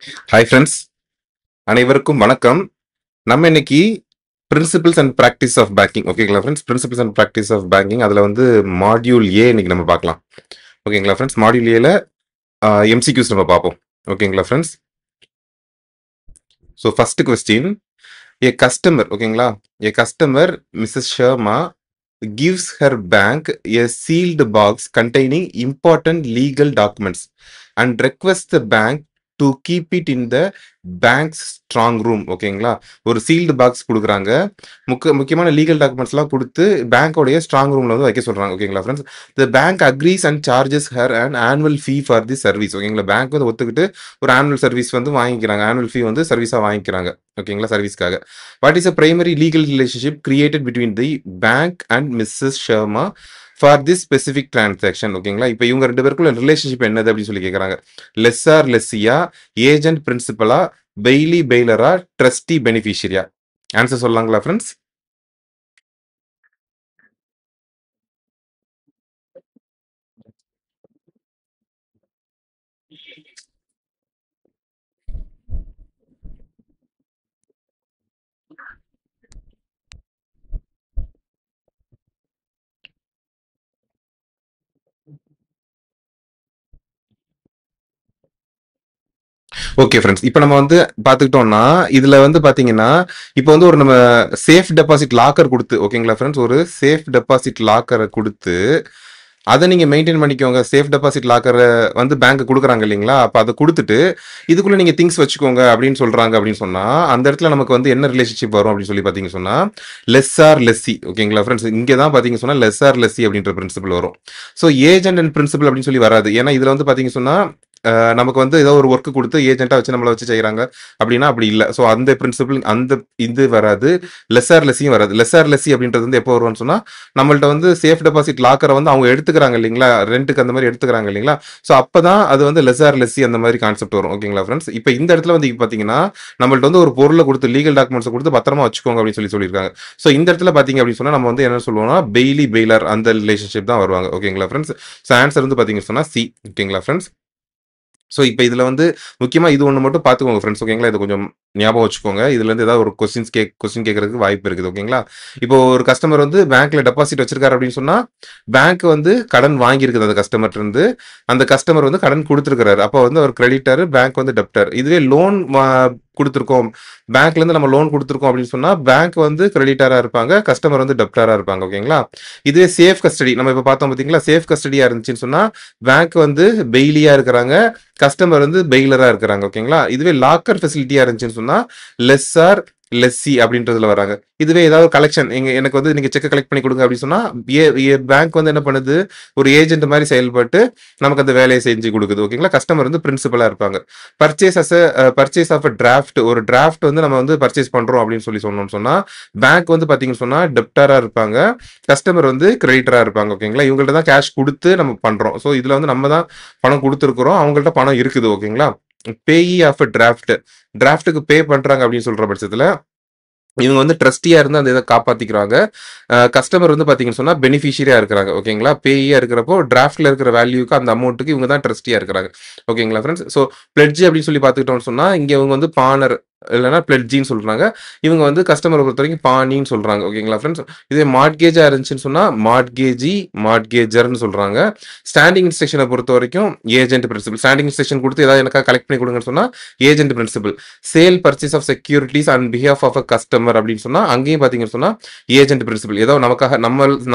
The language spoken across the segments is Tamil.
ஹாய் ஃப்ரெண்ட்ஸ், அனைவருக்கும் வணக்கம். நம்ம இன்னைக்கு principles and practice of banking, ஓகேங்களா friends? Principles and practice of banking அதில் வந்து மாடியூல் ஏ இன்னைக்கு நம்ம பார்க்கலாம், ஓகேங்களா ஃப்ரெண்ட்ஸ்? மாடியூல் ஏல எம்சிக்யூஸ் நம்ம பார்ப்போம், ஓகேங்களா friends? So first question, a customer, ஓகேங்களா, a customer Mrs Sharma gives her bank a sealed box containing important legal documents and requests the bank to keep it in the bank's strong room. ஓகேங்களா, ஒரு சீல்டு பாக்ஸ் கொடுக்குறாங்க. முக்கியமான லீகல் டாக்குமெண்ட்ஸ்லாம் கொடுத்து பேங்கோடைய ஸ்ட்ராங் ரூம்ல வந்து வைக்க சொல்றாங்க, ஓகேங்களா friends? The bank agrees and charges her and annual fee for the service. ஓகேங்களா, பேங்க் வந்து ஒத்துக்கிட்டு ஒரு ஆனுவல் சர்வீஸ் வந்து வாங்கிக்கிறாங்க, ஆனுவல் ஃபீ வந்து சர்வீஸாக வாங்கிக்கிறாங்க, ஓகேங்களா, சர்வீஸ்க்காக. What is a primary legal relationship created between the bank and Mrs Sharma for this specific transaction? ஓகேங்களா, இப்போ இவங்க ரெண்டு பேருக்குள்ள ரிலேஷன்ஷிப் என்னது அப்படின்னு சொல்லி கேட்குறாங்க. லெஸ்ஸார் லெஸ்ஸியா, ஏஜென்ட் பிரின்சிபலா, பெய்லி பெய்லரா, ட்ரஸ்டி பெனிஃபிஷியரியா? ஆன்சர் சொல்லலாங்களா ஃப்ரெண்ட்ஸ்? ஓகே ஃப்ரெண்ட்ஸ், இப்போ நம்ம வந்து பார்த்துக்கிட்டோம்னா இதுல வந்து பாத்தீங்கன்னா இப்போ வந்து ஒரு நம்ம சேஃப் டெபாசிட் லாக்கர் கொடுத்து, ஓகேங்களா ஃப்ரெண்ட்ஸ், ஒரு சேஃப் டெபாசிட் லாக்கரை கொடுத்து அதை நீங்க மெயின்டைன் பண்ணிக்கோங்க. சேஃப் டெபாசிட் லாக்கரை வந்து பேங்க் கொடுக்குறாங்க இல்லைங்களா, அப்போ அதை கொடுத்துட்டு இதுக்குள்ள நீங்க திங்ஸ் வச்சுக்கோங்க அப்படின்னு சொல்றாங்க. அப்படின்னு சொன்னா அந்த இடத்துல நமக்கு வந்து என்ன ரிலேஷன்ஷிப் வரும் அப்படின்னு சொல்லி பாத்தீங்க சொன்னா லெஸ்ஸார் லெஸ்ஸி, ஓகேங்களா ஃப்ரெண்ட்ஸ்? இங்கே தான் பாத்தீங்க சொன்னா லெஸ்ஸார் லெஸ்ஸி அப்படின்ற பிரின்சிபல் வரும். ஸோ ஏஜென்ட் அண்ட் பிரின்சிபல் அப்படின்னு சொல்லி வராது. ஏன்னா இதுல வந்து பாத்தீங்க சொன்னா நமக்கு வந்து ஏதோ ஒரு ஒர்க் கொடுத்து ஏஜென்ட்டா வச்சு நம்மளை வச்சு செய்யறாங்க அப்படின்னா அப்படி இல்லை. ஸோ அந்த பிரின்சிபல் அந்த இது வராது. லெஸ்ஸார் லெஸ்ஸியும் வராது. லெஸ்ஸார் லெஸ்ஸி அப்படின்றது வந்து எப்போ வரும்னு சொன்னா நம்மள்ட்ட வந்து சேஃப் டெபாசிட் லாக்கரை வந்து அவங்க எடுத்துக்கிறாங்க இல்லைங்களா, ரெண்டுக்கு அந்த மாதிரி எடுத்துக்கிறாங்க இல்லைங்களா. ஸோ அப்பதான் அது வந்து லெஸ்ஸார் லெஸ்ஸி அந்த மாதிரி கான்செப்ட் வரும், ஓகேங்களா ஃப்ரெண்ட்ஸ்? இப்போ இந்த இடத்துல வந்து பாத்தீங்கன்னா நம்மள்ட்ட வந்து ஒரு பொருளை கொடுத்து லீகல் டாக்குமெண்ட்ஸ் கொடுத்து பத்திரமா வச்சுக்கோங்க அப்படின்னு சொல்லியிருக்காங்க. ஸோ இந்த இடத்துல பாத்தீங்க அப்படின்னு சொன்னா நம்ம வந்து என்ன சொல்லுவோம்னா பெய்லி பெய்லர் அந்த ரிலேஷன்ஷிப் தான் வருவாங்க, ஓகேங்களா ஃப்ரெண்ட்ஸ்? ஸோ ஆன்சர் வந்து பாத்தீங்க சொன்னா சி, ஓகேங்களா ஃப்ரெண்ட்ஸ்? ஸோ இப்போ இதில் வந்து முக்கியமாக இது ஒன்று மட்டும் பார்த்துக்கோங்க ஃப்ரெண்ட்ஸ், ஓகேங்களா? இது கொஞ்சம் ஞாபகம் வச்சுக்கோங்க. இதுலேருந்து ஏதாவது ஒரு கொஸ்டின் கேட்கறதுக்கு வாய்ப்பு இருக்குது, ஓகேங்களா? இப்போ ஒரு கஸ்டமர் வந்து பேங்க்ல டெபாசிட் வச்சிருக்காரு அப்படின்னு சொன்னா பேங்க் வந்து கடன் வாங்கியிருக்குது அந்த கஸ்டமர் இருந்து. அந்த கஸ்டமர் வந்து கடன் கொடுத்துருக்காரு, அப்போ வந்து அவர் கிரெடிட்டர், பேங்க் வந்து டெப்டர். இதுவே லோன் கொடுத்துருக்கோம், பேங்க்ல இருந்து நம்ம லோன் கொடுத்துருக்கோம் அப்படின்னு சொன்னா பேங்க் வந்து கிரெடிட்டரா இருப்பாங்க, கஸ்டமர் வந்து டெப்டரா இருப்பாங்க, ஓகேங்களா? இதுவே சேஃப் கஸ்டடி நம்ம இப்போ பார்த்தோம் பார்த்தீங்களா, சேஃப் கஸ்டடியா இருந்துச்சுன்னு சொன்னா பேங்க் வந்து பெய்லியா இருக்கிறாங்க, கஸ்டமர் வந்து பெய்லரா இருக்கிறாங்க, ஓகேங்களா? இதுவே லாக்கர் ஃபெசிலிட்டியா இருந்துச்சுன்னு சொன்னா லெஸ்ஸார் லெஸ்ஸி அப்படின்றதுல வராங்க. இதுவே ஏதாவது கலெக்ஷன் எனக்கு வந்து நீங்க செக் கலெக்ட் பண்ணி கொடுங்க அப்படின்னு சொன்னா பேங்க் வந்து என்ன பண்ணுது, ஒரு ஏஜென்ட் மாதிரி செயல்பட்டு நமக்கு அந்த வேலையை செஞ்சு கொடுக்குது, ஓகேங்களா? கஸ்டமர் வந்து பிரின்சிபலா இருப்பாங்க. Purchase as purchase of draft, ஒரு டிராஃப்ட் வந்து நம்ம வந்து பர்ச்சேஸ் பண்றோம் அப்படின்னு சொன்னோம்னு சொன்னா பேங்க் வந்து பாத்தீங்கன்னு சொன்னா டெப்டரா இருப்பாங்க, கஸ்டமர் வந்து கிரெடிட்டரா இருப்பாங்க, ஓகேங்களா? இவங்கள்ட்ட தான் கேஷ் கொடுத்து நம்ம பண்றோம். ஸோ இதுல வந்து நம்ம தான் பணம் கொடுத்துருக்குறோம், அவங்கள்ட்ட பணம் இருக்குது, ஓகேங்களா? பேயி ஆஃப் டிராஃப்ட், டிராஃப்ட்டுக்கு பே பண்றாங்க அப்படின்னு சொல்ற பட்சத்துல இவங்க வந்து ட்ரஸ்டியா இருந்து அந்த இதை காப்பாத்திக்கிறாங்க. கஸ்டமர் வந்து பாத்தீங்கன்னு சொன்னா பெனிஃபிஷியரியா இருக்கிறாங்க, ஓகேங்களா? பேயியா இருக்கிறப்போ டிராஃப்ட்ல இருக்கிற வேல்யூக்கு அந்த அமௌண்ட்டுக்கு இவங்க தான் ட்ரஸ்டியா இருக்கிறாங்க, ஓகேங்களா ஃப்ரெண்ட்ஸ்? ஸோ பிளட்ஜ் அப்படின்னு சொல்லி பார்த்துக்கிட்டோம்னு சொன்னா இங்க இவங்க வந்து பானர் இல்லைன்னா பிளட்ஜின்னு சொல்றாங்க, இவங்க வந்து கஸ்டமரை பொறுத்த வரைக்கும் பாணின்னு சொல்றாங்க, ஓகேங்களா ஃப்ரெண்ட்ஸ்? இதே மார்ட்கேஜா இருந்துச்சுன்னு சொன்னா மார்ட்கேஜி, மார்ட்கேஜர்னு சொல்றாங்க. ஸ்டாண்டிங் இன்ஸ்ட்ரக்ஷனை பொறுத்த வரைக்கும் ஏஜென்ட் பிரின்சிபல், ஸ்டாண்டிங் இன்ஸ்ட்ரக்ஷன் கொடுத்து ஏதாவது எனக்கா கலெக்ட் பண்ணி கொடுங்கன்னு சொன்னா agent principal. Sale purchase of securities and behalf of a customer அப்படின்னு சொன்னா அங்கேயும் பாத்தீங்கன்னு சொன்னா ஏஜென்ட் பிரின்சிபல். ஏதோ நமக்காக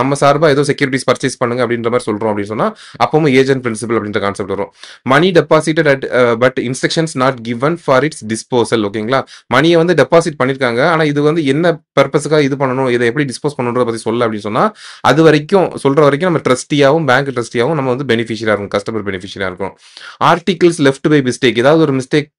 நம்ம சார்பா ஏதோ செக்யூரிட்டிஸ் பர்ச்சேஸ் பண்ணுங்க அப்படின்ற மாதிரி சொல்றோம் அப்படின்னு சொன்னா அப்பவும் ஏஜென்ட் பிரின்சிபல் அப்படின்ற கான்செப்ட் வரும். Money deposited at but instructions not given for its disposal, ஓகேங்களா? மணியை வந்து டெபாசிட் பண்ணிருக்காங்க, ஆனா இது வந்து என்ன பர்பஸுக்காக இது பண்ணணும், இதை எப்படி டிஸ்போஸ் பண்ணணுன்றத பத்தி சொல்ல அப்படின்னு சொன்னா அது வரைக்கும் சொல்ற வரைக்கும் நம்ம ட்ரஸ்டியாவும் பேங்க் ட்ரஸ்டியாவும் நம்ம வந்து பெனிஃபிஷியரா இருக்கும், கஸ்டமர் பெனிஃபிஷியரா இருக்கும். ஆர்டிகிள்ஸ் லெஃப்ட் பை மிஸ்டேக், ஏதாவது ஒரு மிஸ்டேக்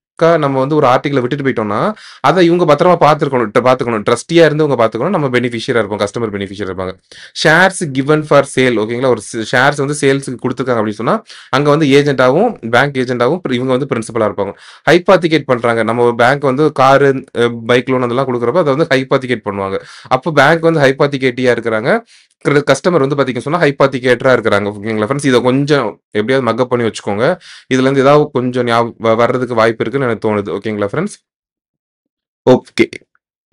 நம்ம வந்து ஒரு ஆர்டிகலை விட்டுட்டு போயிட்டோம்னா அதை இவங்க பத்திரமா பார்த்துக்கணும், ட்ரஸ்டியா இருந்து இவங்க பார்த்துக்கணும், நம்ம பெனிஃபிஷியரா இருப்போம், கஸ்டமர் பெனிஃபிஷியர் இருப்பாங்க. ஷேர்ஸ் கிவன் ஃபார் சேல், ஓகேங்களா? ஒரு ஷேர்ஸ் வந்து சேல்ஸுக்கு கொடுத்துருக்காங்க அப்படின்னு சொன்னா அங்க வந்து ஏஜென்ட்டாவும் பேங்க் ஏஜென்ட்டாவும் இவங்க வந்து பிரின்சிபலா இருப்பாங்க. ஹைபாத்திகேட் பண்றாங்க, நம்ம பேங்க் வந்து காரு பைக் லோன் அதெல்லாம் கொடுக்குறப்ப அதை வந்து ஹைபாத்திகேட் பண்ணுவாங்க, அப்போ பேங்க் வந்து ஹைபாத்திகேட்டியா இருக்கிறாங்க, கஸ்டமர் வந்து பார்த்தீங்கன்னு சொன்னா ஹைபாத்திகேட்டரா இருக்கிறாங்க. ஓகேங்களா ஃப்ரெண்ட்ஸ்? இத கொஞ்சம் எப்படியாவது மக்கப் பண்ணி வச்சுக்கோங்க. இதுலேருந்து ஏதாவது கொஞ்சம் வர்றதுக்கு வாய்ப்பு இருக்குன்னு எனக்கு தோணுது. ஓகேங்களா ஃப்ரெண்ட்ஸ்? ஓகே.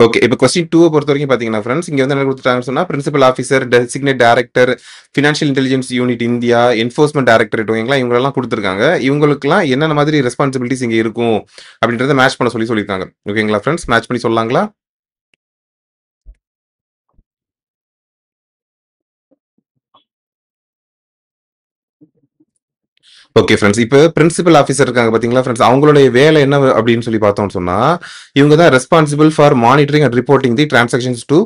ஓகே. இப்ப கொஸ்டின் 2 பொறுத்தவரைக்கும் பார்த்தீங்கன்னா ஃபிரெண்ட்ஸ், இங்க வந்து என்ன குடுத்துட்டாங்கன்னு சொன்னா, principal officer, designate director, financial intelligence unit India, enforcement directorate ஓகேங்களா? இவங்களெல்லாம் குடுத்துருக்காங்க. இவங்களுக்கெல்லாம் என்னென்ன மாதிரி ரெஸ்பான்சிபிலிட்டீஸ் இங்க இருக்கும் அப்படின்றத மேட்ச் பண்ண சொல்லியிருக்காங்க. ஓகேங்களா ஃபிரெண்ட்ஸ்? மேட்ச் பண்ணி சொல்லலாங்களா? Okay friends. இப்ப பிரின்சிபல் ஆஃபீசர் இருக்காங்க பார்த்தீங்களா ஃப்ரெண்ட்ஸ், அவங்களுடைய வேலை என்ன அப்படின்னு சொல்லி பார்த்தோம்னு சொன்னா, இவங்க தான் responsible for monitoring and reporting the transactions to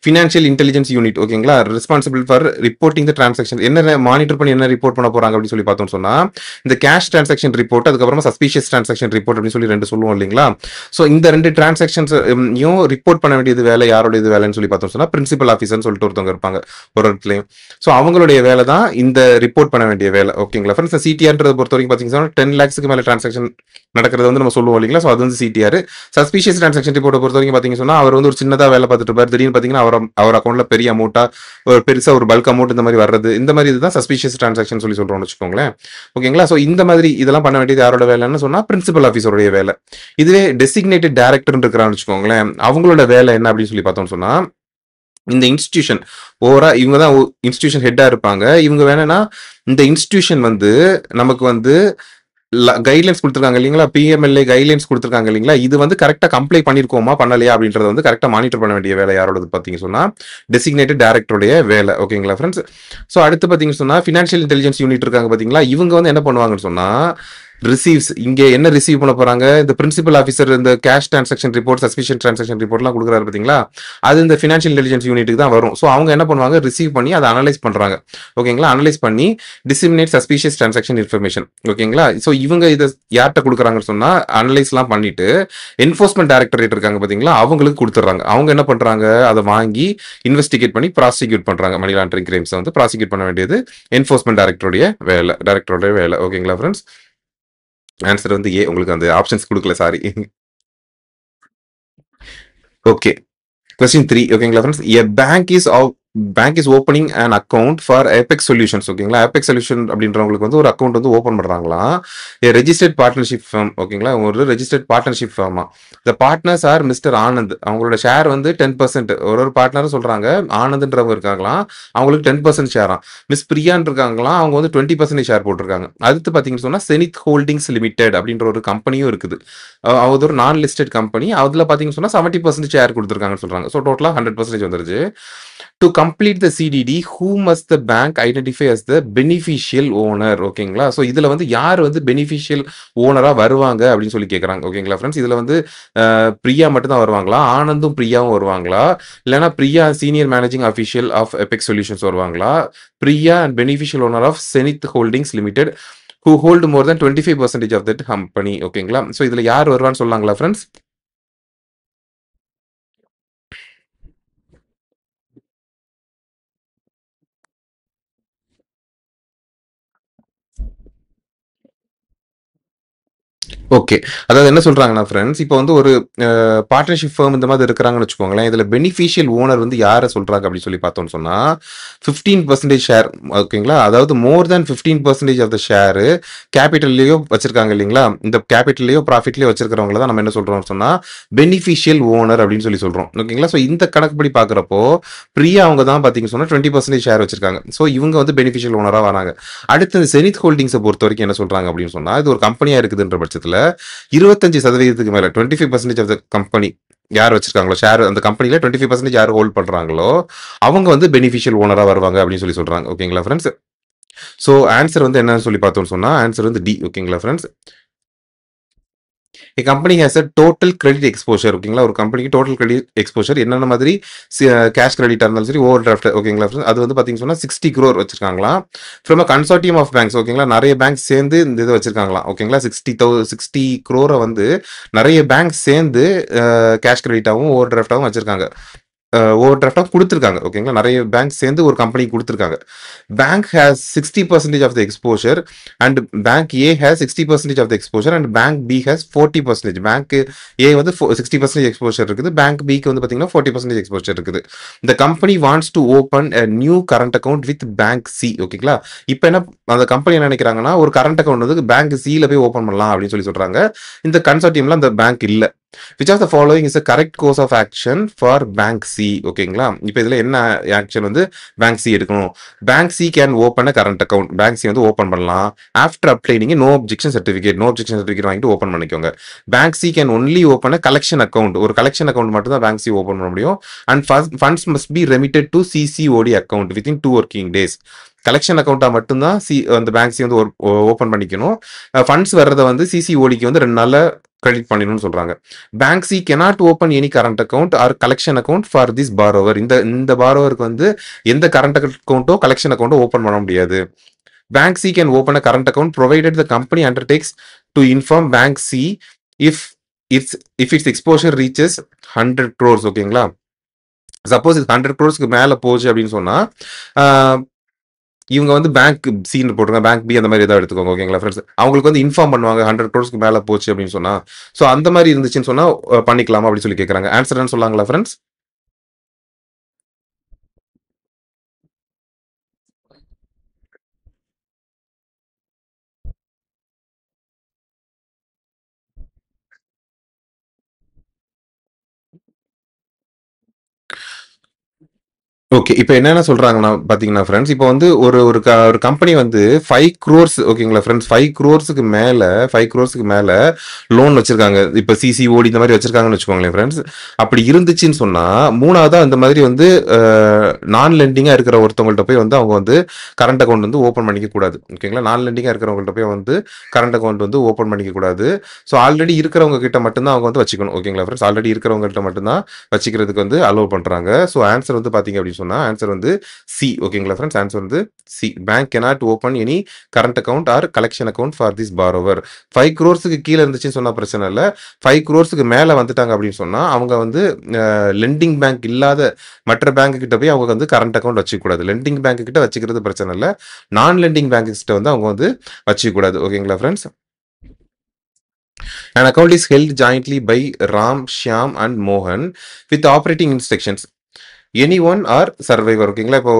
financial intelligence unit ஓகேங்களா? Responsible for reporting the transaction என்ன மானிட்டர் பண்ணி என்ன ரிப்போர்ட் பண்ண போறாங்க அப்படின்னு சொல்லி பார்த்தோம்னு சொன்னா, இந்த கேஷ் டிரான்சாக்ஷன் ரிப்போர்ட், அதுக்கப்புறமா சஸ்பீஷியஸ் டிரான்சாக்ஷன் ரிப்போர்ட் அப்படின்னு சொல்லி 2 சொல்லுவோம் இல்லைங்களா? ஸோ இந்த 2 டிரான்சாக்ஷன்ஸ் ரிப்போர்ட் பண்ண வேண்டியது வேலை யாரோட வேலைன்னு சொல்லி பார்த்தோம்னு சொன்னா, பிரின்சிபல் ஆஃபீசர்னு சொல்லிட்டு ஒருத்தவங்க இருப்பாங்க ஒரு இடத்துலயும். ஸோ அவங்களுடைய வேலை தான் இந்த ரிப்போர்ட் பண்ண வேண்டிய வேலை ஓகேங்களா ஃப்ரெண்ட்ஸ்? சிடிஆர்ன்றத பொறுத்த வரைக்கும் பார்த்தீங்கன்னா 10 லேக்ஸ்க்கு மேல டிரான்சாக்ஷன் நடக்கிறது வந்து நம்ம சொல்லுவோம் இல்லைங்களா? ஸோ அது வந்து சிடிஆர். சஸ்பீஷியஸ் டிரான்சாக்ஷன் ரிப்போர்ட்டை பொறுத்த வரைக்கும் பார்த்தீங்கன்னா சொன்னா, அவர் வந்து ஒரு சின்னதா வேலை பார்த்துட்டு இருப்பார். திடீர்னு பார்த்தீங்கன்னா அவர் அக்கௌண்ட்ல பெரிய அமௌண்ட்டா ஒரு பெருசா ஒரு பல்க் அமௌண்ட் இந்த மாதிரி வர்றது, இந்த மாதிரி இதுதான் சஸ்பீஷியஸ் டிரான்சாக்ஷன் சொல்லி சொல்றோம்னு வச்சுக்கோங்களேன். ஓகேங்களா? ஸோ இந்த மாதிரி இதெல்லாம் பண்ண வேண்டியது யாரோட வேலைன்னு சொன்னா, பிரின்சிபல் ஆஃபீஸருடைய வேலை. இதுவே டெசிக்னேட்டட் டைரக்டர் இருக்கிறான்னு வச்சுக்கோங்களேன், அவங்களோட வேலை என்ன அப்படின்னு சொல்லி பார்த்தோம்னு சொன்னா, இந்த இன்ஸ்டிடியூஷன் ஓவரா இவங்க தான் இன்ஸ்டிடியூஷன் ஹெட்டா இருப்பாங்க. இவங்க வேணும்னா இந்த இன்ஸ்டிடியூஷன் வந்து நமக்கு வந்து கைட்லைன்ஸ் கொடுத்துருக்காங்க இல்லைங்களா? பிஎம்எல்ஏ கைட்லைன்ஸ் கொடுத்துருக்காங்க இல்லைங்களா? இது வந்து கரெக்டா கம்ப்ளை பண்ணிருக்கோமா பண்ணலையா அப்படின்றத வந்து கரெக்டா மானிட்டர் பண்ண வேண்டிய வேலை யாரோடது பார்த்தீங்க சொன்னா, டெசிக்னேட்டட் டைரக்டருடைய வேலை. ஓகேங்களா ஃப்ரெண்ட்ஸ்? ஸோ அடுத்து பார்த்தீங்க சொன்னா, ஃபினான்ஷியல் இன்டெலிஜென்ஸ் யூனிட் இருக்காங்க பார்த்தீங்களா? இவங்க வந்து என்ன பண்ணுவாங்கன்னு சொன்னா, ரிசீவ்ஸ் இங்க என்ன ரிசீவ் பண்ண போறாங்க? இந்த பிரின்சிபல் ஆஃபீஸர் இந்த cash transaction report, suspicion transaction ரிப்போர்ட்லாம் கொடுக்குறாரு பார்த்தீங்களா? அது இந்த ஃபினான்ஷியல் இன்டெலிஜென்ஸ் யூனிட்டுக்கு தான் வரும். ஸோ அவங்க என்ன பண்ணுவாங்க? ரிசீவ் பண்ணி அதை அனலைஸ் பண்றாங்க. ஓகேங்களா? அனலைஸ் பண்ணி டிசிமினேட் சஸ்பிஷியஸ் டிரான்சாக்ஷன் இன்ஃபர்மேஷன். ஓகேங்களா? ஸோ இவங்க இதை யார்கிட்ட கொடுக்குறாங்கன்னு சொன்னா, அனலைஸ்லாம் பண்ணிட்டு என்ஃபோர்ஸ்மென்ட் டைரக்டரேட் இருக்காங்க பார்த்தீங்களா? அவங்களுக்கு கொடுத்துட்றாங்க. அவங்க என்ன பண்றாங்க? அதை வாங்கி இன்வெஸ்டிகேட் பண்ணி ப்ராசிக்யூட் பண்றாங்க. மணி லாண்டரிங் கிரைம்ஸை வந்து ப்ராசிக்யூட் பண்ண வேண்டியது என்ஃபோர்ஸ்மென்ட் டைரக்டருடைய வேலை. ஓகேங்களா ஃப்ரெண்ட்ஸ்? ஆன்சர் வந்து ஏ. உங்களுக்கு அந்த ஆப்ஷன்ஸ் குடுக்கல. சாரி. ஓகே. கொஸ்டின் 3 ஓகேங்களா friends? Bank is opening an account for Apex solutions ஓகேங்களா? ஏபெக்ஸ் சொல்யூஷன் அப்படின்றவங்களுக்கு வந்து ஒரு அக்கவுண்ட் வந்து ஓப்பன் பண்றாங்களாம். ரெஜிஸ்டர்ட் பார்ட்னர்ஷிப் ஃபர்ம் ஓகேங்களா? ஒரு ரெஜிஸ்டர்ட் பார்ட்னர்ஷிப் ஃபர்மா. The partners are Mr Anand. அவங்களோட ஷேர் வந்து 10%. ஒரு பார்ட்னரும் சொல்றாங்க. ஆனந்த்ன்றவங்க இருக்காங்களாம். அவங்களுக்கு 10% ஷேரா. மிஸ் பிரியான்னு இருக்காங்களாம். அவங்க வந்து 20% ஷேர் போட்டிருக்காங்க. அடுத்து பார்த்தீங்கன்னு சொன்னா, செனித் ஹோல்டிங்ஸ் லிமிடெட் அப்படின்ற ஒரு கம்பெனியும் இருக்குது. அது ஒரு நான் லிஸ்டட் கம்பெனி. அதுல பார்த்தீங்கன்னு சொன்னா 70% ஷேர் கொடுத்துருக்காங்கன்னு சொல்றாங்க. ஸோ டோட்டலா 100% வந்துருச்சு. To complete the CDD who must the bank identify as the beneficial owner ஓகேங்களா? ஸோ இதுல வந்து யார் வந்து பெனிஃபிஷியல் ஓனரா வருவாங்க அப்படின்னு சொல்லி கேட்குறாங்க. ஓகேங்களா ஃப்ரெண்ட்ஸ்? இதுல வந்து பிரியா மட்டும் தான் வருவாங்களா? ஆனந்தும் பிரியாவும் வருவாங்களா? இல்லைன்னா Priya senior managing official of Apex solutions வருவாங்களா? Priya and beneficial owner of Zenith holdings limited who hold more than 25% of that company ஓகேங்களா? ஸோ இதுல யார் வருவான்னு சொல்லாங்களா ஃப்ரெண்ட்ஸ்? ஓகே. அதாவது என்ன சொல்றாங்கன்னா ஃபிரெண்ட்ஸ், இப்போ வந்து ஒரு பார்ட்னர்ஷிப் ஃபர்ம் இந்த மாதிரி இருக்கிறாங்கன்னு வச்சுக்கோங்களேன். இதுல பெனிஃபிஷியல் ஓனர் வந்து யார சொல்றாங்க அப்படின்னு சொல்லி பார்த்தோம்னு சொன்னா, 15% ஷேர் ஓகேங்களா? அதாவது மோர் தேன் 15% ஆஃப் த ஷேர் கேபிட்டல்லயோ வச்சிருக்காங்க இல்லைங்களா? இந்த கேபிட்டல்லயோ ப்ராஃபிட்லயோ வச்சிருக்கிறவங்கள தான் நம்ம என்ன சொல்றோம்னு சொன்னா, பெனிஃபிஷியல் ஓனர் அப்படின்னு சொல்லி சொல்றோம். ஓகேங்களா? ஸோ இந்த கணக்குப்படி பார்க்குறப்போ, பிரியா அவங்க தான் பார்த்தீங்கன்னு சொன்னா 20% ஷேர் வச்சிருக்காங்க. ஸோ இவங்க வந்து பெனிஃபிஷியல் ஓனரா வராங்க. அடுத்து செனித் ஹோல்டிங்ஸை பொறுத்த வரைக்கும் என்ன சொல்றாங்க அப்படின்னு சொன்னா, இது ஒரு கம்பெனியா இருக்குதுன்ற பட்சத்துல 25% மேல 25% ஆஃப் த கம்பெனி யார் வச்சிருக்காங்களோ ஷேர் அந்த கம்பெனில 25% யார் ஹோல்ட் பண்றாங்களோ அவங்க வந்து பெனிஃபிஷியல் ஓனரா வருவாங்க அப்படின்னு சொல்லி சொல்றாங்க. ஓகேங்களா ஃப்ரெண்ட்ஸ்? ஸோ ஆன்சர் வந்து என்னன்னு சொல்லி பார்த்தோம்னு சொன்னா, ஆன்சர் வந்து டி. ஓகேங்களா friends? A company has a total credit exposure ஓகேங்களா? ஒரு கம்பெனிக்கு டோட்டல் கிரெடிட் எக்ஸ்போஷர் என்னென்ன மாதிரி கேஷ் கிரெடிட்டா இருந்தாலும் சரி, ஓவர் டிராஃப்ட் ஓகேங்களா? அது வந்து பார்த்தீங்கன்னு சொன்னா 60 crore வச்சிருக்காங்களாம். From a consortium of banks ஓகேங்களா? நிறைய பேங்க் சேர்ந்து இந்த இதை வச்சிருக்காங்களாம். ஓகேங்களா? 60 crore வந்து நிறைய பேங்க் சேர்ந்து கேஷ் கிரெடிட்டாவும் ஓவர் டிராஃப்டாவும் வச்சிருக்காங்க. ஓவர் டிராஃப்டாக கொடுத்துருக்காங்க. ஓகேங்களா, நிறைய பேங்க் சேர்ந்து ஒரு கம்பெனி கொடுத்துருக்காங்க. Bank has 60% of the exposure and bank A has 60% of the exposure and bank B has 40%. Bank A வந்து 60% எக்ஸ்போஷர் இருக்குது, பேங்க் பிக்கு வந்து பார்த்தீங்கன்னா 40% எக்ஸ்போஷர் இருக்குது. இந்த company wants to open a new current account with bank C. ஓகேங்களா, இப்போ என்ன அந்த கம்பெனி என்ன நினைக்கிறாங்கன்னா, ஒரு கரண்ட் அக்கௌண்ட் வந்து பேங்க் சியில் போய் ஓப்பன் பண்ணலாம் அப்படின்னு சொல்லி சொல்றாங்க. இந்த கன்சார்டியம்ல அந்த பேங்க் இல்லை. Which of the following is a correct course of action for bank C. ஓகேங்களா, இப்போ இதில் என்ன ஆக்ஷன் வந்து பேங்க் சி எடுக்கணும்? Bank C can open a current account. Bank C வந்து ஓப்பன் பண்ணலாம் after applying no objection certificate. No objection certificate வாங்கிட்டு ஓப்பன் பண்ணிக்கோங்க. Bank C can only open a collection account. ஒரு கலெக்ஷன் அக்கௌண்ட் மட்டும் தான் பேங்க் சி ஓப்பன் பண்ண முடியும். And funds must be remitted to CCOD account within 2 working days. Collection அக்கௌண்ட்டா மட்டும்தான் அந்த பேங்க் சி வந்து ஓப்பன் பண்ணிக்கணும். ஃபண்ட்ஸ் வர்றதை வந்து சிசிஓடிக்கு வந்து 2 நாள்ல கிரெடிட் பண்ணிடணும்னு சொல்றாங்க. Bank C cannot open any current account or collection account for this borrower. இந்த பாரோவருக்கு வந்து எந்த கரண்ட் அக்கௌண்ட்டோ கலெக்ஷன் அக்கௌண்ட்டோ ஓப்பன் பண்ண முடியாது. Bank C can open a current account provided the company undertakes to inform bank C if its exposure reaches 100 crores. ஓகேங்களா, சப்போஸ் இது 100 crores மேல போச்சு அப்படின்னு சொன்னா இவங்க வந்து பேங்க் சின்னு போட்டுருங்க, பேங்க் பி அந்த மாதிரி ஏதாவது எடுத்துக்கோங்க. ஓகேங்களா ஃப்ரெண்ட்ஸ், அவங்களுக்கு வந்து இன்ஃபார்ம் பண்ணுவாங்க 100 crores மேல போச்சு அப்படின்னு சொன்னா. ஸோ அந்த மாதிரி இருந்துச்சுன்னு சொன்னா பண்ணிக்கலாமா அப்படின்னு சொல்லி கேட்கறாங்க. ஆன்சர் சொல்லாங்களா ஃப்ரெண்ட்ஸ்? ஓகே, இப்போ என்னென்ன சொல்றாங்கன்னா பாத்தீங்கன்னா ஃப்ரெண்ட்ஸ், இப்போ வந்து ஒரு கம்பெனி வந்து 5 crores. ஓகேங்களா ஃப்ரெண்ட்ஸ், 5 crores மேல 5 crores மேல லோன் வச்சிருக்காங்க. இப்போ சிசிஓடி இந்த மாதிரி வச்சிருக்காங்கன்னு வச்சுக்கோங்களேன் ஃப்ரெண்ட்ஸ். அப்படி இருந்துச்சுன்னு சொன்னா மூணாவதா அந்த மாதிரி வந்து நான் லெண்டிங்கா இருக்கிற ஒருத்தவங்கள்ட்ட போய் வந்து அவங்க வந்து கரண்ட் அக்கௌண்ட் வந்து ஓப்பன் பண்ணிக்க கூடாது. ஓகேங்களா, நான் லெண்டிங்கா இருக்கிறவங்கள்ட்ட போய் வந்து கரண்ட் அக்கௌண்ட் வந்து ஓப்பன் பண்ணிக்க கூடாது. ஸோ ஆல்ரெடி இருக்கிறவங்க கிட்ட மட்டும்தான் அவங்க வந்து வச்சுக்கணும். ஓகேங்களா ஃப்ரெண்ட்ஸ், ஆல்ரெடி இருக்கிறவங்கள்ட்ட மட்டும்தான் வச்சுக்கிறதுக்கு வந்து அலோவ் பண்றாங்க. ஸோ ஆன்சர் வந்து பாத்தீங்க அப்படின்னு சொன்னா ஆன்சர் வந்து சி. ஓகேங்களா ஃப்ரெண்ட்ஸ், ஆன்சர் வந்து C. Bank cannot open any current account or collection account for this borrower. 5 crores கீழே இருந்துச்சுன்னு சொன்னா பிரச்சனை இல்லை. 5 crores மேல வந்துட்டாங்க அப்படின்னு சொன்னா அவங்க வந்து லெண்டிங் பேங்க் இல்லாத மற்ற பேங்க் கிட்ட போய் அவங்க வந்து கரண்ட் அக்கௌண்ட் வச்சுக்க கூடாது. லெண்டிங் பேங்க் கிட்ட வச்சுக்கிறது பிரச்சனை இல்லை, நான் லெண்டிங் பேங்க் கிட்ட வந்து அவங்க வந்து வச்சுக்க கூடாது. ஓகேங்களா friends, an account is held jointly by Ram, Shyam and Mohan with operating instructions. Any one or survivor. ஓகேங்களா, இப்போ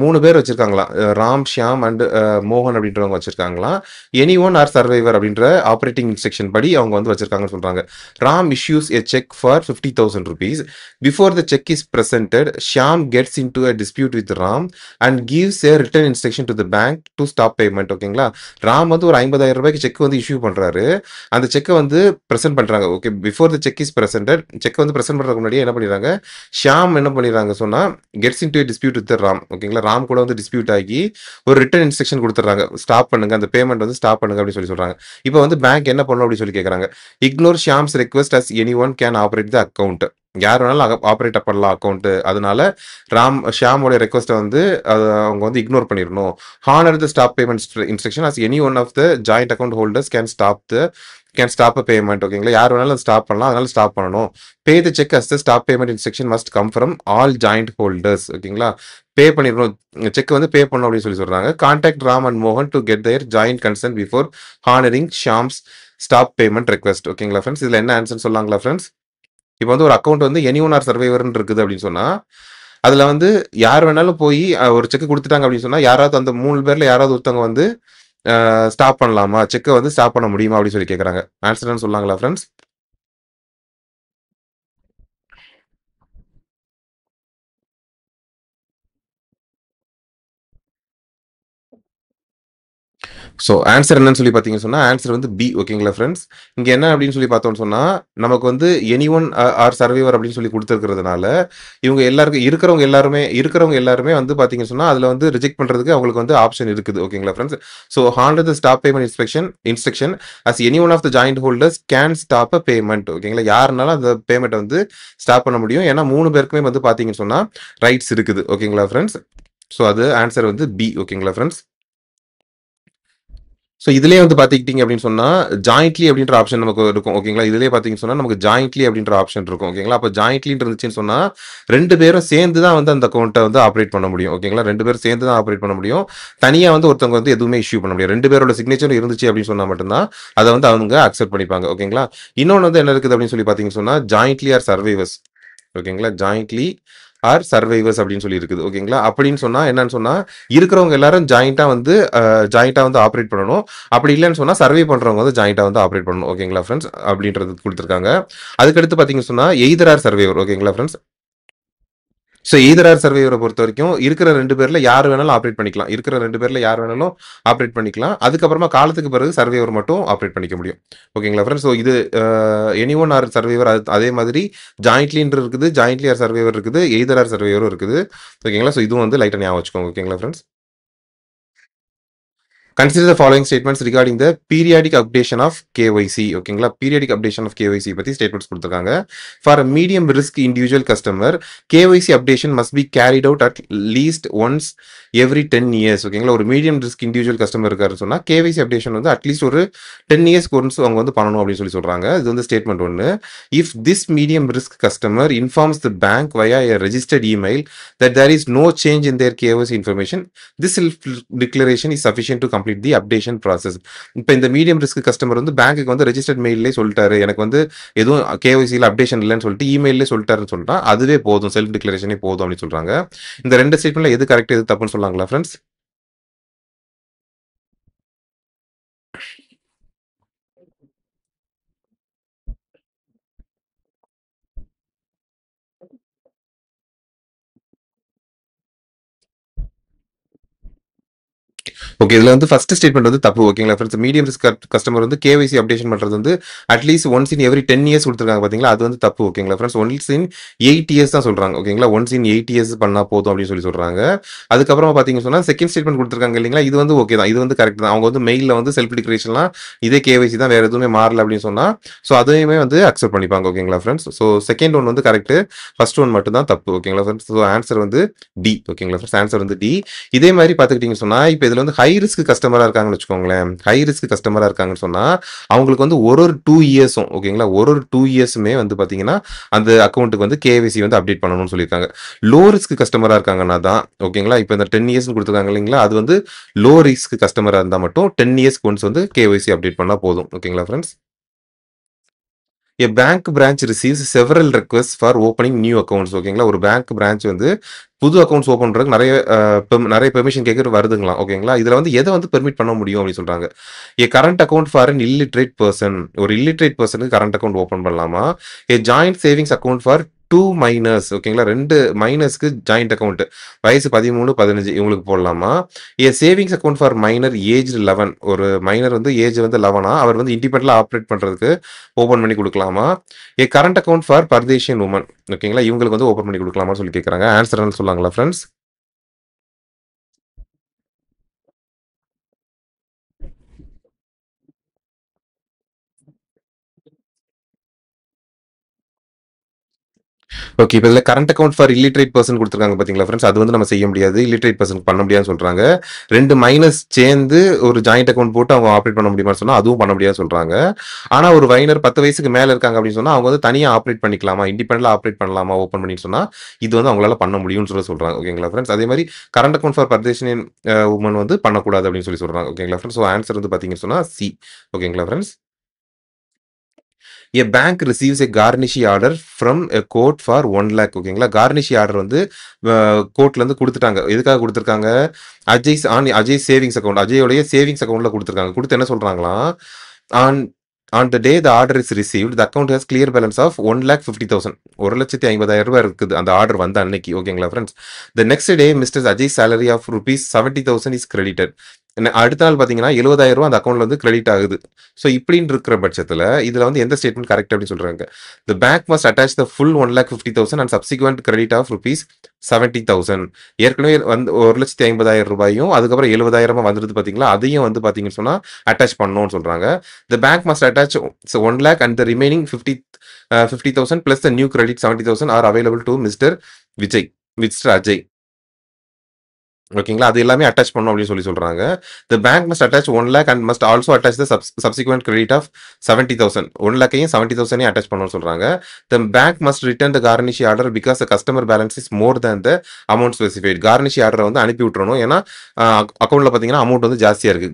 3 பேர் வச்சிருக்காங்களா, ராம், ஷியாம் அண்ட் மோகன் அப்படின்றவங்க வச்சிருக்காங்களா. எனி ஒன் ஆர் சர்வைவர் அப்படின்ற ஆப்ரேட்டிங் இன்ஸ்ட்ரக்ஷன் படி அவங்க வந்து வச்சிருக்காங்கன்னு சொல்றாங்க. Ram issues a cheque for 50,000 rupees. Before the cheque is presented, Shyam gets into a dispute with Ram and gives a written instruction to the bank to stop payment. ஓகேங்களா, ராம் வந்து ஒரு 50,000 ரூபாய்க்கு செக் வந்து இஷ்யூ பண்றாரு. அந்த செக்கை வந்து பிரசன்ட் பண்றாங்க. Okay, before the cheque is presented, check வந்து பிரசன்ட் பண்றதுக்கு முன்னாடியே என்ன பண்ணிடுறாங்க, ஷியாம் என்ன பண்ணிடுறாங்க சொன்னா gets into dispute with Ram. ஓகேங்களா, ராம் கூட வந்து டிஸ்பியூட் ஆகி ஒரு ரிட்டன் இன்ஸ்ட்ரக்ஷன் கொடுத்துறாங்க, ஸ்டாப் பண்ணுங்க, அந்த பேமெண்ட் வந்து ஸ்டாப் பண்ணுங்க அப்படின்னு சொல்லி சொல்றாங்க. இப்போ வந்து பேங்க் என்ன பண்ணணும் அப்படின்னு சொல்லி கேட்கறாங்க. Ignore Shyam's request as any one can operate the account. யார் வேணாலும் ஆப்ரேட் பண்ணலாம் அக்கௌண்ட். அதனால ஷியாமோட ரெக்வஸ்ட்டை வந்து அவங்க வந்து இக்னோர் பண்ணிடணும். Honour the stop payment instruction as any one of the joint account holders can stop a payment. ஓகேங்களா, யார் வேணாலும் ஸ்டாப் பண்ணலாம், அதனால ஸ்டாப் பண்ணணும். Pay the cheque as the stop payment instruction must come from all joint holders. ஓகேங்களா, பே பண்ணிடணும், செக் வந்து பே பண்ணணும் அப்படின்னு சொல்லி சொல்றாங்க. கான்டாக்ட் ராம் அண்ட் மோகன் to get their joint concern before honouring Shyam's stop payment request. ஓகேங்களா ஃப்ரெண்ட்ஸ், இதுல என்ன ஆன்சர் சொல்லாங்களா ஃப்ரெண்ட்ஸ்? இப்போ வந்து ஒரு அக்கௌண்ட் வந்து எனி ஒன் ஆர் சர்வைவர்னு இருக்குது அப்படின்னு சொன்னா அதுல வந்து யார் வேணாலும் போய் ஒரு செக் கொடுத்துட்டாங்க அப்படின்னு சொன்னா யாராவது அந்த 3 பேர்ல யாராவது ஒருத்தவங்க வந்து ஸ்டாப் பண்ணலாமா, செக்கை வந்து ஸ்டாப் பண்ண முடியுமா அப்படின்னு சொல்லி கேட்கறாங்க. ஆன்சர்னு சொல்லாங்களா ஃப்ரெண்ட்ஸ்? ஸோ ஆன்சர் என்னன்னு சொல்லி பார்த்தீங்கன்னு சொன்னா ஆன்சர் வந்து பி. ஓகேங்களா ஃப்ரெண்ட்ஸ், இங்க என்ன அப்படின்னு சொல்லி பார்த்தோம்னு சொன்னா நமக்கு வந்து எனி ஒன் ஆர் சர்வைவர் அப்படின்னு சொல்லி கொடுத்துருக்கிறதுனால இவங்க எல்லாருக்கும் இருக்கிறவங்க எல்லாருமே வந்து பார்த்தீங்கன்னு சொன்னா அதுல வந்து ரிஜெக்ட் பண்றதுக்கு அவங்களுக்கு வந்து ஆப்ஷன் இருக்குது. ஓகேங்களா friends, so honour the stop payment instruction as any one of the joint holders can stop a payment. ஓகேங்களா, யாருனாலும் அந்த பேமெண்ட் வந்து ஸ்டாப் பண்ண முடியும். ஏன்னா 3 பேருக்குமே வந்து பார்த்தீங்கன்னு சொன்னா ரைட்ஸ் இருக்குது. ஓகேங்களா ஃப்ரெண்ட்ஸ், ஸோ அது ஆன்சர் வந்து பி. ஓகேங்களா ஃப்ரெண்ட்ஸ். ஸோ இதுலயே வந்து பார்த்துக்கிட்டீங்க அப்படின்னு சொன்னா, ஜாயிண்ட்லி அப்படின்ற ஆப்ஷன் நமக்கு இருக்கும். ஓகேங்களா? இதுலயே பார்த்தீங்கன்னு சொன்னா, நமக்கு ஜாயிண்ட்லி அப்படின்ற ஆப்ஷன் இருக்கும். ஓகேங்களா? அப்ப ஜாயிண்ட்லின்னு இருந்துச்சுன்னு சொன்னா, 2 பேரும் சேர்ந்து தான் வந்து அந்த அக்கவுண்ட்ட வந்து ஆப்பரேட் பண்ண முடியும். ஓகேங்களா? 2 பேரும் சேர்ந்து தான் ஆப்பரேட் பண்ண முடியும். தனியா வந்து ஒருத்தவங்க வந்து எதுவுமே இஷ்யூ பண்ண முடியாது. 2 பேரோட சிக்னேச்சரும் இருந்துச்சு அப்படின்னு சொன்னா மட்டும் தான், அத வந்து அவங்க அக்செப்ட் பண்ணிப்பாங்க. ஓகேங்களா? இன்னொன்னு வந்து என்ன இருக்குது அப்படின்னு சொல்லி பார்த்தீங்கன்னு சொன்னா, ஜாயிண்ட்லி ஆர் சர்வைவர்ஸ். ஓகேங்களா? ஜாயிண்ட்லி ஆர் சர்வைவர்ஸ் அப்படின்னு சொல்லி இருக்குது. ஓகேங்களா? அப்படின்னு சொன்னா என்னன்னு சொன்னா, இருக்கிறவங்க எல்லாரும் ஜாயிண்ட்டா வந்து ஆப்பரேட் பண்ணணும். அப்படி இல்லன்னு சொன்னா, சர்வே பண்றவங்க வந்து ஜாயிண்ட்டா வந்து ஆப்பரேட் பண்ணணும். ஓகேங்களா ஃபிரெண்ட்ஸ்? அப்படின்றது குடுத்துருக்காங்க. அதுக்கடுத்து பார்த்தீங்கன்னு சொன்னா, எய்தர் ஆர் சர்வைவர். ஓகேங்களா ஃபிரெண்ட்ஸ்? ஸோ எய்தர் ஆர் சர்வைவர பொறுத்தவரைக்கும், இருக்கிற 2 பேர்ல யார் வேணாலும் ஆப்பரேட் பண்ணிக்கலாம். இருக்கிற 2 பேர்ல யார் வேணாலும் ஆப்பரேட் பண்ணிக்கலாம். அதுக்கப்புறமா காலத்துக்கு பிறகு சர்வைவர் மட்டும் ஆப்பரேட் பண்ணிக்க முடியும். ஓகேங்களா ஃபிரெண்ட்ஸ்? ஸோ இது எனிஒன் ஆர் சர்வைவர் அதே மாதிரி ஜாயிண்ட்லின்னு இருக்குது, ஜாயிண்ட்லி ஆர் சர்வைவர் இருக்குது, எய்தர் ஆர் சர்வைவரும் இருக்குது. ஓகேங்களா? ஸோ இதுவும் வந்து லைட்டா ஞாபகம் வச்சுக்கோங்க. ஓகேங்களா friends? Consider the following statements regarding the periodic updation of KYC. ஓகேங்களா? பீரியாடிக் அப்டேஷன் ஆஃப் கேஒய்சி பத்தி ஸ்டேட்மெண்ட்ஸ் குடுத்துருக்காங்க. For a medium risk individual customer, KYC updation must be carried out at least once every 10 years. ஓகேங்களா? ஒரு மீடியம் ரிஸ்க் இண்டிவிஜுவல் கஸ்டமர் இருக்காருன்னு சொன்னா, கேஒய்சி அப்டேஷன் வந்து அட்லீஸ்ட் ஒரு 10 இயர்ஸ்க்கு ஒன்ஸ் அவங்க வந்து பண்ணணும் அப்படின்னு சொல்றாங்க. இது வந்து statement 1. If this medium risk customer informs the bank via a registered email that there is no change in their KYC information, this self declaration is sufficient to complete the updation process. இப்போ இந்த மீடியம் ரிஸ்க் கஸ்டமர் வந்து பேங்க்குக்கு வந்து ரெஜிஸ்டர்ட் மெயிலே சொல்லிட்டாரு, எனக்கு வந்து எதுவும் கேஒய்சியில் அப்டேஷன் இல்லைன்னு சொல்லிட்டு இமெயிலே சொல்லிட்டாருன்னு சொல்லிட்டா அதுவே போதும், செல்ஃப் டிக்ளரேஷனே போதும் அப்படின்னு சொல்றாங்க. இந்த 2 ஸ்டேட்மெண்ட்ல எது கரெக்ட் எது தப்புன்னு சொல்லாங்களா ஃப்ரெண்ட்ஸ்? ஓகே. இதுல வந்து ஃபர்ஸ்ட் ஸ்டேட்மெண்ட் வந்து தப்பு. ஓகேங்களா ஃப்ரெண்ட்ஸ்? மீடியம் ரிஸ்க் கஸ்டமர் வந்து கேஒய்சி அப்டேஷன் பண்றது வந்து at least once in every 10 years குடுத்துருக்காங்க பாத்தீங்களா? அது வந்து தப்பு. ஓகேங்களா ஃப்ரெண்ட்ஸ்? ஒன்ஸ் இன் 8 இயர்ஸ் தான் சொல்றாங்க. ஓகேங்களா? ஒன்ஸ் இன் 8 இயர்ஸ் பண்ணா போதும் அப்படின்னு சொல்றாங்க. அதுக்கப்புறமா பாத்தீங்கன்னு சொன்னா, செகண்ட் ஸ்டேட்மெண்ட் குடுத்துருக்காங்க இல்லைங்களா? இது வந்து ஓகே தான். இது வந்து கரெக்ட் தான். அவங்க வந்து மெயில்ல வந்து செல்ஃப் டிக்ளரேஷன்லாம் இதே கேஒய்சி தான், வேற எதுவுமே மாறல அப்படின்னு சொன்னா, ஸோ அதையுமே வந்து அக்செப்ட் பண்ணிப்பாங்க. ஓகேங்களா ஃப்ரெண்ட்ஸ்? ஸோ செகண்ட் ஒன் வந்து கரெக்ட். ஃபர்ஸ்ட் ஒன் மட்டும் தான் தப்பு. ஓகேங்களா ஃப்ரெண்ட்ஸ்? ஸோ ஆன்சர் வந்து டி. ஓகேங்களா ஃப்ரெண்ட்ஸ்? ஆன்சர் வந்து டி. இதே மாதிரி பார்த்துக்கிட்டீங்கன்னு சொன்னா, இப்போ இதுல வந்து ஹை ரிஸ்க் கஸ்டமரா இருக்காங்கன்னு வச்சுக்கோங்களேன். ஹை ரிஸ்க் கஸ்டமரா இருக்காங்கன்னு சொன்னா, அவங்களுக்கு வந்து ஒரு 2 இயர்ஸும் ஓகேங்களா, ஒரு 2 இயர்ஸுமே வந்து பார்த்தீங்கன்னா, அந்த அக்கவுண்ட்டுக்கு வந்து கேஒய்சி வந்து அப்டேட் பண்ணணும்னு சொல்லியிருக்காங்க. லோ ரிஸ்க் கஸ்டமரா இருக்காங்கன்னா தான் ஓகேங்களா, இப்போ இந்த 10 இயர்ஸ்னு குடுத்துருக்காங்க இல்லைங்களா, அது வந்து லோ ரிஸ்க் கஸ்டமரா இருந்தா மட்டும் 10 இயர்ஸ்க்கு ஒன்ஸ் வந்து கேஒய்சி அப்டேட் பண்ணா போதும். ஓகேங்களா friends? A bank branch receives several requests for opening new accounts. ஓகேங்களா? ஒரு பேங்க் பிரான்ச் வந்து புது அக்கவுண்ட்ஸ் ஓப்பன் பண்றதுக்கு நிறைய பெர்மிஷன் கேட்கறது வருதுங்களாம். ஓகேங்களா? இதுல வந்து எத வந்து பெர்மிட் பண்ண முடியும் அப்படின்னு சொல்றாங்க. A current account for an illiterate person. ஒரு illiterate personக்கு கரண்ட் அக்கவுண்ட் ஓப்பன் பண்ணலாமா? A joint savings account for 2 miners. ஓகேங்களா? 2 மைனர்ஸ்க்கு ஜாயிண்ட் அக்கவுண்ட். வயசு 13, 15 இவங்களுக்கு போடலாமா? A savings account for minor aged 11. ஒரு மைனர் வந்து ஏஜ் வந்து 11 அவர் வந்து இண்டிபெண்டன்ட்டா ஆப்பரேட் பண்றதுக்கு ஓப்பன் பண்ணி குடுக்கலாமா? A current account for Parisian woman. ஓகேங்களா? இவங்களுக்கு வந்து ஓப்பன் பண்ணி குடுக்கலாமான்னு சொல்லி கேட்கறாங்க. ஆன்சர் என்னன்னு சொல்லாங்களா ஃபிரெண்ட்ஸ்? ஓகே. இப்ப இதுல current account for illiterate person குடுத்துருக்காங்க பாத்தீங்களா ஃபிரெண்ட்ஸ்? அது வந்து நம்ம செய்ய முடியாது. இல்லிட்ரேட் பெர்சனுக்கு பண்ண முடியாதுன்னு சொல்றாங்க. 2 மைனர்ஸ் சேர்ந்து ஒரு ஜாயிண்ட் அக்கவுண்ட் போட்டு அவங்க ஆப்பரேட் பண்ண முடியுமான்னு சொன்னா, அதுவும் பண்ண முடியாதுன்னு சொல்றாங்க. ஆனா ஒரு மைனர் 10 வயசுக்கு மேல இருக்காங்க அப்படின்னு சொன்னா, அவங்க வந்து தனியா ஆப்பரேட் பண்ணிக்கலாமா? இண்டிபெண்டன்ட்டா ஆப்பரேட் பண்ணலாமா? ஓப்பன் பண்ணின்னு சொன்னா, இது வந்து அவங்களால பண்ண முடியும்னு சொல்றாங்க. ஓகேங்களா ஃபிரெண்ட்ஸ்? அதே மாரி கரண்ட் அக்கவுண்ட் ஃபார் பர்சேஷன் வுமன் வந்து பண்ணக்கூடாது அப்படின்னு சொல்றாங்க. ஓகேங்களா ஃபிரெண்ட்ஸ்? ஸோ ஆன்சர் வந்து பாத்தீங்கன்னு சொன்னா சி. ஓகேங்களா friends? A bank receives a garnish order from a court for 1 lakh. ஓகேங்களா? garnish order வந்து கோர்ட்ல இருந்து குடுத்துட்டாங்க. எதுக்காக குடுத்துருக்காங்க? Ajay savings account. அஜயோடைய சேவிங்ஸ் அக்கவுண்ட்ல குடுத்துருக்காங்க. குடுத்து என்ன சொல்றாங்களாம்? On on the day the order is received the account has clear balance of 1,50,000. 1,50,000 இருக்குது அந்த ஆர்டர் வந்த அன்னைக்கு. ஓகேங்களா friends? The next day Mr Ajay salary of rupees 70,000 is credited. அடுத்த நாள் பார்த்தீங்கன்னா 70,000 அந்த அக்கவுண்ட்ல வந்து கிரெடிட் ஆகுது. ஸோ இப்படின்னு இருக்கிற பட்சத்தில் இதுல வந்து எந்த ஸ்டேட்மெண்ட் கரெக்ட் அப்படின்னு சொல்றாங்க? The bank must attach the full 1,50,000 and subsequent credit of rupees 70,000. ஏற்கனவே வந்து 1,50,000 ரூபாயும் அதுக்கப்புறம் 70,000 வந்துருது பார்த்தீங்களா, அதையும் வந்து பார்த்தீங்கன்னு சொன்னா அட்டாச் பண்ணணும்னு சொல்றாங்க. The bank must attach 1 lakh and the remaining 50,000 plus the new credit 70,000 are available to Mr Vijay, Mr Ajay. ஓகேங்களா? அது எல்லாமே அட்டாச் பண்ணணும் அப்படின்னு சொல்றாங்க. The bank must attach 1 lakh and must also attach the subsequent credit of 70,000. 1 லேக்கையும் 70,000 அட்டாச் பண்ணணும்னு சொல்றாங்க. The bank must return the garnishee order because the customer balance is more than the amount specified. கார்னிஷி ஆர்டரை வந்து அனுப்பி விட்டுறணும். ஏன்னா அக்கௌண்ட்ல பார்த்தீங்கன்னா அமௌண்ட் வந்து ஜாஸ்தியா இருக்கு.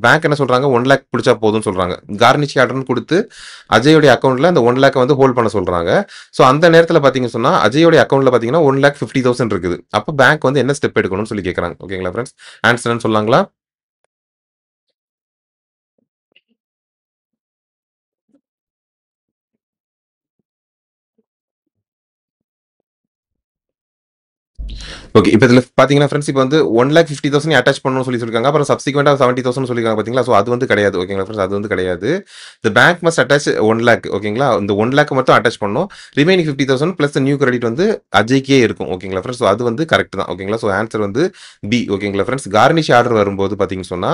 பேங்க் என்ன சொல்றாங்க 1 லேக் பிடிச்சா போதும்னு சொல்றாங்க. கார்னிஷி ஆர்டர்னு கொடுத்து அஜயோடைய அக்கௌண்ட்ல அந்த 1 லேக்கை வந்து ஹோல்ட் பண்ண சொல்றாங்க. ஸோ அந்த நேரத்தில் பார்த்தீங்கன்னு சொன்னா அஜயோடைய அக்கௌண்ட்ல பார்த்தீங்கன்னா 1,50,000 இருக்குது. அப்போ பேங்க் வந்து என்ன ஸ்டெப் எடுக்கணும்னு சொல்லி கேட்கறாங்க. ஓகேங்களா ஃப்ரெண்ட்ஸ்? ஆன்சர்ன்னு சொல்லாங்களா? ஓகே. இப்ப இதுல பாத்தீங்கன்னா ஃப்ரெண்ட்ஸ் இப்ப வந்து 1,50,000 அட்டாச் பண்ணணும்னு சொல்லியிருக்காங்க. அப்புறம் சப்சிக்வென்ட்டா 70,000 சொல்லியிருக்காங்க பாத்தீங்களா? சோ அது வந்து கிடையாது. ஓகேங்களா ஃப்ரெண்ட்ஸ்? அது வந்து கிடையாது. The bank must attach 1 lakh ஓகேங்களா? இந்த 1 லேக் மட்டும் அட்டாச் பண்ணணும். ரிமைனிங் 50,000 பிளஸ் நியூ கிரெடிட் வந்து அஜய்க்கே இருக்கும். ஓகேங்களா ஃப்ரெண்ட்ஸ்? சோ அது வந்து கரெக்ட் தான். ஓகேங்களா? சோ ஆன்சர் வந்து பி. ஓகேங்களா ஃப்ரெண்ட்ஸ்? கார்னிஷ் ஆர்டர் வரும்போது பாத்தீங்கன்னு சொன்னா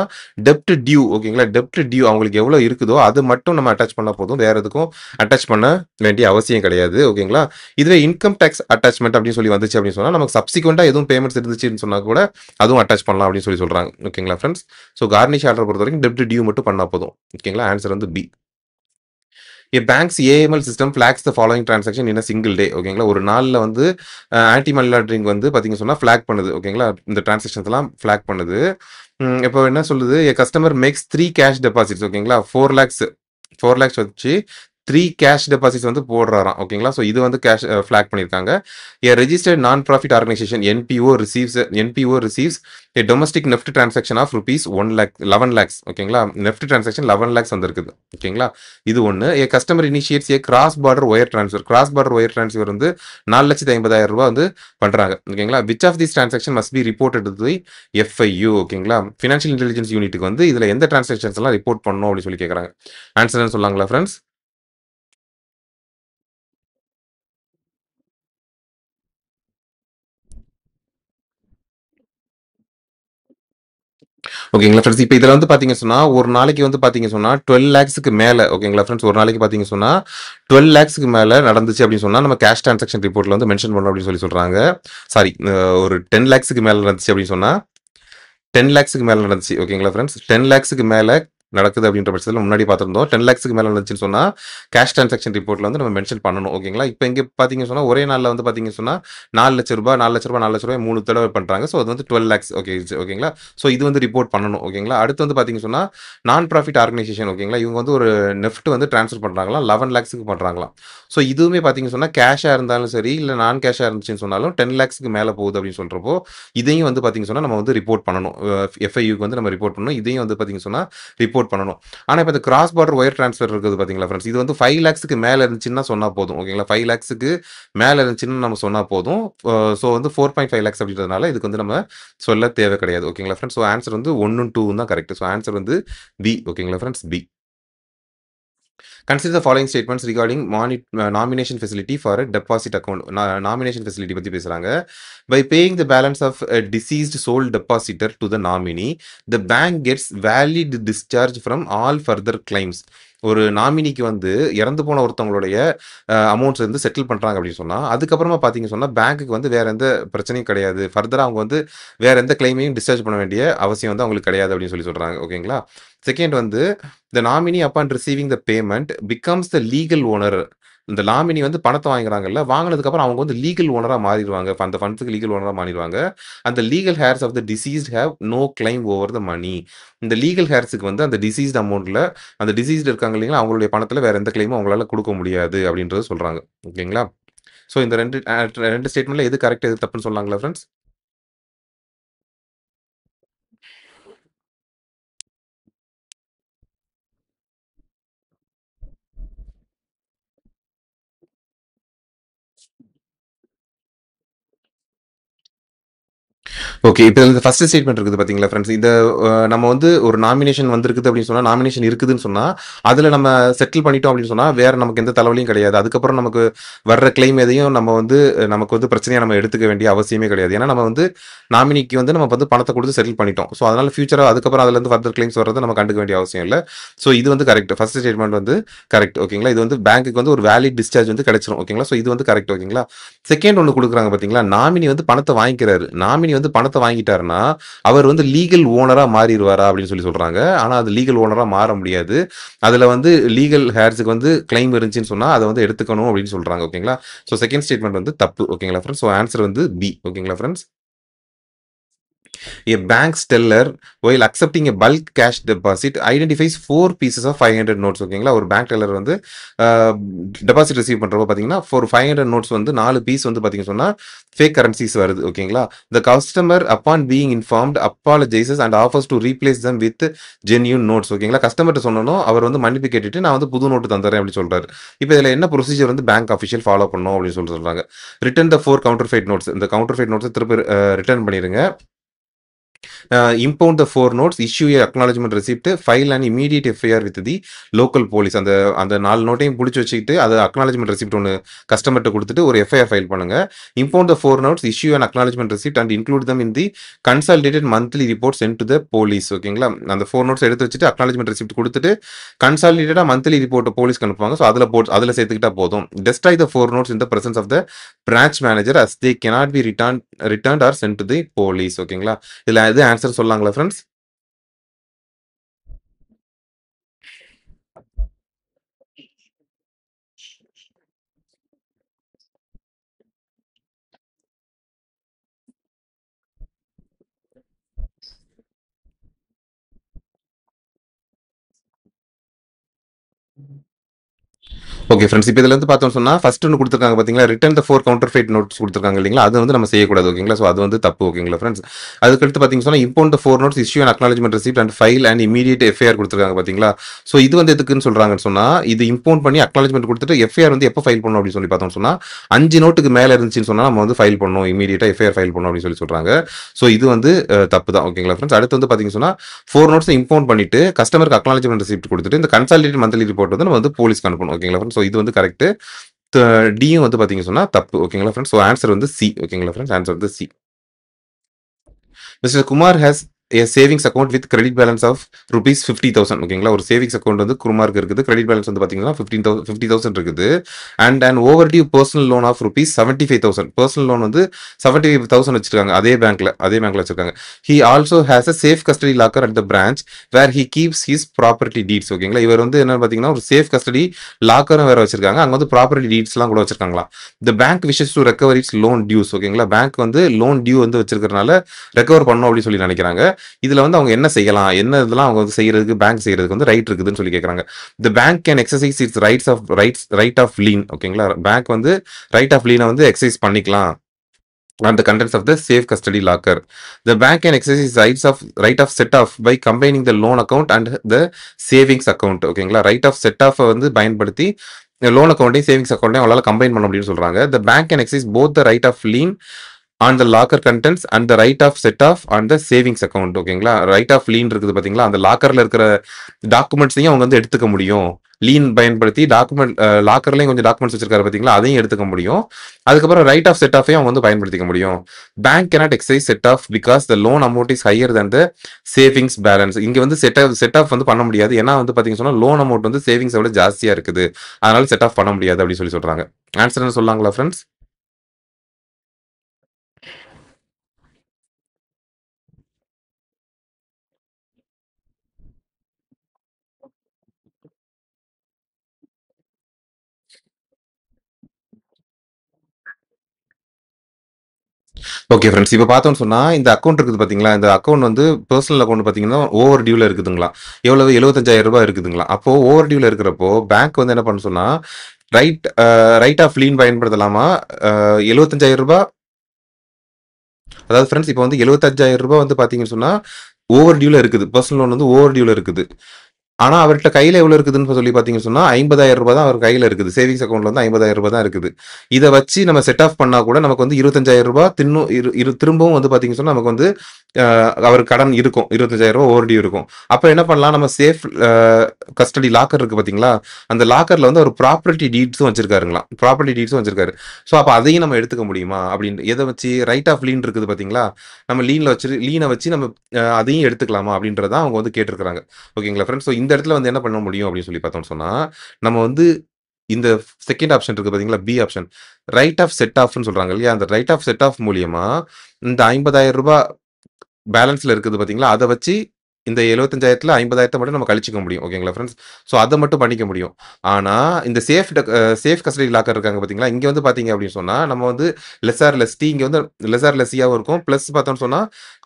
டெப்ட் டியூ ஓகேங்களா? டெப்ட் டியூ அவங்களுக்கு எவ்வளவு இருக்குதோ அது மட்டும் நம்ம அட்டாச் பண்ணா போதும். வேற எதுக்கும் அட்டாச் பண்ண வேண்டிய அவசியம் கிடையாது. ஓகேங்களா? இதுவே இன்கம் டாக்ஸ் அட்டாச்மெண்ட் அப்படின்னு சொல்லி வந்துச்சு அப்படின்னு சொன்னா நமக்கு சப்சிக்வெண்டா எதுவும் பேமெண்ட்ஸ் இருந்துச்சுன்னு சொன்னா கூட அதுவும் அட்டாச் பண்ணலாம் அப்படின்னு சொல்றாங்க. ஓகேங்களா ஃப்ரெண்ட்ஸ்? ஸோ கார்னிஷ் ஆர்டர் பொறுத்த வரைக்கும் டெப்ட் டியூ மட்டும் பண்ணா போதும். ஓகேங்களா? ஆன்சர் வந்து B. A bank's AML system flags the following transaction in a single day. ஓகேங்களா? ஒரு நாள்ல வந்து ஆன்டி மணி லாண்டரிங் வந்து பாத்தீங்க சொன்னா ஃபிளாக் பண்ணுது. ஓகேங்களா? இந்த டிரான்சாக்ஷன்ஸ் எல்லாம் ஃபிளாக் பண்ணுது. இப்போ என்ன சொல்லுது? A customer makes 3 cash deposits. ஓகேங்களா? 4 lakhs 4 lakhs வச்சு 3 கேஷ் டெபாசிட்ஸ் வந்து போடுறாராம். ஓகேங்களா? ஸோ இது வந்து கேஷ் ஃபிளாக் பண்ணியிருக்காங்க. A registered non-profit organization NPO receives a domestic NEFT transaction of rupees 1 lakh 11 lakhs. ஓகேங்களா? NEFT transaction 11 lakhs வந்திருக்குது. ஓகேங்களா? இது ஒன்று. A customer initiates a cross border wire transfer. cross border wire transfer வந்து 4,50,000 ரூபாய் வந்து பண்றாங்க. ஓகேங்களா? which of these transaction must be reported to the FIU. ஓகேங்களா? ஃபினான்ஷியல் இன்டெலிஜென்ஸ் யூனிட்டுக்கு வந்து இதுல எந்த டிரான்சாக்ஷன்ஸ் எல்லாம் ரிப்போர்ட் பண்ணணும் அப்படின்னு சொல்லி கேட்கறாங்க. ஆன்சர்னு சொல்லாங்களா ஃப்ரெண்ட்ஸ்? ஓகேங்களா ஃப்ரெண்ட்ஸ்? இப்போ இதுல வந்து பாத்தீங்க சொன்னா ஒரு நாளைக்கு வந்து பாத்தீங்க சொன்னா 12 லேக்ஸ்க்கு மேல ஓகேங்களா ஃப்ரெண்ட்ஸ்? ஒரு நாளைக்கு பாத்தீங்க சொன்னா 12 லேக்ஸ்க்கு மேல நடந்துச்சு அப்படின்னு சொன்னா நம்ம கேஷ் டிரான்சாக்ஷன் ரிப்போர்ட்ல வந்து மென்ஷன் பண்ணணும் அப்படின்னு சொல்றாங்க. சாரி, ஒரு 10 லேக்ஸ்க்கு மேல நடந்துச்சு அப்படின்னு சொன்னா 10 லேக்ஸ்க்கு மேல நடந்துச்சு. ஓகேங்களா ஃப்ரெண்ட்ஸ்? 10 லேக்ஸ்க்கு மேல நடக்குது அப்படின்ற பட்சத்தில் முன்னாடி பார்த்திருந்தோம். 10 லேக்ஸ்க்கு மேல நடந்துச்சுன்னு சொன்னா கேஷ் டிரான்சாக்ஷன் ரிப்போர்ட்ல வந்து நம்ம மென்ஷன் பண்ணணும். ஓகேங்களா? இப்போ இங்க பாத்தீங்க சொன்னா ஒரே நாள்ல வந்து பாத்தீங்க சொன்னா 4,00,000 ரூபாய் 4,00,000 ரூபாய் 4,00,000 ரூபாய் 3 தடவை பண்றாங்க. ஸோ அது வந்து 12 லேக்ஸ் ஓகேங்களா? ஸோ இது வந்து ரிப்போர்ட் பண்ணணும். ஓகேங்களா? அடுத்து வந்து பாத்தீங்க சொன்னா நான் ப்ராஃபிட் ஆர்கனைசேஷன் ஓகேங்களா? இவங்க வந்து ஒரு நெஃப்ட் வந்து டிரான்ஸ்ஃபர் பண்றாங்களாம் 11 லேக்ஸ்க்கு பண்றாங்களாம். ஸோ இதுவுமே பாத்தீங்க சொன்னா கேஷா இருந்தாலும் சரி இல்ல நான் கேஷா இருந்துச்சுன்னு சொன்னாலும் 10 லேக்ஸ்க்கு மேல போகுது அப்படின்னு சொல்றப்போ இதையும் வந்து பாத்தீங்க சொன்னா நம்ம வந்து ரிப்போர்ட் பண்ணணும். FIUக்கு வந்து நம்ம ரிப்போர்ட் பண்ணணும். இதையும் வந்து பாத்தீங்க சொன்னா ரிப்போர்ட் பண்ணணும். ஆனா இப்ப இந்த கிராஸ் பார்டர் ஒயர் டிரான்ஸ்ஃபர் இருக்குது பாத்தீங்களா ஃப்ரெண்ட்ஸ்? இது வந்து 5 லேக்ஸ்க்கு மேல இருந்துச்சுன்னா சொன்னா போதும். ஓகேங்களா? 5 லேக்ஸ்க்கு மேல இருந்துச்சுன்னு நம்ம சொன்னா போதும். ஸோ வந்து 4.5 லேக்ஸ் அப்படின்றதுனால இதுக்கு வந்து நம்ம சொல்ல தேவை கிடையாது. ஓகேங்களா ஃப்ரெண்ட்ஸ்? ஸோ ஆன்சர் வந்து 1 2 தான் கரெக்ட். ஸோ ஆன்சர் வந்து பி. ஓகேங்களா friends? B. Consider the following statements regarding nomination facility for a deposit account. Nomination facility பத்தி பேசுறாங்க. By paying the balance of a deceased sole depositor to the nominee, the bank gets valid discharge from all further claims. ஒரு நாமினிக்கு வந்து இறந்து போன ஒருத்தவங்களுடைய அமௌண்ட்ஸ் வந்து செட்டில் பண்றாங்க அப்படின்னு சொன்னா அதுக்கப்புறமா பாத்தீங்க சொன்னா பேங்க்குக்கு வந்து வேற எந்த பிரச்சனையும் கிடையாது. ஃபர்தரா அவங்க வந்து வேற எந்த கிளைமையும் டிஸ்சார்ஜ் பண்ண வேண்டிய அவசியம் வந்து அவங்களுக்கு கிடையாது அப்படின்னு சொல்றாங்க. ஓகேங்களா? செகண்ட் வந்து the nominee upon receiving the payment becomes the legal owner. இந்த நாமினி வந்து பணத்தை வாங்குறாங்கல்ல, வாங்கினதுக்கு அப்புறம் அவங்க வந்து லீகல் ஓனரா மாறிடுவாங்க. அந்த ஃபண்ட்ஸ்க்கு லீகல் ஓனரா மாறிடுவாங்க. அந்த legal heirs of the deceased have no claim over the money. இந்த லீகல் ஹேர்ஸுக்கு வந்து அந்த டிசீஸ்ட் அமௌண்ட்ல அந்த டிசீஸ்ட் இருக்காங்க இல்லைங்களா, அவங்களுடைய பணத்துல வேற எந்த கிளைமும் அவங்களால கொடுக்க முடியாது அப்படின்றது சொல்றாங்க. ஓகேங்களா? ஸோ இந்த ரெண்டு ஸ்டேட்மெண்ட்ல எது கரெக்ட் எது தப்புன்னு சொல்லாங்களா ஃப்ரெண்ட்ஸ்? ஓகே. இப்ப இந்த ஃபர்ஸ்ட் ஸ்டேட்மெண்ட் இருக்குது பாத்தீங்களா ஃப்ரெண்ட்ஸ்? இத நம்ம வந்து ஒரு நாமினேஷன் வந்திருக்குது அப்படின்னு சொன்னா, நாமினேஷன் இருக்குதுன்னு சொன்னா, அதுல நம்ம செட்டில் பண்ணிட்டோம் அப்படின்னு சொன்னா, வேற நமக்கு எந்த தலைவலியும் கிடையாது. அதுக்கப்புறம் நமக்கு வர்ற கிளைம் எதையும் நம்ம வந்து நமக்கு வந்து பிரச்சனையா நம்ம எடுத்துக்க வேண்டிய அவசியமே கிடையாது. ஏன்னா நம்ம வந்து நாமினிக்கு வந்து நம்ம வந்து பணத்தை கொடுத்து செட்டில் பண்ணிட்டோம். ஸோ அதனால ஃபியூச்சரா அதுக்கப்புறம் அதுல இருந்து ஃபர்தர் கிளைம்ஸ் வர்றதை நம்ம கண்டுக்க வேண்டிய அவசியம் இல்ல. ஸோ இது வந்து கரெக்ட். ஃபர்ஸ்ட் ஸ்டேட்மெண்ட் வந்து கரெக்ட். ஓகேங்களா? இது வந்து பேங்க்குக்கு வந்து ஒரு வேலிட் டிஸ்சார்ஜ் வந்து கிடைச்சிரும். ஓகேங்களா? ஸோ இது வந்து கரெக்ட். ஓகேங்களா? செகண்ட் ஒன்று கொடுக்குறாங்க பாத்தீங்களா? நாமினி வந்து பணத்தை வாங்கிக்கிறாரு. நாமினி வந்து பணத்தை பணத்தை வாங்கிட்டாருன்னா அவர் வந்து லீகல் ஓனரா மாறிடுவாரா அப்படின்னு சொல்றாங்க. ஆனா அது லீகல் ஓனரா மாற முடியாது. அதுல வந்து லீகல் ஹேர்ஸுக்கு வந்து கிளைம் இருந்துச்சுன்னு சொன்னா அதை வந்து எடுத்துக்கணும் அப்படின்னு சொல்றாங்க. ஓகேங்களா? ஸோ செகண்ட் ஸ்டேட்மெண்ட் வந்து தப்பு. ஓகேங்களா ஃப்ரெண்ட்ஸ்? ஸோ ஆன்சர் வந்து பி. ஓகேங்களா friends? A bank teller, while accepting a bulk cash deposit, identifies 4 pieces of 500 notes. ஓகேங்களா? ஒரு பேங்க் டெல்லர் வந்து டெபாசிட் ரிசீவ் பண்றப்போ பார்த்தீங்கன்னா, ஃபார் 500 நோட்ஸ் வந்து 4 பீஸ் வந்து பார்த்தீங்கன்னு சொன்னா, ஃபேக் கரன்சிஸ் வருது. ஓகேங்களா? The customer, upon being informed, apologizes and offers to replace them with genuine notes. ஓகேங்களா? கஸ்டமர்ட்ட சொன்னோம், அவர் வந்து மன்னிப்பு கேட்டுட்டு, நான் வந்து புது நோட்டு தந்துறேன் அப்படின்னு சொல்றாரு. இப்போ இதுல என்ன ப்ரொசீஜர் வந்து பேங்க் அஃபிஷியல் ஃபாலோ பண்ணணும் அப்படின்னு சொல்றாங்க. ரிட்டர்ன் த 4 counterfeit notes. இந்த counterfeit notes திருப்பி ரிட்டர்ன் பண்ணிருங்க. impound the 4 notes, issue a acknowledgement receipt, file an immediate FIR with the local police. அந்த அந்த 4 நோட்டையும் புடிச்சு வச்சுக்கிட்டு அது acknowledgement receipt ஒன்னு கஸ்டமர்ட்ட கொடுத்துட்டு ஒரு FIR ஃபைல் பண்ணுங்க. impound the 4 notes, issue an acknowledgement receipt and include them in the consolidated monthly report sent to the police. ஓகேங்களா? அந்த 4 notes எடுத்து வச்சுட்டு acknowledgement receipt கொடுத்துட்டு கன்சாலிடேட்டடா மந்த்லி ரிப்போர்ட் போலீஸ்க்கு அனுப்புவாங்க. ஸோ அதுல சேர்த்துக்கிட்டா போதும். destroy the 4 notes in the presence of the branch manager as they cannot be returned or sent to the police. ஓகேங்களா? இதுல எது ஆன்சர் சொல்லாங்களா ஃப்ரெண்ட்ஸ்? ஓகே ஃப்ரெண்ட்ஸ், இப்போ இதுல இருந்து பார்த்தோம்னு சொன்னா ஃபர்ஸ்ட் ஒன்று கொடுத்துருக்காங்க பார்த்தீங்களா, ரிட்டர்ன் த 4 counterfeit நோட்ஸ் கொடுத்துருக்காங்க இல்லைங்களா, அது வந்து நம்ம செய்யக்கூடாது. ஓகேங்களா? ஸோ அது வந்து தப்பு. ஓகேங்களா ஃப்ரெண்ட்ஸ்? அதுக்கடுத்து பார்த்தீங்கன்னு சொன்னா impound the 4 notes, issue an acknowledgement receipt and file an immediate FIR கொடுத்துருக்காங்க பார்த்தீங்களா. ஸோ இது வந்து எதுக்குன்னு சொல்றாங்கன்னு சொன்னா, இது இம்போண்ட் பண்ணி அக்னாலஜ்மெண்ட் கொடுத்துட்டு FIR வந்து எப்போ ஃபைல் பண்ணணும் அப்படின்னு சொல்லி பார்த்தோம்னு சொன்னா 5 நோட்டுக்கு மேல இருந்துச்சுன்னு சொன்னா நம்ம வந்து ஃபைல் பண்ணணும், இமீடியட்டா FIR ஃபைல் பண்ணணும் அப்படின்னு சொல்றாங்க. ஸோ இது வந்து தப்பு தான். ஓகேங்களா ஃப்ரெண்ட்ஸ்? அடுத்து வந்து பார்த்தீங்கன்னு சொன்னா 4 நோட்ஸ் இம்போண்ட் பண்ணிட்டு கஸ்டமருக்கு அக்னாலஜ்மெண்ட் ரிசிப்ட் கொடுத்துட்டு இந்த கன்சாலிடேட் மந்த்லி ரிப்போர்ட் வந்து நம்ம வந்து போலீஸ்க்கு அனுப்பணும். ஓகேங்களா ஃப்ரெண்ட்ஸ்? ஸோ இது வந்து கரெக்ட். டியும் வந்து பாத்தீங்க சொன்னா தப்பு. ஓகேங்களா ஃப்ரெண்ட்ஸ்? ஸோ ஆன்சர் வந்து சி. ஓகேங்களா ஃப்ரெண்ட்ஸ்? ஆன்சர் வந்து C. Mister Kumar has a savings account with credit balance of rupees 50,000. ஓகேங்களா? ஒரு சேவிங்ஸ் அக்கௌண்ட் வந்து குமாருக்கு இருக்குது. கிரெடிட் பேலன்ஸ் வந்து பாத்தீங்கன்னா 50,000 இருக்குது. And and overdue personal loan of rupees 75,000. Personal loan வந்து 75,000 வச்சிருக்காங்க. அதே பேங்க்ல வச்சிருக்காங்க. He also has a safe custody locker at the branch where he keeps his property deeds. ஓகேங்களா? இவர் வந்து என்ன பாத்தீங்கன்னா ஒரு சேஃப் கஸ்டடி லாக்கரும் வேற வச்சிருக்காங்க. அங்க வந்து ப்ராப்பர்ட்டி டீட்ஸ்லாம் கூட வச்சிருக்காங்களா. The bank wishes to recover its loan dues. ஓகேங்களா? பேங்க் வந்து லோன் டியூ வந்து வச்சிருக்கறனால ரெக்கவர் பண்ணணும் அப்படின்னு சொல்லி நினைக்கிறாங்க. இதுல வந்து அவங்க என்ன செய்யலாம், என்ன இதெல்லாம் அவங்க வந்து செய்யறதுக்கு பேங்க் செய்யறதுக்கு வந்து ரைட் இருக்குதுன்னு சொல்லி கேட்கறாங்க. The bank can exercise its right of lien. ஓகேங்களா? பேங்க் வந்து ரைட் ஆஃப் லீனை வந்து எக்ஸசைஸ் பண்ணிக்கலாம் and the contents of the safe custody locker. The bank can exercise right of set off by combining the loan account and the savings account. ஓகேங்களா? ரைட் ஆஃப் செட் ஆஃப் வந்து பயன்படுத்தி லோன் அக்கௌண்ட்டையும் சேவிங்ஸ் அக்கௌண்ட்டையும் அவங்களால கம்பைன் பண்ண முடியும்னு சொல்றாங்க. The bank can exercise both the right of lien on the locker contents and the right of set off on the savings account. ஓகேங்களா? ரைட் ஆஃப் லீன் இருக்குது பாத்தீங்களா, அந்த லாக்கர்ல இருக்கிற டாக்குமெண்ட்ஸையும் அவங்க வந்து எடுத்துக்க முடியும். லீன் பயன்படுத்தி டாக்குமெண்ட் லாக்கர்லயும் கொஞ்சம் டாக்குமெண்ட்ஸ் வச்சிருக்காரு பாத்தீங்களா, அதையும் எடுத்துக்க முடியும். அதுக்கப்புறம் ரைட் ஆஃப் செட் ஆஃபையும் அவங்க வந்து பயன்படுத்திக்க முடியும். Bank cannot exercise set off because the loan amount is higher than the savings balance. இங்க வந்து செட் ஆஃப் வந்து பண்ண முடியாது. ஏன்னா வந்து பாத்தீங்கன்னா சொன்னா லோன் அமௌண்ட் வந்து சேவிங்ஸை விட ஜாஸ்தியா இருக்குது, அதனால செட் ஆஃப் பண்ண முடியாது அப்படின்னு சொல்றாங்க. ஆன்சர் என்ன சொல்லாங்களா ஃப்ரெண்ட்ஸ்? ஓகே ஃப்ரெண்ட்ஸ், இப்போ பார்த்தோம்னு சொன்னா இந்த அக்கௌண்ட் இருக்குது பாத்தீங்களா, இந்த அக்கௌண்ட் வந்து பர்சனல் அக்கௌண்ட் பாத்தீங்கன்னா ஓவர் டியூல இருக்குதுங்களா. எவ்வளவு? 75,000 ரூபாய் இருக்குதுங்களா. அப்போ ஓவர் டியூல இருக்கிறப்போ பேங்க் வந்து என்ன பண்ண சொன்னா ரைட் ஆஃப் லீன் பயன்படுத்தலாமா? 75,000 ரூபாய், அதாவது ஃப்ரெண்ட்ஸ் இப்போ வந்து 75,000 ரூபாய் வந்து பாத்தீங்கன்னு சொன்னா ஓவர் டியூல இருக்குது. பர்சனல் லோன் வந்து ஓவர் டியூல இருக்குது. ஆனா அவர்கிட்ட கையில எவ்வளவு இருக்குதுன்னு சொல்லி பாத்தீங்கன்னு சொன்னா 50,000 ரூபாய் தான் அவர் கையில இருக்குது. சேவிங்ஸ் அக்கௌண்ட்ல வந்து 50,000 ரூபாய் தான் இருக்குது. இதை வச்சு நம்ம செட் ஆஃப் பண்ணா கூட நமக்கு வந்து 25,000 ரூபாய் திரும்பவும் வந்து பாத்தீங்கன்னு சொன்னா நமக்கு வந்து அவர் கடன் இருக்கும். 25,000 ரூபாய் ஓவர் டியூ இருக்கும். அப்ப என்ன பண்ணலாம், நம்ம சேஃப் கஸ்டடி லாக்கர் இருக்கு பாத்தீங்களா, அந்த லாக்கர்ல வந்து ஒரு ப்ராப்பர்ட்டி டீட்ஸும் வச்சிருக்காரு. ஸோ அப்ப அதையும் நம்ம எடுத்துக்க முடியுமா அப்படின்னு எதை வச்சு, ரைட் ஆஃப் லீன் இருக்குது பாத்தீங்களா, நம்ம லீனை வச்சு நம்ம அதையும் எடுத்துக்கலாமா அப்படின்றத அவங்க வந்து கேட்டிருக்காங்க. ஓகேங்களா ஃப்ரெண்ட்ஸ்? ஸோ இந்த இடத்துல வந்து என்ன பண்ண முடியும் அப்படின்னு சொல்லி பார்த்தோம்னு சொன்னா, நம்ம வந்து இந்த செகண்ட் ஆப்ஷன் இருக்கு பாத்தீங்களா, B option right of set ஆஃப்னு சொல்றாங்க இல்லையா, அந்த ரைட் ஆஃப் செட் ஆஃப் மூலியமா இந்த 50,000 ரூபாய் பேலன்ஸ்ல இருக்குது பார்த்தீங்களா? அத வச்சு இந்த 75,000த்துல 50,000 மட்டும் நம்ம கழிச்சுக்க முடியும். ஓகேங்களா ஃபிரெண்ட்ஸ்? ஸோ அத மட்டும் பண்ணிக்க முடியும். ஆனா, இந்த சேஃப் கஸ்டடி லாக்கர் இருக்காங்க பார்த்தீங்களா? இங்க வந்து பார்த்தீங்க அப்படின்னு சொன்னா, நம்ம வந்து லெஸ் ஆர் லெஸ் டி இங்க வந்து லெஸ் ஆர் லெஸ்ஸியாவும் இருக்கும். பிளஸ் பார்த்தோம்னு சொன்னா,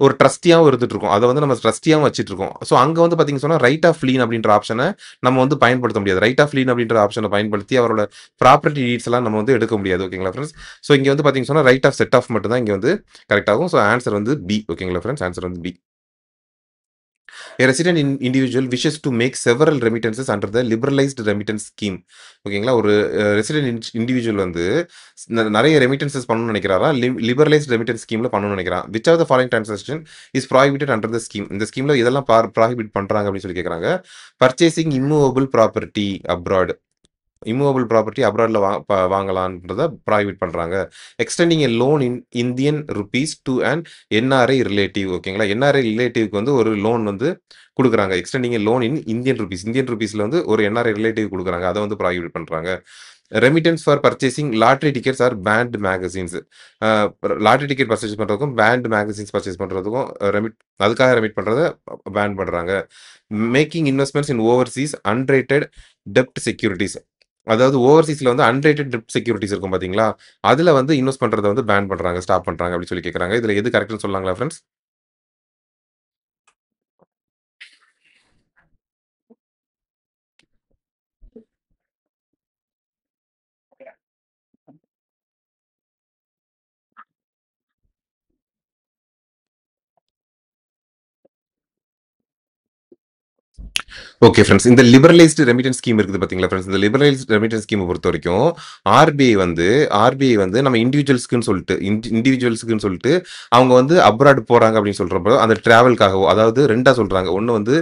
ஒரு ட்ரஸ்டியாவும் இருந்துட்டுருக்கும். அத வந்து நம்ம ட்ரஸ்டியாவும் வச்சுட்டுருக்கோம். ஸோ அங்க வந்து பார்த்தீங்கன்னு சொன்னா, ரைட் ஆஃப் லீன் அப்படின்ற ஆப்ஷன நம்ம வந்து பயன்படுத்த முடியாது. ரைட் ஆஃப் லீன் அப்படின்ற ஆப்ஷன பயன்படுத்தி அவரோட ப்ராப்பர்ட்டி டீட்ஸ் எல்லாம் நம்ம வந்து எடுக்க முடியாது. ஓகேங்களா ஃபிரெண்ட்ஸ்? ஸோ இங்க வந்து பார்த்தீங்கன்னு சொன்னா, ரைட் ஆஃப் செட் ஆஃப் மட்டும் தான் இங்க வந்து கரெக்ட் ஆகும். ஸோ ஆன்சர் வந்து பி. ஓகேங்களா ஃபிரெண்ட்ஸ்? ஆன்சர் வந்து B. A resident individual wishes to make several remittances under the liberalized remittance scheme. ஓகேங்களா? ஒரு ரெசிடென்ட் இண்டிவிஜுவல் வந்து நெறைய ரெமிட்டன்ஸஸ் பண்ணணும்னு நினைக்கிறாரா? லிபரலைஸ்ட் ரெமிட்டன்ஸ் ஸ்கீம்ல பண்ணணும்னு நினைக்கிறான். Which are the following transaction is prohibited under the scheme. இந்த ஸ்கீம்ல இதெல்லாம் ப்ராஹிபிட் பண்றாங்க அப்படின்னு சொல்லி கேட்கறாங்க. Purchasing immovable property abroad. Immovable property அப்ராட்ல வாங்கலான்றத ப்ராஹிபிட் பண்றாங்க. Extending a loan in Indian rupees to an NRI relative. ஓகேங்களா? என்ஆர்ஐ ரிலேட்டிவ்க்கு வந்து ஒரு லோன் வந்து குடுக்குறாங்க. Extending a loan in Indian rupees. Indian ருபீஸ்ல வந்து ஒரு என்ஆர்ஐ ரிலேட்டிவ் குடுக்குறாங்க. அத வந்து ப்ராஹிபிட் பண்றாங்க. Remittance for purchasing lottery tickets or banned magazines. A lottery ticket purchase பண்றதுக்கும், பேண்ட் மேகசின்ஸ் பர்ச்சேஸ் பண்றதுக்கும் அதுக்காக ரெமிட் பண்றத பேன் பண்றாங்க. Making investments in overseas unrated டெப்ட் செக்யூரிட்டீஸ். அதாவது ஓவர்சீஸ்ல வந்து அன்ரேட்டட் டெப்ட் செக்யூரிட்டீஸ் இருக்கும் பார்த்தீங்களா? அதுல வந்து இன்வெஸ்ட் பண்றத வந்து பேன் பண்றாங்க, ஸ்டாப் பண்றாங்க அப்படின்னு சொல்லி கேட்கறாங்க. இதுல எது கரெக்ட்ன்னு சொல்லலாங்களா ஃபிரெண்ட்ஸ்? Okay friends. இந்த லிபரலைஸ்டு ரெமிட்டன்ஸ் ஸ்கீம் இருக்குது பார்த்தீங்களா ஃப்ரெண்ட்ஸ்? இந்த லிபரலைஸ்டு ரெமிட்டன்ஸ் ஸ்கீம பொறுத்தவரைக்கும், ஆர்பிஐ வந்து ஆர்பிஐ வந்து நம்ம இண்டிவிஜுவல்ஸ்க்குன்னு சொல்லிட்டு அவங்க வந்து அப்ராட் போறாங்க அப்படின்னு சொல்றப்போ, அந்த டிராவல்க்காகவோ அதாவது 2ஆ சொல்றாங்க. ஒண்ணு வந்து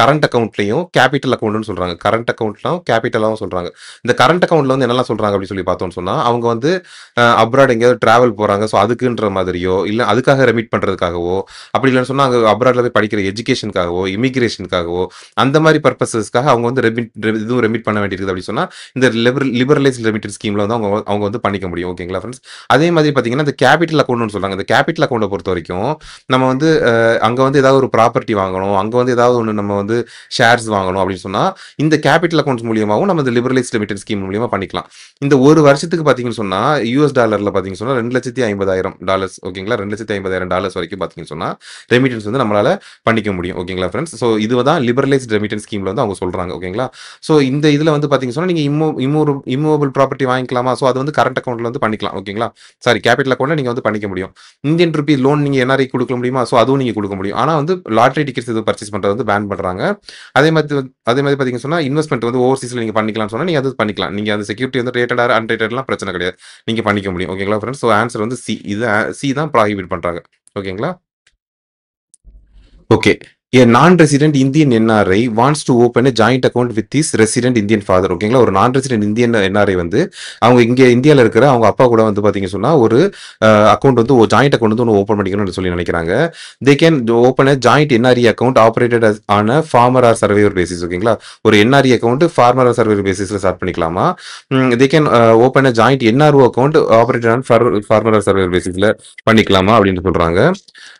கரண்ட் அக்கவுண்ட்லயும், கேபிட்டல் அக்கவுண்ட்னு சொல்றாங்க. கரண்ட் அக்கவுண்ட்லாம், கேபிட்டலாவும் சொல்றாங்க. இந்த கரண்ட் அக்கவுண்ட்ல வந்து என்னலாம் சொல்றாங்க அப்படின்னு சொல்லி பார்த்தோம்னு சொன்னா, அவங்க வந்து அப்ராட் எங்கேயாவது டிராவல் போறாங்க. ஸோ அதுக்குன்ற மாதிரியோ, இல்ல அதுக்காக ரெமிட் பண்றதுக்காகவோ, அப்படி இல்லன்னு சொன்னா அங்க அப்ராட்ல போய் படிக்கிற எஜுகேஷனுக்காகவோ, இமிகிரேஷனுக்காகவோ அந்த மாதிரி பர்பஸஸ்க்காக அவங்க வந்து இதுவும் ரெமிட் பண்ண வேண்டியிருக்குது அப்படின்னு சொன்னா இந்த லிபரலைஸ் ரெமிட்டன்ஸ் ஸ்கீம்ல வந்து அவங்க அவங்க வந்து பண்ணிக்க முடியும். ஓகேங்களா ஃப்ரெண்ட்ஸ்? அதே மாதிரி பார்த்தீங்கன்னா இந்த கேபிட்டல் அக்கௌண்ட்னு சொல்றாங்க. இந்த கேபிட்டல் அக்கௌண்ட்டை பொறுத்த வரைக்கும் நம்ம வந்து அங்க வந்து ஏதாவது ஒரு ப்ராப்பர்ட்டி வாங்கணும், அங்க வந்து ஏதாவது ஒன்று நம்ம வந்து ஷேர்ஸ் வாங்கணும் அப்படின்னு சொன்னா இந்த கேபிட்டல் அக்கௌண்ட்ஸ் மூலியமாகவும் நம்ம இந்த லிபரலைஸ் ரெமிட்டன்ஸ் ஸ்கீம் மூலியமா பண்ணிக்கலாம். இந்த ஒரு வருஷத்துக்கு பார்த்தீங்கன்னு சொன்னா யூஎஸ் டாலர்ல பார்த்தீங்கன்னு சொன்னா $2,50,000. ஓகேங்களா? $2,50,000 வரைக்கும் பார்த்தீங்கன்னு சொன்னா ரெமிட்டன்ஸ் வந்து நம்மளால பண்ணிக்க முடியும். ஓகேங்களா ஃப்ரெண்ட்ஸ்? ஸோ இதுதான் லிபரலைஸ்ட் ரெமிட்டன்ஸ் ஸ்கீம்ல வந்து அவங்க சொல்றாங்க. ஓகேங்களா? ஸோ இந்த இதுல வந்து பாத்தீங்கன்னு சொன்னா நீங்க இம்மூவபிள் ப்ராப்பர்ட்டி வாங்கிக்கலாமா? ஸோ அது வந்து கரண்ட் அக்கவுண்ட்ல வந்து பண்ணிக்கலாம். ஓகேங்களா? சாரி, கேபிட்டல் அக்கவுண்ட்ல நீங்க வந்து பண்ணிக்க முடியும். இந்தியன் ருபி லோன் நீங்க என்ஆர்ஐ கொடுக்க முடியுமா? ஸோ அதுவும் நீங்க கொடுக்க முடியும். ஆனா வந்து லாட்டரி டிக்கெட்ஸ் எதுவும் பர்ச்சேஸ் பண்றது வந்து பேன் பண்றாங்க. அதே மாதிரி பாத்தீங்கன்னு சொன்னா இன்வெஸ்ட்மெண்ட் வந்து ஓவர்சீஸ்ல நீங்க பண்ணிக்கலாம்னு சொன்னா நீங்க அது பண்ணிக்கலாம். நீங்க அந்த செக்யூரிட்டி வந்து ரேட்டட் ஆர் அன்ரேட்டட்லாம் பிரச்சனை கிடையாது. நீங்க பண்ணிக்க முடியும். ஓகேங்களா ஃப்ரெண்ட்ஸ்? ஸோ ஆன்சர் வந்து சி. இது சி தான் ப்ராஹிபிட் பண்றாங்க. ஓகேங்களா? Okay. A non-resident Indian NRI wants to open a joint account with his resident Indian father. ஓகேங்களா? ஒரு நான்-ரெசிடென்ட் இந்தியன் NRI வந்து அவங்க இங்க இந்தியால இருக்கிற அவங்க அப்பா கூட வந்து பாத்தீங்கன்னு சொன்னா ஒரு அக்கவுண்ட் வந்து ஜாயிண்ட் அக்கவுண்ட் வந்து ஒன்று ஓப்பன் பண்ணிக்கணும்னு சொல்லி நினைக்கிறாங்க. They can open a joint NRE account operated on a former or survivor basis. ஓகேங்களா? ஒரு NRE account former or survivor பேசிஸ்ல ஸ்டார்ட் பண்ணிக்கலாமா? They can open a joint NRO account operated on former or survivor பேசிஸ்ல பண்ணிக்கலாமா அப்படின்னு சொல்றாங்க.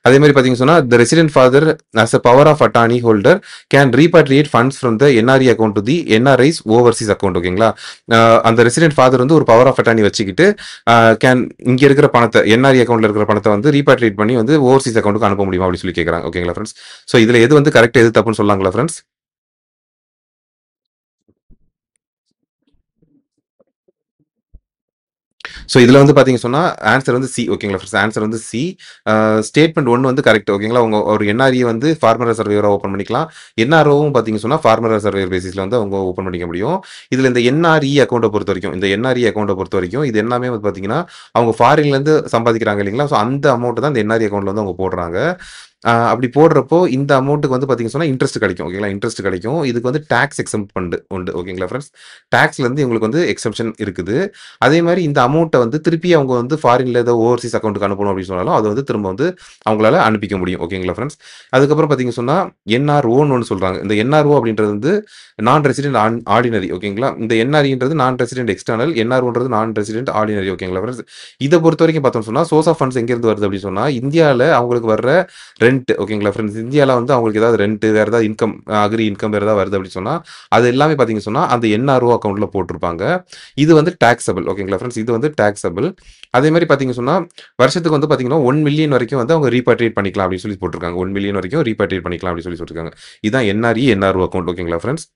அதே மாதிரி பாத்தீங்கன்னு சொன்னா the resident father as a power of attorney holder can repatriate funds from the NRE account to the NRI's overseas account. ஓகேங்களா? அந்த ரெசிடென்ட் ஃபாதர் வந்து ஒரு பவர் ஆஃப் அட்டார்னி வச்சுக்கிட்டு கேன் இங்க இருக்கிற பணத்தை என்ஆர்இ அக்கௌண்ட்ல இருக்கிற பணத்தை வந்து ரீபாட்ரியேட் பண்ணி வந்து ஓவர்சீஸ் அக்கௌண்ட்டுக்கு அனுப்ப முடியுமா அப்படின்னு சொல்லி கேட்கறாங்க. ஓகேங்களா ஃப்ரெண்ட்ஸ்? ஸோ இதுல எது வந்து கரெக்ட் எது தப்புன்னு சொல்லாங்களா ஃப்ரெண்ட்ஸ்? ஸோ இதுல வந்து பாத்தீங்க சொன்னா ஆன்சர் வந்து சி. ஓகேங்களா ஃப்ரெண்ட்ஸ்? ஆன்சர் வந்து சி. ஸ்டேட்மெண்ட் 1 வந்து கரெக்ட். ஓகேங்களா? உங்க ஒரு என்ஆர்இ வந்து ஃபார்மர் சர்வேயரா ஓப்பன் பண்ணிக்கலாம். என்ஆர்ஓவும் பாத்தீங்க சொன்னா ஃபார்மர் சர்வேயர் பேசிஸ்ல வந்து அவங்க ஓப்பன் பண்ணிக்க முடியும். இதுல இந்த என்ஆர்இ அக்கௌண்ட்டை பொறுத்த வரைக்கும் இது எல்லாமே வந்து பாத்தீங்கன்னா அவங்க ஃபாரின்ல இருந்து சம்பாதிக்கிறாங்க இல்லைங்களா? ஸோ அந்த அமௌண்ட் தான் இந்த என்ஆர்இ அக்கௌண்ட்ல வந்து அவங்க போடுறாங்க. அப்படி போடுறப்போ இந்த அமௌண்ட்டுக்கு வந்து பாத்தீங்க சொன்னா இன்ட்ரெஸ்ட் கிடைக்கும். ஓகேங்களா? இன்ட்ரெஸ்ட் கிடைக்கும். இதுக்கு வந்து டாக்ஸ் எக்ஸம்ப்ட் உண்டு. ஓகேங்களா ஃப்ரெண்ட்ஸ்? டாக்ஸ்ல இருந்து இவங்களுக்கு வந்து எக்ஸம்ஷன் இருக்குது. அதே மாதிரி இந்த அமௌண்ட்டை வந்து திருப்பி அவங்க வந்து ஃபாரின்ல ஏதோ ஓவர்சீஸ் அக்கௌண்ட்டுக்கு அனுப்பணும் அப்படின்னு சொன்னாலும் அதை வந்து திரும்ப வந்து அவங்களால அனுப்பிக்க முடியும். ஓகேங்களா ஃப்ரெண்ட்ஸ்? அதுக்கப்புறம் பார்த்தீங்க சொன்னா என்ஆர்ஓன்னு ஒன்று சொல்றாங்க. இந்த என்ஆர்ஓ அப்படின்றது வந்து நான் ரெசிடென்ட் ஆர்டினரி. ஓகேங்களா? இந்த என்ஆர்இன்றது நான் ரெசிடென்ட் எக்ஸ்டர்னல், என்ஆர்ஓன்றது நான் ரெசிடென்ட் ஆர்டினரி. ஓகேங்களா ஃப்ரெண்ட்ஸ்? இதை பொறுத்த வரைக்கும் பார்த்தோம்னு சொன்னா சோர்ஸ் ஆஃப் ஃபண்ட்ஸ் எங்க இருந்து வருது அப்படின்னு சொன்னா இந்தியாவில் அவங்களுக்கு வர்ற ரெண்ட் ஓகேங்களா ஃப்ரெண்ட்ஸ். இந்தியால வந்து அவங்களுக்கு ஏதாவது ரெண்ட், வேற ஏதாவது இன்கம், அக்ரி இன்கம் வேற ஏதாவது வருது அப்படின்னு சொன்னா, அது எல்லாமே பார்த்தீங்கன்னு சொன்னா, அந்த என்ஆர்ஓ அக்கவுண்ட்ல போட்டிருப்பாங்க. இது வந்து டாக்ஸபிள் ஓகேங்களா ஃப்ரெண்ட்ஸ். இது வந்து டாக்ஸபிள். அதே மாரி பார்த்தீங்கன்னு சொன்னா, வருஷத்துக்கு வந்து பார்த்தீங்கன்னா, 1 மில்லியன் வரைக்கும் வந்து அவங்க ரீபாட்ரியேட் பண்ணிக்கலாம் அப்படின்னு சொல்லி போட்டிருக்காங்க. 1 மில்லியன் வரைக்கும் ரீபாட்ரியேட் பண்ணிக்கலாம் அப்படின்னு சொல்லி சொல்லிருக்காங்க. இதான் என்ஆர்இ, என்ஆர்ஓ அக்கவுண்ட் ஓகேங்களா friends.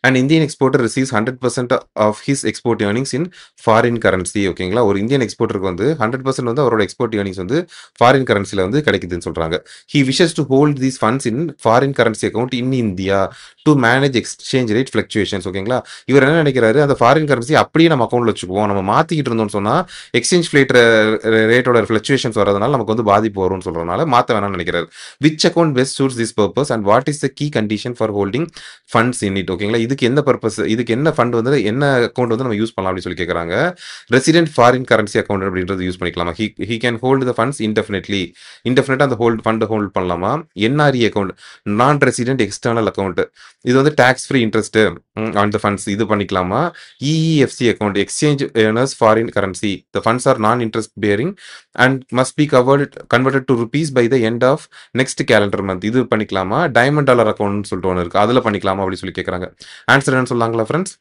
An Indian exporter receives 100% of his export earnings in foreign currency ஓகேங்களா. ஒரு இந்தியன் எக்ஸ்போர்ட்டருக்கு வந்து 100% வந்து அவரோட எக்ஸ்போர்ட் earnings வந்து ஃபாரின் கரன்சில வந்து கிடைக்குதுன்னு சொல்றாங்க. He wishes to hold these funds in foreign currency account in India to manage exchange rate fluctuations ஓகேங்களா. இவர் என்ன நினைக்கிறாரு, அந்த ஃபாரின் கரன்சி அப்படியே நம்ம அக்கவுண்ட்ல வச்சுக்குவோம். நம்ம மாத்திக்கிட்டு இருந்தோம்னு சொன்னா எக்ஸ்சேஞ்ச் ரேட்டோட ஃபிளக்சுவேஷன்ஸ் வரதுனால நமக்கு வந்து பாதிப்பு வரும்னு சொல்றதுனால மாத்த வேணாம்னு நினைக்கிறாரு. Which account best suits this purpose and what is the key condition for holding funds in it ஓகேங்களா. இதுக்கு என்ன பர்பஸ், இதுக்கு என்ன ஃபண்ட் வந்து என்ன அக்கவுண்ட் வந்து நம்ம யூஸ் பண்ணலாம் அப்படின்னு சொல்லி கேட்குறாங்க. ரெசிடென்ட் ஃபாரின் கரன்சி அக்கவுண்ட் அப்படின்றது யூஸ் பண்ணிக்கலாமா. He can hold the funds indefinitely, இன்டெஃபினெட்டாக அந்த ஃபண்ட் ஹோல்ட் பண்ணலாமா. NRE account, non resident external account, இது வந்து tax free interest on the funds, இது பண்ணிக்கலாமா. EEFC account, exchange earners foreign currency, the funds are non interest bearing and must be converted to rupees by the end of next calendar month, இது பண்ணிக்கலாமா. டைமண்ட் டாலர் அக்கௌண்ட் சொல்லிட்டு ஒன்று இருக்கு, அதில் பண்ணிக்கலாமா அப்படின்னு சொல்லி கேட்குறாங்க. ஆன்சர் என்னன்னு சொல்லாங்களா ஃப்ரெண்ட்ஸ்.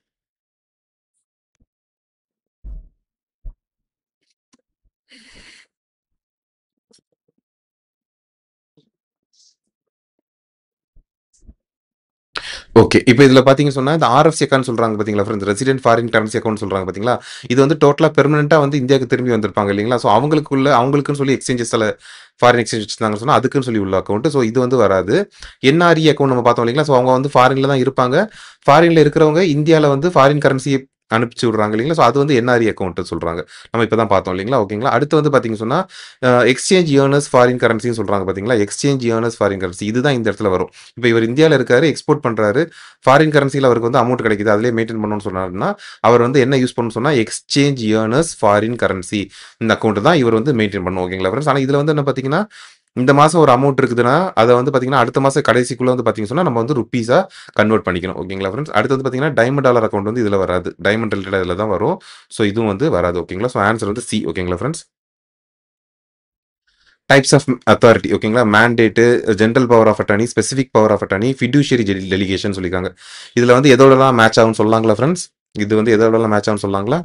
ஓகே. இப்ப இதுல பார்த்தீங்கன்னு சொன்னா, இந்த ஆர்எஃப்சி அக்கவுண்ட் சொல்றாங்க பார்த்தீங்களா friends, resident foreign currency account சொல்றாங்க பார்த்தீங்களா, இது வந்து டோட்டலா பெர்மனன்ட்டா வந்து இந்தியாவுக்கு திரும்பி வந்திருப்பாங்க இல்லைங்களா. ஸோ அவங்களுக்குன்னு சொல்லி எக்ஸ்சேஞ்சஸ்ல ஃபாரின் எக்ஸ்சேஞ்ச் வச்சிருந்தாங்கன்னு சொன்னா, அதுக்குன்னு சொல்லி உள்ள அக்கவுண்ட். ஸோ இது வந்து வராது. என்ஆர்இ அக்கவுண்ட் நம்ம பார்த்தோம் இல்லைங்களா. ஸோ அவங்க வந்து ஃபாரின்ல தான் இருப்பாங்க. ஃபாரின்ல இருக்கிறவங்க இந்தியால வந்து ஃபாரின் கரன்சி அனுப்பிச்சு விடுறாங்க இல்லைங்களா. ஸோ அது வந்து என்ஆர்இ அக்கவுண்ட் சொல்றாங்க. நம்ம இப்போ தான் பார்த்தோம் இல்லைங்களா. ஓகேங்களா. அடுத்து வந்து பார்த்தீங்கன்னு சொன்னா, எக்ஸ்சேஞ்ச் ஏர்னர்ஸ் ஃபாரின் கரன்சின்னு சொல்றாங்க பார்த்தீங்களா. எக்ஸ்சேஞ்ச் ஏர்னர்ஸ் ஃபாரின் கரன்சி, இதுதான் இந்த இடத்துல வரும். இப்போ இவர் இந்தியாவில் இருக்காரு, எக்ஸ்போர்ட் பண்றாரு, ஃபாரின் கரன்சியில் அவருக்கு வந்து அமௌண்ட் கிடைக்குது, அதிலே மெயின்டைன் பண்ணணும்னு சொன்னாருன்னா அவர் வந்து என்ன யூஸ் பண்ணணும்னு சொன்னா, எக்ஸ்சேஞ்ச் ஏர்னர்ஸ் ஃபாரின் கரன்சி இந்த அக்கௌண்ட் தான் இவர் வந்து மெயின்டைன் பண்ணணும் ஓகேங்களா ஃப்ரெண்ட்ஸ். ஆனால் இதில் வந்து என்ன பார்த்தீங்கன்னா, இந்த மாதம் ஒரு அமௌண்ட் இருக்குதுன்னா அதை வந்து பார்த்தீங்கன்னா அடுத்த மாதம் கடைசிக்குள்ளே வந்து பார்த்தீங்கன்னு சொன்னால் நம்ம வந்து ருப்பீஸாக கன்வெர்ட் பண்ணிக்கணும் ஓகேங்களா ஃப்ரெண்ட்ஸ். அடுத்து வந்து பார்த்தீங்கன்னா டைமண்ட் டாலர் அக்கௌண்ட் வந்து இதில் வராது, டைமண்ட் ரிலேட்டட் இதில் தான் வரும். ஸோ இதுவும் வந்து வராது ஓகேங்களா. ஸோ ஆன்சர் வந்து சி ஓகேங்களா ஃப்ரெண்ட்ஸ். டைப்ஸ் ஆஃப் அத்தாரிட்டி ஓகேங்களா. Mandate, general power of attorney, specific power of attorney, fiduciary delegation சொல்லியிருக்காங்க. இதில் வந்து எதோடலாம் மேட்ச் ஆகும்னு சொல்லலாங்களா ஃப்ரெண்ட்ஸ். இது வந்து எதோடலாம் மேட்ச் ஆகும்னு சொல்லலாங்களா.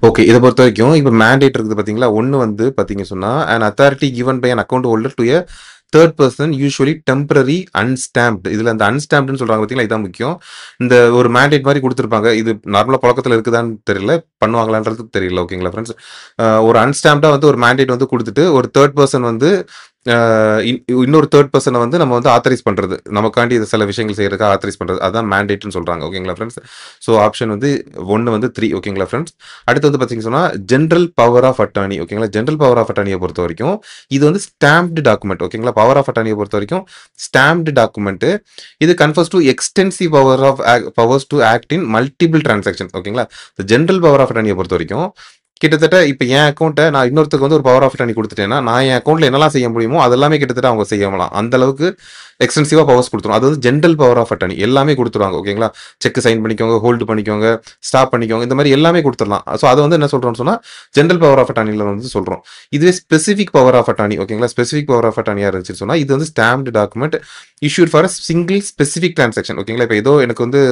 ஓகே. இத பொறுத்தவரைக்கும் இப்ப மேண்டேட் இருக்குது பார்த்தீங்களா, ஒண்ணு வந்து பார்த்தீங்க சொன்னா, an authority given by an account holder to a third person usually temporary unstamped. இதுல அந்த அன்ஸ்டாம்ப்டுன்னு சொல்றாங்க பார்த்தீங்களா, இதான் முக்கியம். இந்த ஒரு மேண்டேட் மாரி குடுத்துருப்பாங்க. இது நார்மலா புழக்கத்துல இருக்குதான்னு தெரியல. பண்ணுவாங்களான்றது தெரியல. ஓகேங்களா ஃப்ரெண்ட்ஸ். ஒரு அன்ஸ்டாம்ப்டா வந்து ஒரு மேண்டேட் வந்து குடுத்துட்டு, ஒரு தேர்ட் பெர்சன் வந்து அ இன்னொரு தேர்ட் பெர்சன வந்து நம்ம வந்து ஆத்தரைஸ் பண்றது. நமக்காண்டி இது சில விஷயங்கள் செய்யறதுக்காக ஆத்தரைஸ் பண்றது. அதான் மேண்டேட்ன்னு சொல்றாங்க. ஓகேங்களா ஃப்ரெண்ட்ஸ். ஸோ ஆப்ஷன் வந்து 1 வந்து 3 ஓகேங்களா ஃப்ரெண்ட்ஸ். அடுத்து வந்து பார்த்தீங்கன்னு சொன்னா, ஜெனரல் பவர் ஆஃப் அட்டார்னி ஓகேங்களா. ஜெனரல் பவர் ஆஃப் அட்டார்னிய பொறுத்தவரைக்கும், இது வந்து ஸ்டாம்ப்டு டாக்குமெண்ட் ஓகேங்களா. பவர் ஆஃப் அட்டார்னிய பொறுத்தவரைக்கும் ஸ்டாம்ப்டு டாக்குமெண்ட். இது confuse to extensive powers to act in multiple transactions ஓகேங்களா. ஜெனரல் பவர் ஆஃப் அட்டார்னிய பொறுத்தவரைக்கும் கிட்டத்தட்ட இப்ப என் அக்கவுண்ட்ட நான் இன்னொருத்தருக்கு வந்து ஒரு பவர் ஆஃப் அட்டார்னி குடுத்துட்டேன்னா, நான் என் அக்கவுண்ட்ல என்னலாம் செய்ய முடியுமோ அதெல்லாமே கிட்டத்தட்ட அவங்க செய்யலாம். அந்த அளவுக்கு எக்ஸ்டென்சிவா பவர்ஸ் குடுத்துரும். அது வந்து ஜெனரல் பவர் ஆஃப் அட்டார்னி எல்லாமே குடுத்துருவாங்க ஓகேங்களா. செக் சைன் பண்ணிக்கோங்க, ஹோல்டு பண்ணிக்கோங்க, ஸ்டாப் பண்ணிக்கோங்க, இந்த மாதிரி எல்லாமே குடுத்துடலாம். ஸோ அதை வந்து என்ன சொல்றோம்னு சொன்னா, ஜெனரல் பவர் ஆஃப் அட்டார்னில வந்து சொல்றோம். இதுவே ஸ்பெசிஃபிக் பவர் ஆஃப் அட்டார்னி ஓகேங்களா. ஸ்பெசிஃபிக் பவர் ஆஃப் அட்டார்னியா இருந்துச்சுன்னு சொன்னா, இது வந்து stamped document issued for a single specific transaction ஓகேங்களா. இப்போ ஏதோ எனக்கு வந்து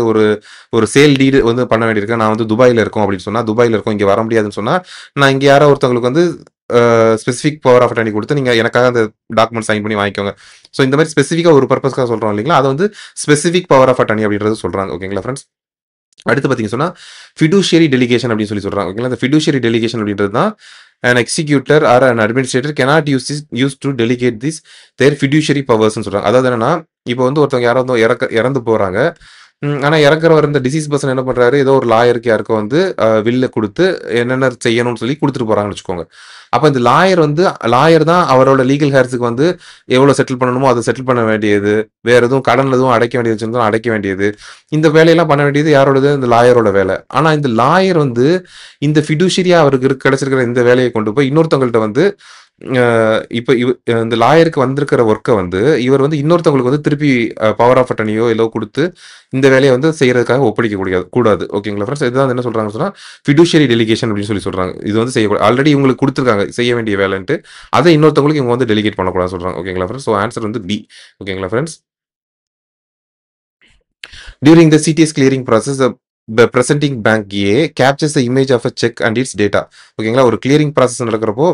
ஒரு சேல் டீடு வந்து பண்ண வேண்டியிருக்கு. நான் வந்து துபாயில இருக்கோம் அப்படின்னு சொன்னா, துபாயில இருக்கோம், இங்க வர முடியாதுன்னு சொன்னா, நான் இங்க யாரோ ஒருத்தவங்களுக்கு வந்து ஸ்பெசிஃபிக் பவர் ஆஃப் அட்டார்னி கொடுத்து நீங்க எனக்காக அந்த டாக்குமெண்ட் சைன் பண்ணி வாங்கிக்கோங்க. ஸோ இந்த மாதிரி ஸ்பெசிஃபிக்கா ஒரு பர்பஸ்க்காக சொல்றோம் இல்லைங்களா, அதை வந்து ஸ்பெசிஃபிக் பவர் ஆஃப் அட்டார்னி அப்படின்றது சொல்றாங்க ஓகேங்களா ஃப்ரெண்ட்ஸ். அடுத்து பார்த்தீங்க சொன்னா, ஃபிடூஷியரி டெலிகேஷன் அப்படின்னு சொல்லி சொல்றாங்க ஓகேங்களா. இந்த ஃபிடூஷியரி டெலிகேஷன் அப்படின்றது தான் an executor or an administrator cannot use to delegate this their fiduciary powers ன்னு சொல்றாங்க. அதாவது என்னன்னா, இப்போ வந்து ஒருத்தவங்க யாரோ இறந்து போறாங்க. ஆனா இறக்குறவர் இந்த டிசீஸ் பர்சன் என்ன பண்றாரு, ஏதோ ஒரு லாயருக்கு யாருக்கோ வந்து வில்ல குடுத்து என்னென்ன செய்யணும்னு சொல்லி குடுத்துட்டு போறாங்கன்னு வச்சுக்கோங்க. அப்ப இந்த லாயர் தான் அவரோட லீகல் ஹேர்ஸுக்கு வந்து எவ்வளவு செட்டில் பண்ணணுமோ அதை செட்டில் பண்ண வேண்டியது, வேற எதுவும் கடன் எதுவும் அடைக்க வேண்டியது அடைக்க வேண்டியது, இந்த வேலையெல்லாம் பண்ண வேண்டியது யாரோடது, இந்த லாயரோட வேலை. ஆனா இந்த லாயர் வந்து இந்த ஃபிடூஷியரியா அவருக்கு கிடைச்சிருக்கிற இந்த வேலையை கொண்டு போய் இன்னொருத்தவங்கள்ட்ட வந்து இப்ப இந்த லாயருக்கு வந்திருக்கிற ஒர்க்க வந்து, இவர் வந்து இன்னொருத்தவங்களுக்கு வந்து திருப்பி பவர் ஆஃப் அட்டர்னியோ ஏதோ குடுத்து, இந்த வேலைய வந்து செய்றதுக்காக ஒப்படைக்க கூடாது. ஓகேங்களா ஃபிரெண்ட்ஸ்? இதுதான் என்ன சொல்றாங்கன்னு சொன்னா, ஃபிடுஷியரி டெலிகேஷன் அப்படின்னு சொல்றாங்க. இது வந்து செய்யக்கூடாது. ஆல்ரெடி இவங்களுக்கு குடுத்துருக்காங்க செய்ய வேண்டிய வேலைன்ட்டு. அத இன்னொருத்தவங்களுக்கு இவங்க வந்து டெலிகேட் பண்ணக்கூடாதுன்னு சொல்றாங்க. ஓகேங்களா ஃபிரெண்ட்ஸ்? ஸோ ஆன்சர் வந்து பி. ஓகேங்களா friends? During the CTS clearing process, the presenting bank A captures the image of a check and its data. ஓகேங்களா ஒரு கிளியரிங் ப்ராசஸ் நடக்கிறப்போ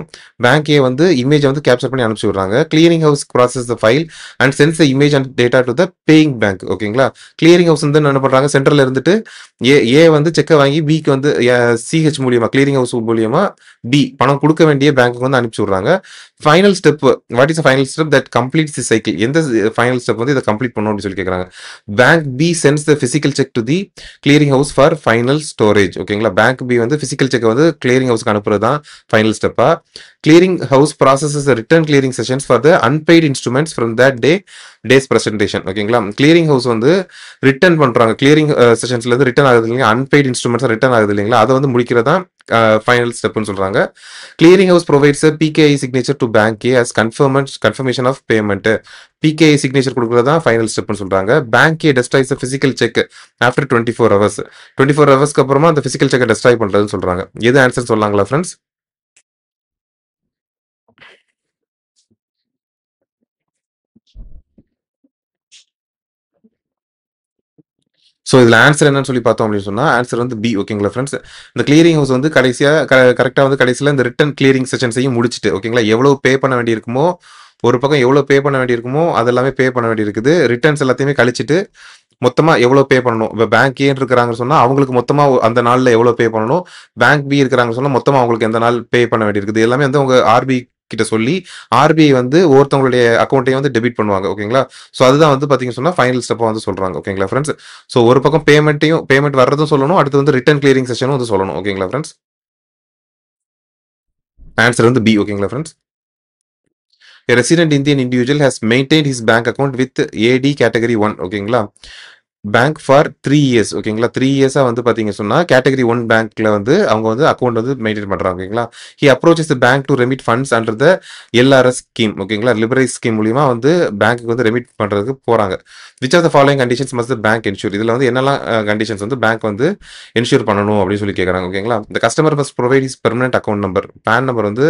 பேங்க் ஏ வந்து இமேஜ் வந்து கேப்சர் பண்ணி அனுப்பிச்சு விடுறாங்க. Clearing house process the file and sense the image and data to the paying bank. ஓகேங்களா கிளியரிங் ஹவுஸ் வந்து என்ன பண்றாங்க, சென்டர்ல இருந்துட்டு ஏ வந்து செக்கை வாங்கி பிக்கு வந்து சிஹெச் மூலியமா கிளியரிங் ஹவுஸ் மூலியமா பி பணம் கொடுக்க வேண்டிய பேங்க்கு வந்து அனுப்பிச்சு விடுறாங்க. Final step, what is final step that completes the cycle? எந்த ஃபைனல் ஸ்டெப் வந்து இதை கம்ப்ளீட் பண்ணணும் அப்படின்னு சொல்லி கேட்குறாங்க. Bank B sends the physical cheque to the clearing house for final storage. ஓகேங்களா பேங்க் பி வந்து பிசிக்கல் செக் வந்து கிளியரிங் ஹவுஸ்க்கு அனுப்புறது தான் ஃபைனல் ஸ்டெப்பா. Clearing house processes return clearing sessions for the unpaid instruments from that day's presentation. ஓகேங்களா கிளியரிங் ஹவுஸ் வந்து ரிட்டர்ன் பண்றாங்க. கிளியரிங் செஷன்ஸ்ல இருந்து ரிட்டர்ன் ஆகுது இல்லைங்களா, அன்பெய்ட் இன்ஸ்ட்ருமெண்ட்ஸ் ரிட்டர்ன் ஆகுது இல்லைங்களா, அதை வந்து முடிக்கிறதா ஃபைனல் ஸ்டெப்னு சொல்றாங்க. Clearing house provides PKI signature to bank A as confirmation of payment. PKI signature கொடுக்குறது தான் ஃபைனல் ஸ்டெப்னு சொல்றாங்க. Bank A destroys physical cheque after 24 hours. 24 ஹவர்ஸ்க்கு அப்புறமா அந்த பிசிக்கல் செக்கை டெஸ்ட்ராய் பண்றதுன்னு சொல்றாங்க. எது ஆன்சர் சொல்லாங்களா ஃப்ரெண்ட்ஸ்? ஸோ இதில் ஆன்சர் என்னன்னு சொல்லி பார்த்தோம் அப்படின்னு சொன்னால் ஆன்சர் வந்து பி. ஓகேங்களா ஃப்ரெண்ட்ஸ்? இந்த கிளியரிங் ஹவுஸ் வந்து கடைசியாக கரெக்டாக வந்து கடைசியில் இந்த ரிட்டன் கிளியரிங் செஷன்ஸையும் முடிச்சுட்டு, ஓகேங்களா எவ்வளோ பே பண்ண வேண்டியிருக்குமோ, ஒரு பக்கம் எவ்வளோ பே பண்ண வேண்டியிருக்குமோ அதெல்லாமே பே பண்ண வேண்டியிருக்குது. ரிட்டர்ன்ஸ் எல்லாத்தையுமே கழிச்சிட்டு மொத்தமாக எவ்வளோ பே பண்ணணும். இப்போ பேங்க் ஏன்னு இருக்கிறாங்கன்னு சொன்னால் அவங்களுக்கு மொத்தமாக அந்த நாளில் எவ்வளோ பே பண்ணணும். பேங்க் பி இருக்கிறாங்கன்னு சொன்னால் மொத்தமாக அவங்களுக்கு எந்த நாள் பே பண்ண வேண்டியிருக்குது எல்லாமே வந்து உங்கள் ஆர்பி கிட்ட சொல்லி ஆர்பிஐ வந்து ஒருத்தவங்களுடைய அக்கௌண்ட்டையும் வந்து டெபிட் பண்ணுவாங்க. ஓகேங்களா ஸோ அதுதான் வந்து பார்த்தீங்கன்னு சொன்னால் ஃபைனல் ஸ்டெப்பாக வந்து சொல்கிறாங்க. ஓகேங்களா ஃப்ரெண்ட்ஸ்? ஸோ ஒரு பக்கம் பேமெண்ட் வர்றதும் சொல்லணும், அடுத்து வந்து ரிட்டர்ன் கிளியரிங் செஷனும் வந்து சொல்லணும். ஓகேங்களா ஃப்ரெண்ட்ஸ்? ஆன்சர் வந்து பி. ஓகேங்களா friends? A resident Indian individual has maintained his bank account with AD category 1. ஓகேங்களா பேங்க் ஃபார் 3 இயர்ஸ். ஓகேங்களா 3 இயர்ஸா வந்து பாத்தீங்க சொன்னா கேட்டகரி 1 பேங்க்ல வந்து அவங்க வந்து அக்கௌண்ட் வந்து மெயின்டைன் பண்றாங்க. ஓகேங்களா he approaches the bank to remit funds under the LRS scheme. ஓகேங்களா லிபரைஸ் ஸ்கீம் மூலியமா வந்து பேங்க்கு வந்து ரெமிட் பண்றதுக்கு போறாங்க. Which of the following conditions must the bank ensure? இதுல வந்து என்னெல்லாம் கண்டிஷன்ஸ் வந்து பேங்க் வந்து என்ஷூர் பண்ணணும் அப்படின்னு சொல்லி கேட்கறாங்க. ஓகேங்களா இந்த customer must provide is permanent account number, PAN number வந்து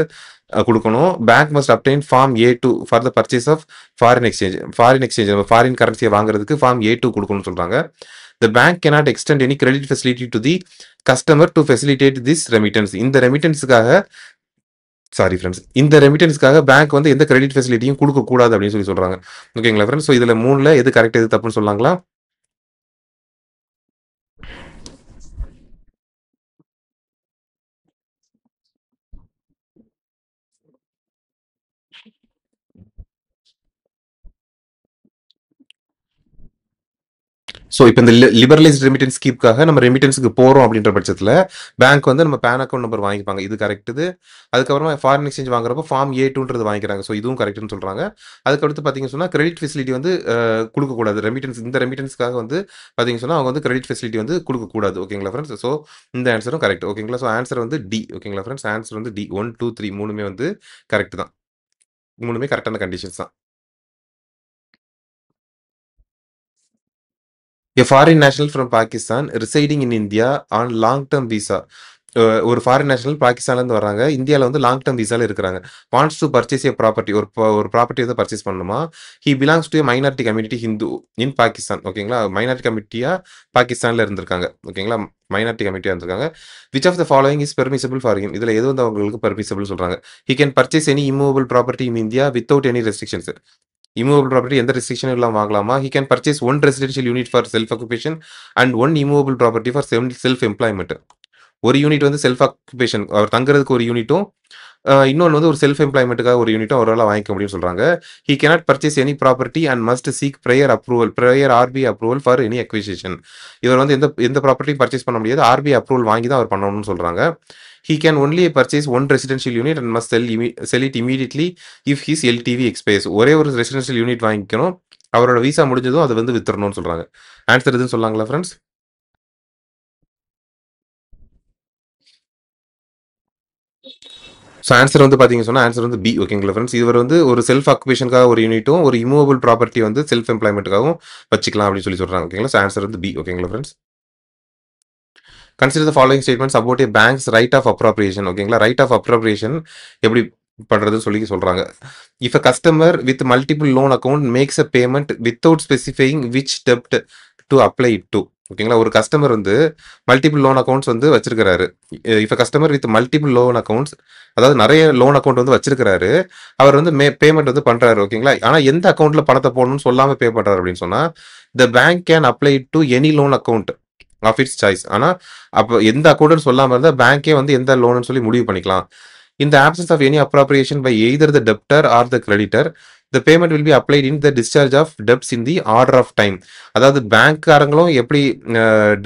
கொடுக்கணும். Bank must obtain form A2 for the purchase of foreign exchange நம்ம ஃபாரின் கரன்சியை வாங்குறதுக்கு ஃபார்ம் A2 கொடுக்கணும்னு சொல்றாங்க. The bank cannot extend any credit facility to the customer to facilitate this remittance. இந்த ரெமிட்டன்ஸ்க்காக பேங்க் வந்து எந்த கிரெடிட் ஃபெசிலிட்டியும் கொடுக்க கூடாது அப்படின்னு சொல்றாங்க. ஓகேங்களா ஃப்ரெண்ட்ஸ்? ஸோ இதுல 3ல எது கரெக்ட் எது தப்புன்னு சொல்லாங்களா? ஸோ இப்போ இந்த லிபரலைஸ்ட் ரெமிட்டன்ஸ் ஸ்கீம்காக நம்ம ரெமிட்டன்ஸுக்கு போகிறோம் அப்படின்ற பட்சத்தில் பேங்க் வந்து நம்ம பேன் அக்கௌண்ட் நம்பர் வாங்கிப்பாங்க. இது கரெக்ட். இது அதுக்கப்புறமா ஃபாரின் எக்ஸ்சேஞ்ச் வாங்குறப்போ ஃபார்ம் A2ன்றது வாங்கிக்கிறாங்க. ஸோ இதுவும் கரெக்ட்னு சொல்கிறாங்க. அதுக்கடுத்து பார்த்தீங்கன்னு சொன்னால் கிரெடிட் ஃபெசிலிட்டி வந்து கொடுக்கக்கூடாது. இந்த ரெமிட்டன்ஸ்க்காக வந்து பார்த்தீங்கன்னு சொன்னால் அவங்க வந்து கிரெடிட் ஃபெசிலிட்டி வந்து கொடுக்கக்கூடாது. ஓகேங்களா ஃப்ரெண்ட்ஸ்? ஸோ இந்த ஆன்சரும் கரெக்ட். ஓகேங்களா ஸோ ஆன்சர் வந்து டி. ஓகேங்களா ஃப்ரெண்ட்ஸ்? ஆன்சர் வந்து டி 1 2 3 மூணுமே வந்து கரெக்ட் தான். மூணுமே கரெக்டான கண்டிஷன்ஸ் தான். A foreign national from Pakistan residing in India on long-term visa. ஒரு ஃபாரின் நேஷனல் பாகிஸ்தான்லேருந்து வர்றாங்க, இந்தியாவில் வந்து லாங் டேர்ம் விசால இருக்கிறாங்க. Wants to purchase a property, ஒரு ப்ராப்பர்ட்டி வந்து பர்ச்சேஸ் பண்ணணுமா. He belongs to minority community Hindu in Pakistan. ஓகேங்களா மைனாரிட்டி கம்யூனிட்டியா பாகிஸ்தானில் இருந்திருக்காங்க. ஓகேங்களா மைனாரிட்டி கம்யூனிட்டியாக இருந்திருக்காங்க. Which of the following is permissible for him? இதில் எது வந்து அவங்களுக்கு பெர்மிசபிள் சொல்கிறாங்க. He can purchase any immovable property in India without any restrictions. Immovable property எந்த ரெஸ்ட்ரிக்ஷனும் இல்லாமல் வாங்கலாமா. He can purchase one residential unit for self occupation and one immovable property for self employment. ஒரு யூனிட் வந்து செல்ஃப் ஆக்குபேஷன் அவர் தங்குறதுக்கு ஒரு யூனிட்டும், இன்னொன்று வந்து ஒரு செல்ஃப் எம்ப்ளாய்மெண்ட்டுக்காக ஒரு யூனிட்டும் அவரால் வாங்கிக்க முடியும்னு சொல்கிறாங்க. He cannot purchase any property and must seek prior RBI approval for any acquisition. இவர் வந்து எந்த எந்த ப்ராப்பர்ட்டியும் பர்ச்சேஸ் பண்ண முடியாது, ஆர்பிஐ அப்ரூவல் வாங்கி தான் அவர் பண்ணணும்னு சொல்கிறாங்க. He can only purchase one residential unit and must sell it immediately if his LTV expires. ஒரே ஒரு ரெசிடென்ஷியல் யூனிட் வாங்கிக்கணும், அவரோட விசா முடிஞ்சதும் அதை வந்து வித்துறணும்னு சொல்றாங்க. ஆன்சர் எதுன்னு சொல்லாங்களா ஃப்ரெண்ட்ஸ்? ஸோ ஆன்சர் வந்து பார்த்தீங்க சொன்னா, ஆன்சர் வந்து பி. ஓகேங்களா ஃப்ரெண்ட்ஸ். இவர் வந்து ஒரு செல்ஃப் ஆக்குபேஷனுக்காக ஒரு யூனிட்டும், ஒரு இம்மூவபிள் ப்ராப்பர்ட்டி வந்து செல்ஃப் எம்ப்ளாய்மென்ட்க்காகவும் வச்சுக்கலாம் அப்படின்னு சொல்றாங்க. ஓகேங்களா. ஸோ ஆன்சர் வந்து பி. ஓகேங்களா friends. Consider the following statements about a bank's right of appropriation. ஓகேங்களா. ரைட் ஆஃப் அப்ராப்ரியேஷன் எப்படி பண்றதுன்னு சொல்றாங்க. If a customer with multiple loan account makes a payment without specifying which டெப்ட் டு அப்ளை இட் டு. ஓகேங்களா. ஒரு கஸ்டமர் வந்து மல்டிபிள் லோன் அக்கவுண்ட்ஸ் வந்து வச்சிருக்கிறாரு. If a customer with multiple loan accounts, அதாவது நிறைய லோன் அக்கவுண்ட் வந்து வச்சிருக்கிறாரு. அவர் வந்து பேமெண்ட் வந்து பண்றாரு. ஓகேங்களா. ஆனா எந்த அக்கவுண்ட்ல பணத்தை போடணும்னு சொல்லாம பே பண்றாரு அப்படின்னு சொன்னா, the bank can apply to any loan account of its choice. ஆனா அப்போ எந்த அக்கௌண்ட்னு சொல்லாம இருந்தா பேங்கே வந்து எந்த லோன்னு சொல்லி முடிவு பண்ணிக்கலாம். In the absence of any appropriation by either the debtor or the creditor, the payment will be applied in the discharge of debts in the order of time. அதாவது பேங்க்காரங்களும் எப்படி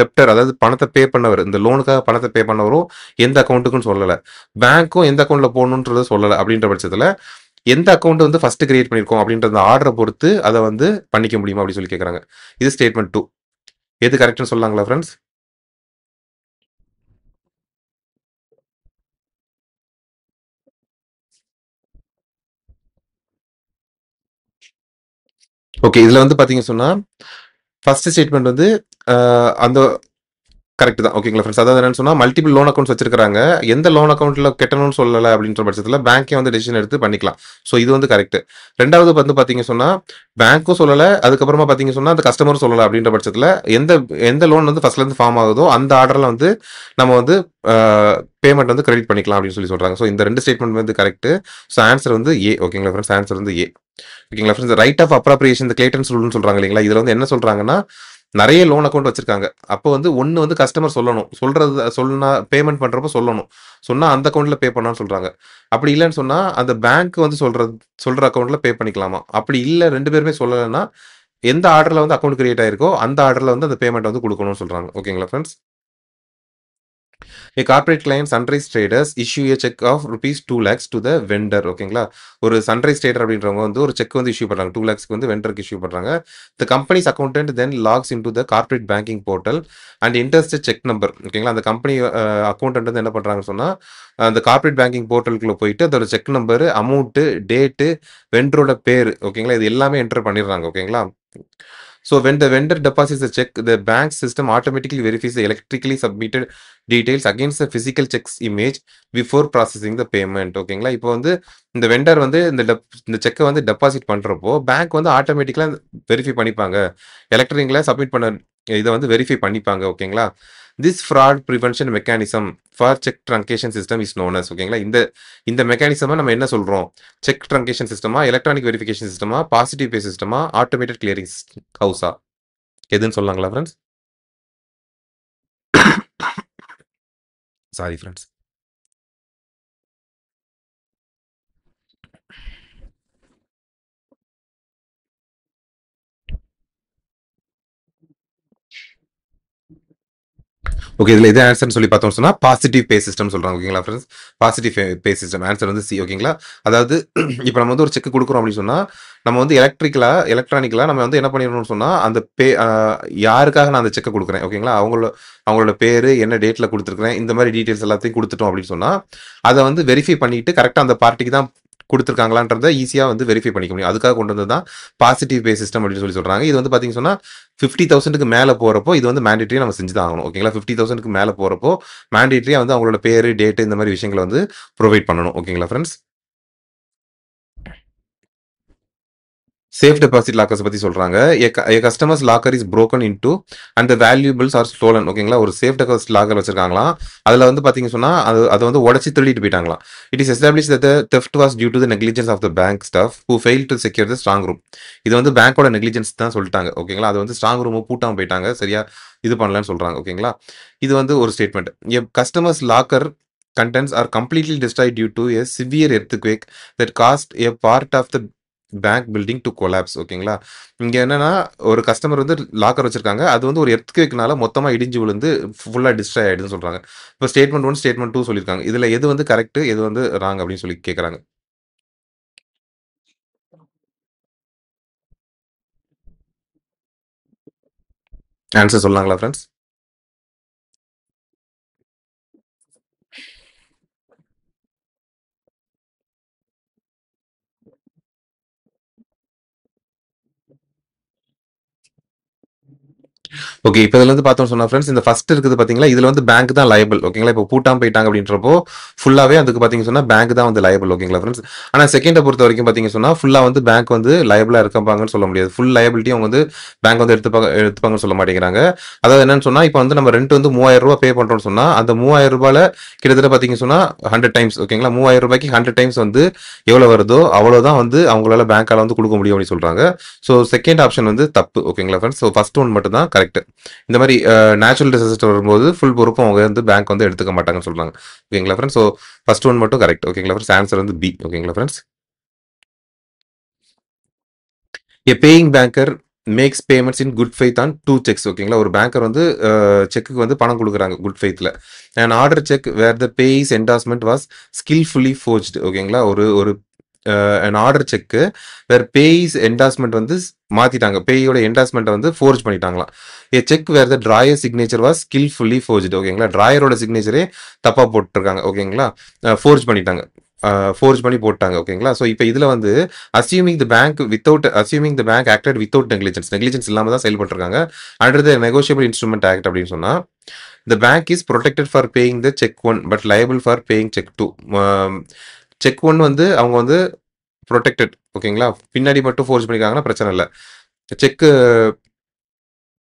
டெப்டர், அதாவது பணத்தை பே பண்ணவர், இந்த லோனுக்காக பணத்தை பே பண்ணவரும் எந்த அக்கௌண்ட்டுக்குன்னு சொல்லலை, பேங்க்கும் எந்த அக்கௌண்ட்ல போகணுன்றத சொல்லலை. அப்படின்ற பட்சத்தில் எந்த அக்கௌண்ட் வந்து ஃபர்ஸ்ட் கிரியேட் பண்ணியிருக்கோம் அப்படின்ற அந்த ஆர்டரை பொறுத்து அதை வந்து பண்ணிக்க முடியுமா அப்படின்னு சொல்லி கேட்குறாங்க. இது ஸ்டேட்மெண்ட் 2. எது கரெக்ட்னு சொல்லலாங்களா ஃப்ரெண்ட்ஸ்? ஓகே. இதுல வந்து பாத்தீங்க சொன்னா, ஃபர்ஸ்ட் ஸ்டேட்மெண்ட் வந்து அந்த கரெக்ட் தான். ஓகேங்களா ஃப்ரெண்ட்ஸ். அதாவது என்னன்னு சொன்னா, மல்டிபிள் லோன் அக்கவுண்ட்ஸ் வச்சிருக்காங்க. எந்த லோன் அக்கவுண்ட்ல கட்டணும்னு சொல்லல அப்படின்ற பட்சத்துல பேங்கே வந்து டெசிஷன் எடுத்து பண்ணிக்கலாம். ஸோ இது வந்து கரெக்ட். ரெண்டாவது வந்து பாத்தீங்க சொன்னா, பேங்க்கும் சொல்லல, அதுக்கப்புறமா பாத்தீங்க சொன்னா அந்த கஸ்டமரும் சொல்லல அப்படின்ற பட்சத்துல எந்த எந்த லோன் வந்து ஃபர்ஸ்ட்ல இருந்து ஃபார்ம் ஆகுதோ அந்த ஆர்டர்ல வந்து நம்ம வந்து பேமெண்ட் வந்து கிரெடிட் பண்ணிக்கலாம் அப்படின்னு சொல்றாங்க. ஸோ இந்த ரெண்டு ஸ்டேட்மெண்ட் வந்து கரெக்ட். ஸோ ஆன்சர் வந்து ஏ. ஓகேங்களா ஃப்ரெண்ட்ஸ். ஆன்சர் வந்து ஏ. ஓகேங்களா ஃப்ரெண்ட்ஸ். ரைட் ஆஃப் அப்ராப்ரியேஷன் இந்த கிளேட்டன்ஸ் ரூல்னு சொல்றாங்க இல்லைங்களா. இதுல வந்து என்ன சொல்றாங்கன்னா, நிறைய லோன் அக்கவுண்ட் வச்சிருக்காங்க. அப்போ வந்து ஒன்னு வந்து கஸ்டமர் சொல்லணும். சொன்னா பேமெண்ட் பண்றப்ப சொல்லணும். சொன்னா அந்த அக்கவுண்ட்ல பே பண்ணான்னு சொல்றாங்க. அப்படி இல்லைன்னு சொன்னா அந்த பேங்க் வந்து சொல்ற அக்கவுண்ட்ல பே பண்ணிக்கலாமா. அப்படி இல்ல ரெண்டு பேருமே சொல்லலைன்னா எந்த ஆர்டர்ல வந்து அக்கவுண்ட் கிரியேட் ஆயிருக்கோ அந்த ஆர்டர்ல வந்து அந்த பேமெண்ட் வந்து கொடுக்கணும்னு சொல்றாங்க. ஓகேங்களா friends. A corporate client Sunrise Traders issue a check of rupees 2 lakhs to the vendor. ஓகேங்களா. ஒரு சன்ரைஸ் ட்ரேடர் அப்படின்றவங்க வந்து ஒரு செக் வந்து இஷ்யூ பண்றாங்க. 2 lakhs வந்து வெண்டருக்கு இஷ்யூ பண்றாங்க. The company's accountant then logs into the corporate banking portal and enters the check number. ஓகேங்களா. அந்த கம்பெனி அக்கௌண்டன்ட் வந்து என்ன பண்றாங்கன்னு சொன்னா, அந்த கார்ப்பரேட் பேங்கிங் போர்ட்டலுக்குள்ள போயிட்டு அதோட செக் நம்பர், அமௌண்ட், டேட்டு, வெண்டரோட பேரு, ஓகேங்களா, இது எல்லாமே என்டர் பண்ணிடுறாங்க. ஓகேங்களா. So when the vendor deposits the check, the bank system automatically verifies the electrically submitted details against the physical checks image before processing the payment. ஓகேங்களா. இப்போ வந்து இந்த வெண்டர் வந்து இந்த செக்கை வந்து டெபாசிட் பண்றப்போ பேங்க் வந்து ஆட்டோமேட்டிக்கலா வெரிஃபை பண்ணிப்பாங்க. எலக்ட்ரானிக்ல சப்மிட் பண்ண இதை வந்து வெரிஃபை பண்ணிப்பாங்க. ஓகேங்களா. This fraud prevention mechanism for cheque truncation system is known as. ஓகேங்களா. இந்த இந்த மெக்கானிசமா நம்ம என்ன சொல்றோம்? செக் ட்ரங்கேஷன் சிஸ்டமா, எலக்ட்ரானிக் வெரிஃபிகேஷன் சிஸ்டமா, பாசிட்டிவ் பே சிஸ்டமா, ஆட்டோமேட்டட் கிளியரிங் ஹவுஸா? எதுன்னு சொல்லலாங்களா ஃப்ரெண்ட்ஸ்? Sorry friends. ஓகே. இதுல எது ஆன்சர்னு சொல்லி பார்த்தோம் சொன்னா பாசிட்டிவ் பே சிஸ்டம் சொல்றாங்க. ஓகேங்களா ஃப்ரெண்ட்ஸ். பாசிட்டிவ் பே சிஸ்டம் ஆன்சர் வந்து சி. ஓகேங்களா. அதாவது இப்போ நம்ம வந்து ஒரு செக் கொடுக்குறோம் அப்படின்னு சொன்னா, நம்ம வந்து எலக்ட்ரானிக்கலா நம்ம வந்து என்ன பண்ணிடணும்னு சொன்னா, அந்த யாருக்காக நான் அந்த செக்கை கொடுக்குறேன், ஓகேங்களா, அவங்களோட பேரு என்ன டேட்ல கொடுத்துருக்கேன், இந்த மாதிரி டீடைல்ஸ் எல்லாத்தையும் கொடுத்துட்டோம் அப்படின்னு சொன்னா, அதை வந்து வெரிஃபை பண்ணிட்டு கரெக்டா அந்த பார்ட்டிக்கு தான் கொடுத்துருக்காங்களான்றத ஈஸியா வந்து வெரிஃபை பண்ணிக்க முடியும். அதுக்காக கொண்டு வந்தது தான் பாசிட்டிவ் பே சிஸ்டம் அப்படின்னு சொல்றாங்க. இது வந்து பாத்தீங்கன்னா சொன்னா 50,000க்கு மேல போறப்போ இது வந்து மேண்டேட்டரியா நம்ம செஞ்சு தான் ஆகணும். ஓகேங்களா. 50,000க்கு மேல போறப்போ மேண்டேட்டரியா வந்து அவங்களோட பேரு, டேட் இந்த மாதிரி விஷயங்களை வந்து ப்ரொவைட் பண்ணணும். ஓகேங்களா ஃப்ரெண்ட்ஸ். சேஃப் டெபாசிட் லாக்கர்ஸ் பத்தி சொல்றாங்க. Customers locker is broken into and the valuables are stolen. ஓகேங்களா. ஒரு சேஃப் டெபாசிட் லாக்கர் வச்சிருக்காங்களாம். அதுல வந்து பாத்தீங்க சொன்னா அதை வந்து உடைச்சு திருடிட்டு போயிட்டாங்களாம். It is establish that the theft was due to the negligence of the bank staff who failed to secure the strong room. இது வந்து பேங்கோட நெக்லிஜென்ஸ் தான் சொல்லிட்டாங்க. ஓகேங்களா. அது வந்து ஸ்ட்ராங் ரூம் பூட்டாம போயிட்டாங்க. சரியா இது பண்ணலன்னு சொல்றாங்க. ஓகேங்களா. இது வந்து ஒரு statement. Customers locker contents are completely destroyed due to a severe earthquake that caused a part of the bank building to collapse. ஓகேங்களா. இங்க என்னன்னா ஒரு கஸ்டமர் வந்து லாக்கர் வச்சிருக்காங்க. அது வந்து ஒரு எர்த்குவேக்னால மொத்தமா இடிஞ்சு விழுந்து ஃபுல்லா டிஸ்ட்ராய் ஆயிடுதுன்னு சொல்றாங்க. இப்போ ஸ்டேட்மெண்ட் 1 ஸ்டேட்மெண்ட் 2 சொல்லியிருக்காங்க. இதுல எது வந்து கரெக்ட், எது வந்து ராங் அப்படின்னு சொல்லி கேட்கறாங்க. ஆன்சர் சொல்லலாங்களா ஃப்ரெண்ட்ஸ்? ஓகே. இப்ப இதுல வந்து பார்த்தோம்னு சொன்னா ஃபிரெண்ட்ஸ், இந்த ஃபர்ஸ்ட் இருக்குது பார்த்தீங்களா, இதுல வந்து பேங்க் தான் லயபிள். ஓகேங்களா. இப்போ பூட்டாம போயிட்டாங்க அப்படின்றப்போ, ஃபுல்லாவே அதுக்கு பார்த்தீங்கன்னு சொன்னா பேங்க் தான் வந்து லயபிள். ஓகேங்களா ஃபிரெண்ட்ஸ். ஆனா செகண்ட பொறுத்தவரைக்கும் பார்த்தீங்கன்னு சொன்னா, ஃபுல்லா வந்து பேங்க் வந்து லயபிளா இருப்பாங்கன்னு சொல்ல முடியாது. ஃபுல் லயபிலிட்டி அவங்க வந்து பேங்க் வந்து எடுத்துப்பாங்கன்னு சொல்ல மாட்டேங்கிறாங்க. அதாவது என்னன்னு சொன்னா, இப்ப வந்து நம்ம ரெண்ட் வந்து ரூ. 3000 பே பண்றோம்னு சொன்னா, அந்த ரூ. 3000ல கிட்டத்தட்ட பார்த்தீங்கன்னு சொன்னா 100 டைம்ஸ் ஓகேங்களா. ரூ. 3000க்கு 100 டைம்ஸ் வந்து எவ்வளவு வருதோ, அவ்வளவுதான் வந்து அவங்களால பேங்க்கால வந்து குடுக்க முடியும் அப்படின்னு சொல்றாங்க. ஸோ செகண்ட் ஆப்ஷன் வந்து தப்பு. ஓகேங்களா ஃபிரெண்ட்ஸ். ஸோ ஃபர்ஸ்ட் ஒன் மட்டும் தான் கரெக்ட். இந்த மாதிரி நேச்சுரல் டிசாஸ்டர் வரும்போது ஃபுல் பொறுப்பும் அவங்க வந்து பேங்க் வந்து எடுத்துக்க மாட்டாங்கன்னு சொல்றாங்க. ஓகேங்களா ஃப்ரெண்ட்ஸ். ஸோ ஃபர்ஸ்ட் ஒன் மட்டும் கரெக்ட். ஓகேங்களா ஃப்ரெண்ட்ஸ். ஆன்சர் வந்து பி. ஓகேங்களா friends. A paying banker makes payments in good faith on two cheques. ஓகேங்களா. ஒரு பேங்கர் வந்து செக்குக்கு வந்து பணம் கொடுக்குறாங்க குட் ஃபெய்த்ல. And order cheque where the payee's endorsement was skilfully forged. ஓகேங்களா. ஒரு ஒரு an order cheque where payee's endorsement வந்து மாத்திட்டாங்க. பேயோட என்டாஸ்மெண்ட்டை வந்து ஃபோர்ஜ் பண்ணிட்டாங்களாம். A cheque where the drawer signature was skilfully forged. ஓகேங்களா. டிராயரோட சிக்னேச்சரே தப்பா போட்டிருக்காங்க. ஓகேங்களா. ஃபோர்ஜ் பண்ணிட்டாங்க. ஃபோர்ஜ் பண்ணி போட்டாங்க. ஓகேங்களா. ஸோ இப்போ இதுல வந்து assuming the bank acted without negligence இல்லாம தான் செயல்பட்டிருக்காங்க. Under the negotiable instrument act அப்படின்னு சொன்னா, the bank is protected for paying the cheque one but liable for paying cheque two. Cheque one வந்து அவங்க வந்து ப்ரொடெக்டட். ஓகேங்களா. பின்னாடி மட்டும் ஃபோர்ஸ் பண்ணிருக்காங்கன்னா பிரச்சனை இல்லை. செக்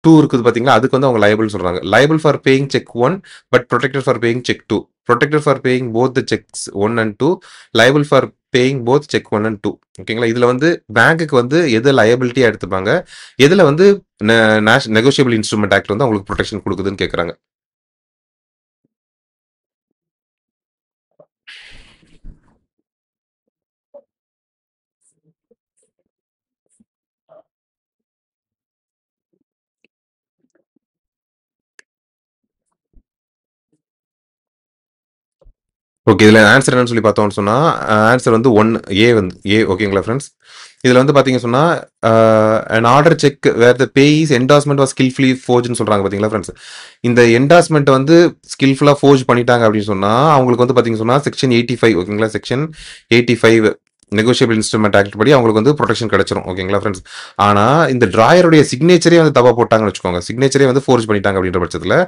டூ இருக்குது பாத்தீங்களா, அதுக்கு வந்து அவங்க லயபிள் சொல்றாங்க. Liable for paying cheque one but protected for paying cheque two. Protected for paying both the cheques one and two. Liable for paying both cheque one and two. ஓகேங்களா. இதுல வந்து பேங்க்குக்கு வந்து எது லயபிலிட்டியா எடுத்துப்பாங்க, எதுல வந்து நெகோஷியபிள் இன்ஸ்ட்ருமெண்ட் ஆக்ட் வந்து அவங்களுக்கு ப்ரொடெக்ஷன் கொடுக்குதுன்னு கேட்கறாங்க. ஓகே. இதுல ஆன்சர் என்னன்னு சொல்லி பார்த்தோம்னு சொன்னா, ஆன்சர் வந்து 1 ஏ வந்து ஏ. ஓகேங்களா ஃப்ரெண்ட்ஸ். இதுல வந்து பாத்தீங்கன்னு சொன்னா, an order cheque where the payee's endorsement was skilfully ஃபோர்ஜ்ன்னு சொல்றாங்க பாத்தீங்களா ஃப்ரெண்ட்ஸ். இந்த என்டாஸ்மெண்ட் வந்து ஸ்கில்ஃபுல்லா ஃபோர்ஜ் பண்ணிட்டாங்க அப்படின்னு சொன்னா, அவங்களுக்கு வந்து பாத்தீங்கன்னு சொன்னா செக்ஷன் 85. ஓகேங்களா. செக்ஷன் 85 நெகோஷியபிள் இன்ஸ்ட்ருமெண்ட் ஆக்ட் படி அவங்களுக்கு வந்து ப்ரொடெக்ஷன் கிடைச்சிரும். ஓகேங்களா ஃப்ரெண்ட்ஸ். ஆனா இந்த டிராயருடைய சிக்னேச்சரே வந்து தப்பா போட்டாங்கன்னு வச்சுக்கோங்க, சிக்னேச்சரே வந்து ஃபோர்ஜ் பண்ணிட்டாங்க அப்படின்ற பட்சத்துல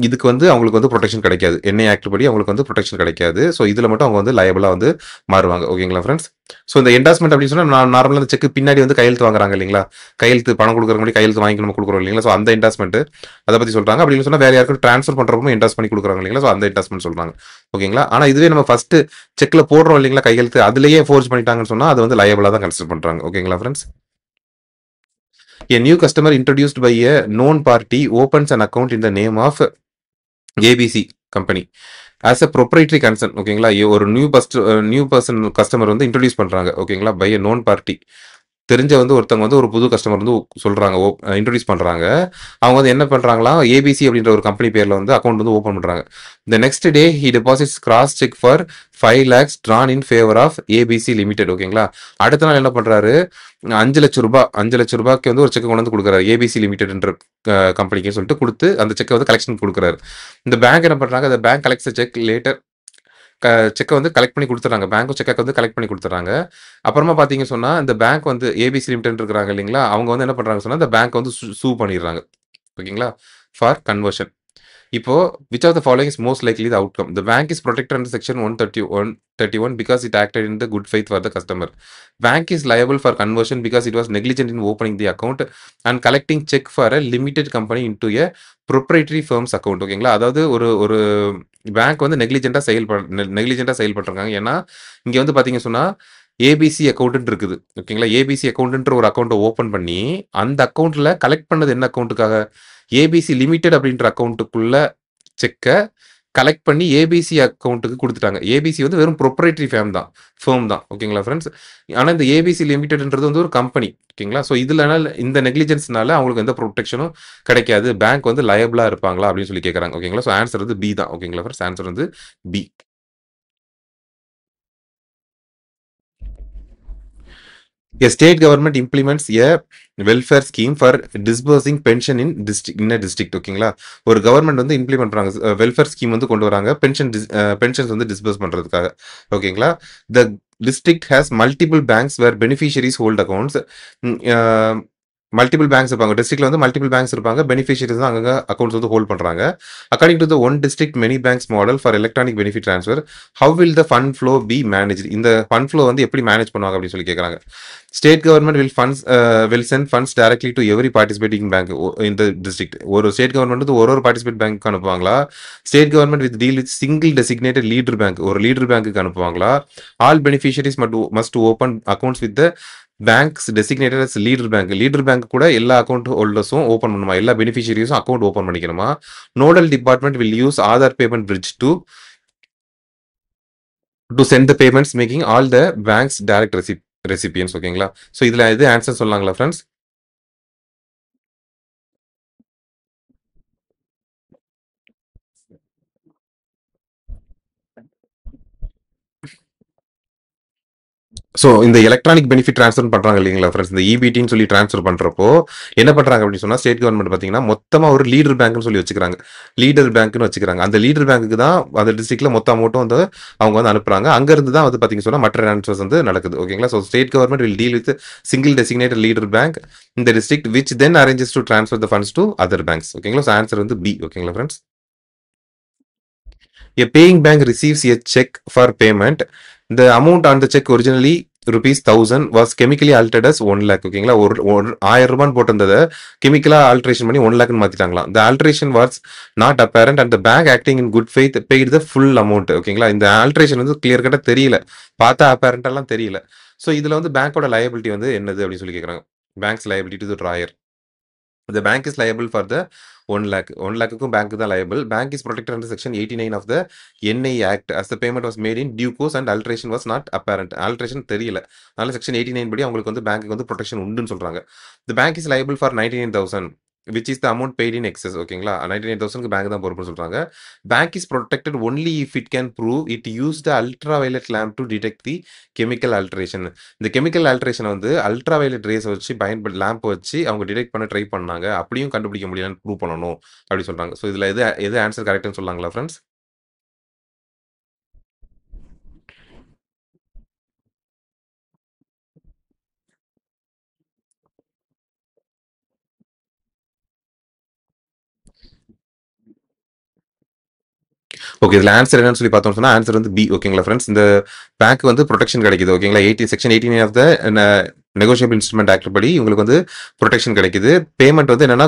இதுக்கு வந்து அவங்களுக்கு வந்து ப்ரொடெக்ஷன் கிடைக்காது. என்ஐ ஆக்ட் படி அவங்களுக்கு வந்து ப்ரொடெக்ஷன் கிடைக்காது. ஸோ இதுல மட்டும் அவங்க வந்து லயபிளா வந்து மாறுவாங்க. ஓகேங்களா ஃப்ரெண்ட்ஸ். ஸோ இந்த என்டாஸ்மெண்ட் அப்படின்னு சொன்னா நார்மலா இந்த செக் பின்னாடி வந்து கையெழுத்து வாங்குறாங்க இல்லைங்களா, கையெழுத்து பணம் கொடுக்குற முன்னாடி கையெழுத்து வாங்கி நம்ம கொடுக்குறோம் இல்லைங்களா. ஸோ அந்த என்டாஸ்மெண்ட் அதை பத்தி சொல்றாங்க. அப்படின்னு சொன்னா வேற யாருக்கும் ட்ரான்ஸ்ஃபர் பண்றப்போ என்டாஸ் பண்ணி கொடுக்குறாங்க இல்லைங்களா. ஸோ அந்த என்டாஸ்மெண்ட் சொல்றாங்க. ஓகேங்களா. ஆனா இதுவே நம்ம ஃபர்ஸ்ட் செக்ல போடுறோம் இல்லைங்களா கையெழுத்து, அதுலயே ஃபோர்ஸ் பண்ணிட்டாங்கன்னு சொன்னா அது வந்து லயபிளா தான் கன்சிடர் பண்றாங்க. ஓகேங்களா friends. A new customer introduced by a known party opens an account in the name of ABC company as a proprietary concern. ஓகேங்களா. ஒரு நியூ பர்சன் கஸ்டமர் வந்து இன்ட்ரடியூஸ் பண்றாங்க. ஓகேங்களா. By a known party. தெரிஞ்ச வந்து ஒருத்தவங்க வந்து ஒரு புது கஸ்டமர் வந்து சொல்றாங்க, இன்ட்ரடியூஸ் பண்றாங்க. அவங்க வந்து என்ன பண்றாங்களா, ஏபிசி அப்படின்ற ஒரு கம்பெனி பேர்ல வந்து அக்கௌண்ட் வந்து ஓப்பன் பண்றாங்க. த next day he deposits cross check for 5 lakhs drawn in favor of ABC limited. ஓகேங்களா. அடுத்த நாள் என்ன பண்றாரு, 5 லட்சம் ரூபாய்க்கு வந்து ஒரு செக் கொண்டு வந்து கொடுக்குறாரு ஏபிசி லிமிடெட்ன்ற கம்பெனிக்கு சொல்லிட்டு கொடுத்து அந்த செக்கை வந்து கலெக்ஷன் கொடுக்குறாரு. இந்த பேங்க் என்ன பண்றாங்க, அந்த பேங்க் கலெக்ட்ஸ் செக் லேட்டர் செக்கை வந்து கலெக்ட் பண்ணி கொடுத்துறாங்க. பேங்க்கும் செக்கை வந்து கலெக்ட் பண்ணி கொடுத்துறாங்க. அப்புறமா பார்த்தீங்க சொன்னா, இந்த பேங்க் வந்து ஏபிசி லிமிடெட் இருக்கிறாங்க இல்லைங்களா, அவங்க வந்து என்ன பண்றாங்க சொன்னா, இந்த பேங்க் வந்து சூ பண்ணிடுறாங்க. ஓகேங்களா. For conversion. இப்போ which of the following is most likely the outcome? The bank is protected under section 131 because it acted in the good faith for the customer. Bank is liable for conversion because it was negligent in opening the account and collecting check for a limited company into a proprietary firm's account. ஓகேங்களா. அதாவது ஒரு ஒரு பேங்க் வந்து நெக்லிஜென்ட்டா செயல்பட்டுருக்காங்க. ஏன்னா இங்க வந்து பாத்தீங்க சொன்னா ஏபிசி அக்கௌண்ட் இருக்குது. ஓகேங்களா. ஏபிசி அக்கௌண்ட்ன்ற ஒரு அக்கௌண்ட்டை ஓபன் பண்ணி அந்த அக்கௌண்ட்ல கலெக்ட் பண்ணது என்ன அக்கௌண்ட்டுக்காக, ஏபிசி லிமிடெட் அப்படின்ற அக்கௌண்ட்டுக்குள்ள செக்க கலெக்ட் பண்ணி ஏபிசி அக்கௌண்ட்டுக்கு கொடுத்துட்டாங்க. ஏபிசி வந்து வெறும் ப்ரொப்ரைட்டரி ஃபேம் தான். ஓகேங்களா ஃப்ரெண்ட்ஸ். ஆனா இந்த ஏபிசி லிமிடெட்ன்றது வந்து ஒரு கம்பெனி. ஓகேங்களா. ஸோ இதுல இந்த நெக்லிஜென்ஸ்னால அவங்களுக்கு எந்த ப்ரொடெக்ஷனும் கிடைக்காது. பேங்க் வந்து லயபிளா இருப்பாங்களா அப்படின்னு சொல்லி கேட்கறாங்க. ஓகேங்களா. ஸோ ஆன்சர் வந்து பி தான். ஓகேங்களா ஃப்ரெண்ட்ஸ். ஆன்சர் வந்து B. A state government implements a welfare scheme for disbursing pension in a district. ஓகேங்களா. ஒரு கவர்மெண்ட் வந்து இம்ப்ளிமெண்ட் பண்றாங்க, வெல்ஃபேர் ஸ்கீம் வந்து கொண்டு வராங்க பென்ஷன்ஸ் வந்து டிஸ்பர்ஸ் பண்றதுக்காக. ஓகேங்களா. The district has multiple banks where beneficiaries hold accounts. Multiple banks இருப்பாங்க. டிஸ்ட்ரிக்ட்ல வந்து மல்டிபிள் பேங்க்ஸ் இருப்பாங்க. பெனிஃபிஷியரிஸ் தான் அங்கங்க அக்கவுண்ட்ஸ் வந்து ஹோல்ட் பண்றாங்க. According to the one district many banks model for electronic benefit transfer, how will the fund flow be managed? இந்த ஃபண்ட் ஃப்ளோ வந்து எப்படி மேனேஜ் பண்ணுவாங்க அப்படின்னு சொல்லி கேட்குறாங்க. State government will send funds directly to every participating bank in the district. ஒரு ஸ்டேட் கவர்மெண்ட் வந்து ஒரு பார்ட்டிசிபேட் பேங்க் அனுப்புவாங்களா? State government with deal with single designated leader bank, ஒரு லீடர் பேங்க்கு அனுப்புவாங்களா? All beneficiaries must open accounts with banks designated as leader bank. Leader bank கூட எல்லா அக்கௌண்ட் ஹோல்டர்ஸும் ஓப்பன் பண்ணுமா? எல்லா பெனிஃபிஷியரிஸும் அக்கௌண்ட் ஓப்பன் பண்ணிக்கணுமா? Nodal department will use Aadhaar payment bridge to send the payments making all the banks direct recipients. ஓகேங்களா? ஸோ இதுல இது ஆன்சர் சொல்லாங்களா ஃப்ரெண்ட்ஸ்? ஸோ இந்த எலக்ட்ரானிக் பெனிஃபிட் ட்ரான்ஸ்ஃபர் பண்றாங்க இல்லைங்களா ஃப்ரெண்ட்ஸ், இந்த இபிடின்னு சொல்லி ட்ரான்ஸ்ஃபர் பண்றப்போ என்ன பண்றாங்க அப்படின்னு சொன்னா, ஸ்டேட் கவர்மெண்ட் பாத்தீங்கன்னா மொத்தமா ஒரு லீடர் பேங்க்னு சொல்லி வச்சுக்கிறாங்க. லீடர் பேங்க்னு வச்சுக்கிறாங்க. அந்த லீடர் பேங்க்கு தான் அந்த டிஸ்ட்ரிக்ட்ல மொத்த அமௌண்ட்டும் வந்து அவங்க வந்து அனுப்புறாங்க. அங்க இருந்து தான் வந்து பாத்தீங்கன்னா சொன்னா மற்ற ட்ரான்ஸ்ஃபர்ஸ் வந்து நடக்குது. ஓகேங்களா? So state government will deal with single designated leader bank in the district which then arranges to transfer the funds to other banks. ஓகேங்களா? ஸோ ஆன்சர் வந்து பி. ஓகேங்களா friends? A paying bank receives a check for payment. The amount on the check originally rupees 1000 was chemically altered as 1 lakh. ஓகேங்களா? ஒரு 1000 ரூபான்னு போட்டிருந்ததை கெமிக்கலா ஆல்ட்ரேஷன் பண்ணி 1 லேக்னு மாத்திட்டாங்களாம். The alteration was not apparent and the bank acting in good faith paid the full amount. ஓகேங்களா? இந்த ஆல்ட்ரேஷன் வந்து கிளியர் கட்டா தெரியல, பார்த்தா அப்பேரண்டெல்லாம் தெரியல. ஸோ இதுல வந்து பேங்கோட லயபிலிட்டி வந்து என்னது அப்படின்னு சொல்லி கேட்குறாங்க. Banks liability to the drawer. The bank is liable for the 1 lakh. 1 lakhக்கும் bank தான் liable. Bank is protected under section 89 of the NI Act as the payment was made in due course and alteration was not apparent. Alteration தெரியல. அதனால section 89 படி அவங்களுக்கு வந்து பேங்க்கு வந்து ப்ரொடெக்ஷன் உண்டுன்னு சொல்றாங்க. The bank is liable for 99,000 which is the amount paid in excess. ஓகேங்களா? 99,000க்கு பேங்க் தான் பொறுப்புன்னு சொல்றாங்க. Bank is protected only if it can prove it used the ultraviolet lamp to detect the chemical alteration. இந்த கெமிக்கல் ஆல்ட்ரேஷன் வந்து அல்ட்ரா வயலட் ரேஸ் வச்சு லேம்ப் வச்சு அவங்க டிடெக்ட் பண்ண ட்ரை பண்ணாங்க. அப்படியும் கண்டுபிடிக்க முடியலன்னு ப்ரூவ் பண்ணணும் அப்படி சொல்றாங்க. ஸோ இதுல எது எது ஆன்சர் கரெக்ட்னு சொல்லாங்களா ஃப்ரெண்ட்ஸ்? ஓகே, இதுல ஆன்சர் என்னன்னு சொல்லி பார்த்தோம்னு சொன்னா ஆன்சர் வந்து பி. ஓகேங்களா ஃப்ரெண்ட்ஸ்? இந்த பேங்க் வந்து ப்ரொடெக்ஷன் கிடைக்குது. ஓகேங்களா? Section 89 of the negotiable instrument act படி இவங்களுக்கு வந்து ப்ரொடெக்ஷன் கிடைக்குது. பேமெண்ட் வந்து என்னன்னா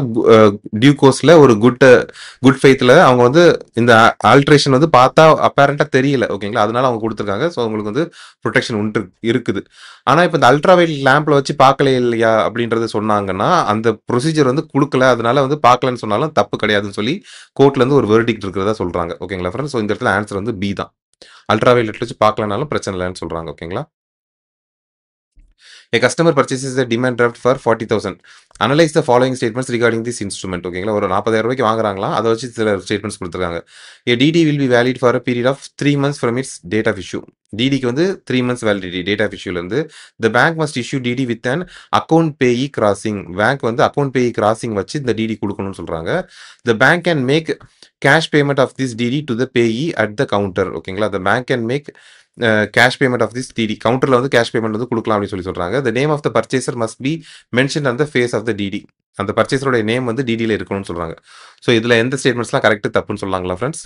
டியூ கோர்ஸ்ல ஒரு குட் ஃபெய்த்ல அவங்க வந்து இந்த ஆல்ட்ரேஷன் வந்து பார்த்தா அப்பேரண்டா தெரியல. ஓகேங்களா? அதனால அவங்க கொடுத்துருக்காங்க. ஸோ அவங்களுக்கு வந்து ப்ரொடெக்ஷன் உண்டு இருக்குது. ஆனா இப்போ இந்த அல்ட்ராவைலட் லேம்ப்ல வச்சு பார்க்கல இல்லையா அப்படின்றது சொன்னாங்கன்னா அந்த ப்ரொசீஜர் வந்து கொடுக்கல, அதனால வந்து பார்க்கலன்னு சொன்னாலும் தப்பு கிடையாதுன்னு சொல்லி கோர்ட்ல இருந்து ஒரு வெர்டிக்ட் இருக்கிறதா சொல்றாங்க. ஓகேங்களா ஃப்ரெண்ட்ஸ்? ஸோ இந்த இடத்துல ஆன்சர் வந்து பி தான். அல்ட்ராவைலட் வச்சு பார்க்கலனாலும் பிரச்சனை இல்லைன்னு சொல்றாங்க. ஓகேங்களா? A customer purchases a demand draft for 40,000. Analyze the following statements regarding this instrument. ஓகேங்களா? ஒரு 40,000 ரூபாய்க்கு வாங்குறாங்களா, அதை வச்சு சில ஸ்டேட்மெண்ட்ஸ் கொடுத்துருக்காங்க. A DD will be valid for a period of 3 months from its date of issue. டிடிக்கு வந்து 3 months validity டேட் ஆஃப் இஷ்யூல இருந்து. The bank must issue DD with an account payee crossing. Bank வந்து அக்கௌண்ட் பேயி கிராசிங் வச்சு இந்த டிடி கொடுக்கணும்னு சொல்றாங்க. The bank can make cash payment of this DD to the payee at the counter. ஓகேங்களா? The bank can make cash payment of this DD, கவுண்டர்ல வந்து கேஷ் பேமெண்ட் வந்து கொடுக்கலாம் அப்படின்னு சொல்லி சொல்றாங்க. The name of the purchaser must be mention on the face of the DD. அந்த பர்ச்சேசரோட நேம் வந்து டிடியில் இருக்கணும்னு சொல்றாங்க. ஸோ இதுல எந்த ஸ்டேட்மெண்ட்ஸ்லாம் கரெக்ட் தப்புன்னு சொல்லலாங்களா ஃப்ரெண்ட்ஸ்?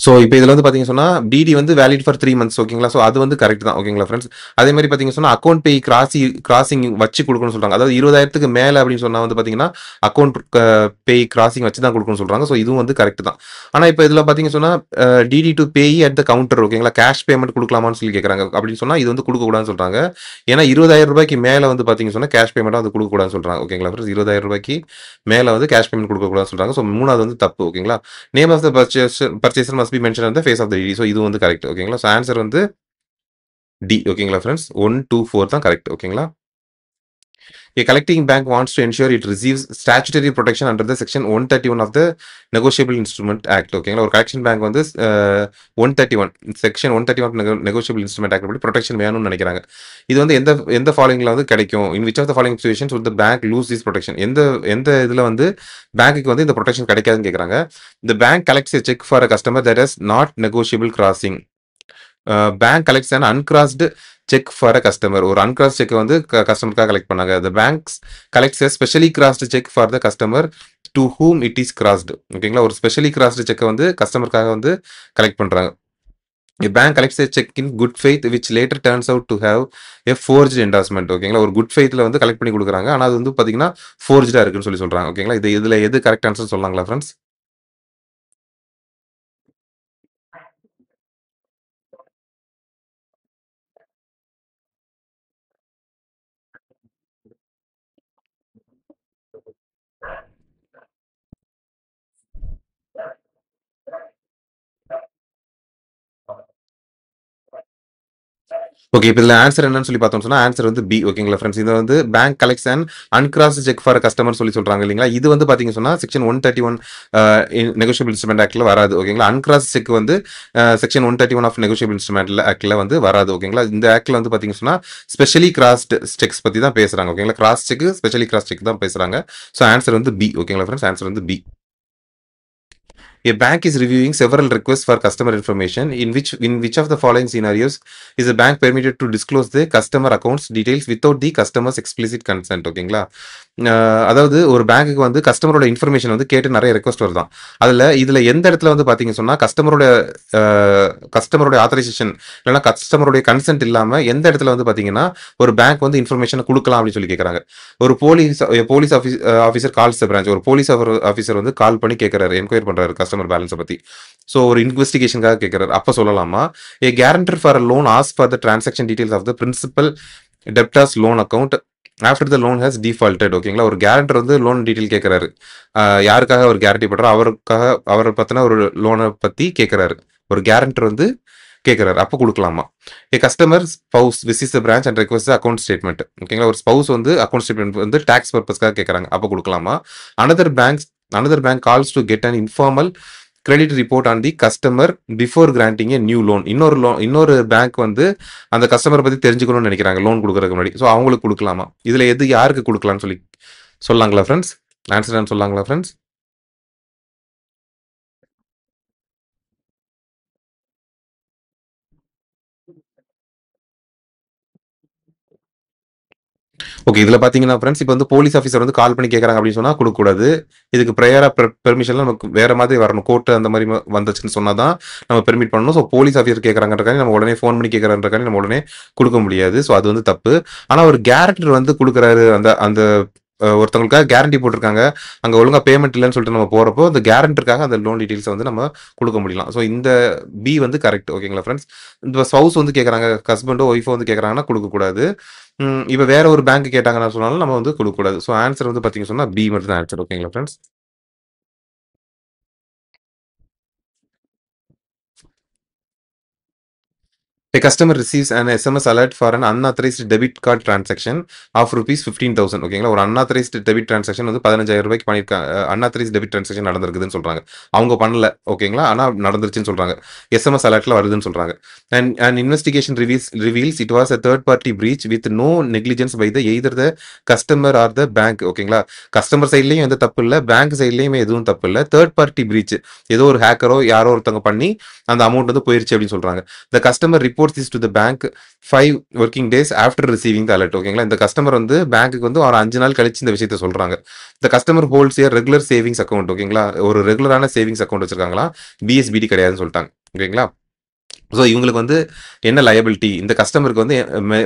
ஸோ இப்போ இதில் வந்து பார்த்தீங்க சொன்னா டிடி வந்து வேலிட் ஃபார் 3 months. ஓகேங்களா? ஸோ அது வந்து கரெக்ட் தான். ஓகேங்களா ஃப்ரெண்ட்ஸ்? அதே மாதிரி பார்த்தீங்க சொன்னா அக்கௌண்ட் பே கிராசிங் வச்சு கொடுக்கணும்னு சொல்றாங்க. அதாவது 20,000க்கு மேலே அப்படின்னு சொன்னா வந்து பார்த்தீங்கன்னா அக்கௌண்ட் பே கிராசிங் வச்சு தான் கொடுக்கணும்னு சொல்றாங்க. ஸோ இதுவும் வந்து கரெக்ட் தான். ஆனால் இப்போ இதில் பார்த்தீங்க சொன்னா DD to payee at the counter. ஓகேங்களா? கேஷ் பேமெண்ட் கொடுக்கலாமான்னு சொல்லி கேட்குறாங்க. அப்படின்னு சொன்னா இது வந்து கொடுக்கக்கூடாதுன்னு சொல்றாங்க. ஏன்னா 20,000 ரூபாய்க்கு மேலே வந்து பார்த்தீங்க சொன்னா கேஷ் பேமெண்ட்டாக வந்து கொடுக்கக்கூடாதுன்னு சொல்றாங்க. ஓகேங்களா ஃப்ரெண்ட்ஸ்? 20,000 ரூபாய்க்கு மேலே வந்து கேஷ் பேமெண்ட் கொடுக்கக்கூடாதுன்னு சொல்றாங்க. ஸோ மூணாவது வந்து தப்பு. ஓகேங்களா? Name of the purchaser must be mentioned on the face of the DD. So இது வந்து கரெக்ட். ஓகேங்களா? ஸோ ஆன்சர் வந்து டி. ஓகேங்களா ஃப்ரெண்ட்ஸ்? 1, 2, 4 தான் கரெக்ட். ஓகேங்களா? A collecting bank wants to ensure it receives statutory protection under the section 131 of the Negotiable Instrument Act. ஓகேங்களா, ஒரு கலெக்ஷன் பேங்க் வந்து 131 செக்ஷன் 131 நெகோஷியபிள் இன்ஸ்ட்ருமெண்ட் ஆக்ட் படி ப்ரொடெக்ஷன் வேணும்னு நினைக்கிறாங்க. இது வந்து எந்த எந்த ஃபாலோயிங்ல வந்து கிடைக்கும்? In which of the following situations would the bank lose this protection? எந்த எந்த இதுல வந்து பேங்க்குக்கு வந்து இந்த ப்ரொடெக்ஷன் கிடைக்காதுன்னு கேட்கறாங்க. The bank collects a check for a customer that has not negotiable crossing. Bank collects and uncrossed cheque for a customer. ஒரு அன்கிராஸ் செக் வந்து கஸ்டமருக்காக கலெக்ட் பண்ணாங்க. The banks collects a specially crossed cheque for the customer to whom it is crossed. ஓகேங்களா, ஒரு ஸ்பெஷலி கிராஸ்டு செக்கை வந்து கஸ்டமருக்காக வந்து கலெக்ட் பண்றாங்க. A bank collects a check in good faith which later turns out to have a forged endorsement. ஓகேங்களா, ஒரு குட் ஃபெய்த்ல வந்து கலெக்ட் பண்ணி கொடுக்குறாங்க. ஆனால் அது வந்து பார்த்தீங்கன்னா ஃபோர்ஜ்டா இருக்குன்னு சொல்றாங்க. ஓகேங்களா, இது இதுல எது கரெக்ட் ஆன்சர் சொல்லாங்களா ஃப்ரெண்ட்ஸ்? ஓகே, இப்போ இதில் ஆன்சர் என்னன்னு சொல்லி பார்த்தோம் சொன்னா ஆன்சர் வந்து பி. ஓகேங்களா ஃப்ரெண்ட்ஸ், இது வந்து bank collects and uncross cheque for customer சொல்லி சொல்றாங்க இல்லைங்களா. இது வந்து பார்த்தீங்க சொன்னா செக்ஷன் 131 நெகோஷியபிள் இன்ஸ்ட்ருமெண்ட் ஆக்ட்ல வராது. ஓகேங்களா, அன்கிராஸ் செக் வந்து செக்ஷன் 131 ஆஃப் நெகோஷியபிள் இன்ஸ்ட்ருமெண்ட் ஆக்ட்ல வந்து வராது. ஓகேங்களா, இந்த ஆக்ட்ல வந்து பார்த்தீங்க சொன்னா ஸ்பெஷலி கிராஸ்ட் செக்ஸ் பத்தி தான் பேசுறாங்க. ஓகேங்களா, cross check specially cross check தான் பேசுறாங்க. ஸோ ஆன்சர் வந்து பி. ஓகேங்களா ஃப்ரெண்ட்ஸ், ஆன்சர் வந்து B. A bank is reviewing several requests for customer information. In which of the following scenarios is a bank permitted to disclose the customer accounts details without the customer's explicit consent? ஓகேங்களா, அதாவது ஒரு பேங்க்குக்கு வந்து கஸ்டமரோட இன்ஃபர்மேஷன் வந்து கேட்டு நிறைய ரெக்வஸ்ட் வருதான். இதுல எந்த இடத்துல வந்து பாத்தீங்க சொன்னா கஸ்டமரோட ஆத்தரைசேஷன் இல்லைன்னா கஸ்டமருடைய கன்சென்ட் இல்லாம எந்த இடத்துல வந்து பாத்தீங்கன்னா ஒரு பேங்க் வந்து இன்ஃபர்மேஷனை கொடுக்கலாம் அப்படின்னு சொல்லி கேட்கறாங்க. ஒரு போலீஸ் ஆஃபீஸர் கால்ஸ் பிரான்ச், ஒரு போலீஸ் ஆஃபீஸர் வந்து கால் பண்ணி கேட்கறாரு, என்கொயர் பண்றாரு கஸ்டமர் பேலன்ஸை பத்தி. ஸோ ஒரு இன்வெஸ்டிகேஷனுக்காக கேட்கறாரு. அப்ப சொல்லலாமா, a guarantor for a loan ask for the transaction details of the principal debtor's loan account after the loan has defaulted? ஓகேங்களா, ஒரு கேரண்டர் வந்து லோன் டீடைல் கேட்கறாரு. யாருக்காக அவர் கேரண்டி பண்றோம், அவரை பத்தின ஒரு லோனை பத்தி கேட்கறாரு. ஒரு கேரண்டர் வந்து கேட்கறாரு, அப்போ கொடுக்கலாமா? A customer spouse visits the branch and request account statement. ஓகேங்களா, ஒரு ஸ்பவுஸ் வந்து அக்கௌண்ட் ஸ்டேட்மெண்ட் வந்து டாக்ஸ் பர்பஸ்க்காக கேட்கறாங்க, அப்போ கொடுக்கலாமா? Another bank calls to get an informal credit report on the customer before granting a new loan. இன்னொரு பேங்க் வந்து அந்த கஸ்டமர் பத்தி தெரிஞ்சுக்கணும்னு நினைக்கிறாங்க லோன் கொடுக்கறதுக்கு முன்னாடி. ஸோ அவங்களுக்கு கொடுக்கலாமா? இதுல எது யாருக்கு கொடுக்கலாம்னு சொல்லி சொல்லாங்களா ஃப்ரெண்ட்ஸ்? ஆன்சர் சொல்லாங்களா ஃப்ரெண்ட்ஸ்? ஓகே, இதுல பாத்தீங்கன்னா ஃப்ரெண்ட்ஸ், இப்போ வந்து போலீஸ் ஆஃபீஸர் வந்து கால் பண்ணி கேட்கறாங்க அப்படின்னு சொன்னா கொடுக்கக்கூடாது. இதுக்கு ப்ரையரா பெர்மிஷன்லாம் நமக்கு வேற மாதிரி வரணும். கோர்ட் அந்த மாதிரி வந்துச்சுன்னு சொன்னாதான் நம்ம பெர்மிட் பண்ணணும். ஸோ போலீஸ் ஆஃபீஸர் கேட்கறாங்கன்றக்காண்டி நம்ம உடனே ஃபோன் பண்ணி கேட்கறான்றக்காண்டி நம்ம உடனே கொடுக்க முடியாது. ஸோ அது வந்து தப்பு. ஆனா ஒரு கேரண்டர் வந்து கொடுக்குறாரு, அந்த அந்த ஒருத்தவங்களுக்காக கேரண்டி போட்டிருக்காங்க, அங்க ஒழுங்கா பேமெண்ட் இல்லைன்னு சொல்லிட்டு நம்ம போறப்போ அந்த கேரண்டருக்காக அந்த லோன் டீடைல்ஸ் வந்து நம்ம கொடுக்க முடியலாம். ஸோ இந்த பி வந்து கரெக்ட். ஓகேங்களா ஃப்ரெண்ட்ஸ், இந்த ஸ்பவுஸ் வந்து கேட்கறாங்க, ஹஸ்பண்டோ ஒய்ஃபோ வந்து கேட்கறாங்கன்னா கொடுக்கக்கூடாது. இப்போ வேற ஒரு பேங்க் கேட்டாங்கன்னா சொன்னாலும் நம்ம வந்து கொடுக்கக்கூடாது. ஸோ ஆன்சர் வந்து பார்த்தீங்க சொன்னா பி மட்டும் தான் ஆன்சர். ஓகேங்களா friends? A customer receives an SMS alert for an unauthorized debit card transaction of rupees 15,000. ஓகேங்களா, ஒரு unauthorized debit transaction வந்து 15,000 ரூபாய்க்கு பண்ணிருக்காங்க. unauthorized debit transaction நடந்திருக்குதுன்னு சொல்றாங்க. அவங்க பண்ணல. ஓகேங்களா, ஆனா நடந்துருச்சுன்னு சொல்றாங்க. எஸ்எம்எஸ் அலர்ட்ல வருதுன்னு சொல்றாங்க. And investigation reveals it was a third party breach with no negligence by the either the customer or the bank. ஓகேங்களா, கஸ்டமர் சைட்லயும் எந்த தப்பு இல்ல, பேங்க் சைட்லயுமே எதுவும் தப்பு இல்ல. தேர்ட் பார்ட்டி பிரீச், ஏதோ ஒரு ஹேக்கரோ யாரோ ஒருத்தவங்க பண்ணி அந்த அமௌண்ட் வந்து போயிருச்சு அப்படின்னு சொல்றாங்க. The customer reports this to the bank 5 working days after receiving the alert. ஓகேங்களா, இந்த கஸ்டமர் வந்து பேங்க்குக்கு வந்து ஒரு 5 நாள் கழிச்சு இந்த விஷயத்த சொல்றாங்க. The customer holds a regular savings account. ஓகேங்களா, ஒரு ரெகுலரான சேவிங்ஸ் அக்கௌண்ட் வச்சிருக்காங்களா, பிஎஸ்பிடி கிடையாதுன்னு சொல்லிட்டாங்க. ஓகேங்களா, ஸோ இவங்களுக்கு வந்து என்ன லயபிலிட்டி, இந்த கஸ்டமருக்கு வந்து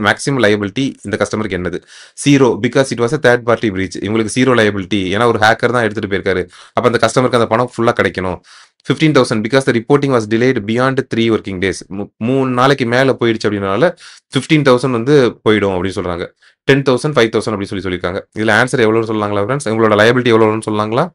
மேக்ஸிமம் லயபிலிட்டி இந்த கஸ்டமருக்கு என்னது? Zero, because it was a third party breach. இவங்களுக்கு ஜீரோ லயபிலிட்டி, ஏன்னா ஒரு ஹேக்கர் தான் எடுத்துட்டு போயிருக்காரு. அப்போ அந்த கஸ்டமருக்கு அந்த பணம் ஃபுல்லாக கிடைக்கணும். 15,000 because the reporting was delayed beyond 3 working days. 3 நாளைக்கு மேலே போயிடுச்சு அப்படின்னால 15,000 வந்து போயிடும் அப்படின்னு சொல்றாங்க. 10,000 5,000 அப்படின்னு சொல்லியிருக்காங்க. இதுல ஆன்சர் எவ்வளோன்னு சொல்லலாங்களா ஃப்ரெண்ட்ஸ்? உங்களோட லயபிலிட்டி எவ்வளோன்னு சொல்லலாங்களா?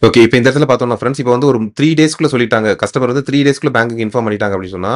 ஓகே. இப்ப இந்த இடத்துல பார்த்தோம்னா ஃபிரெண்ட்ஸ், இப்ப வந்து ஒரு 3 டேஸ்க்குள்ள சொல்லிட்டாங்க. கஸ்டமர் வந்து 3 டேஸ்க்குள்ள பேங்க்குக்கு இன்ஃபார்ம் பண்ணிட்டாங்க அப்படின்னு சொன்னா,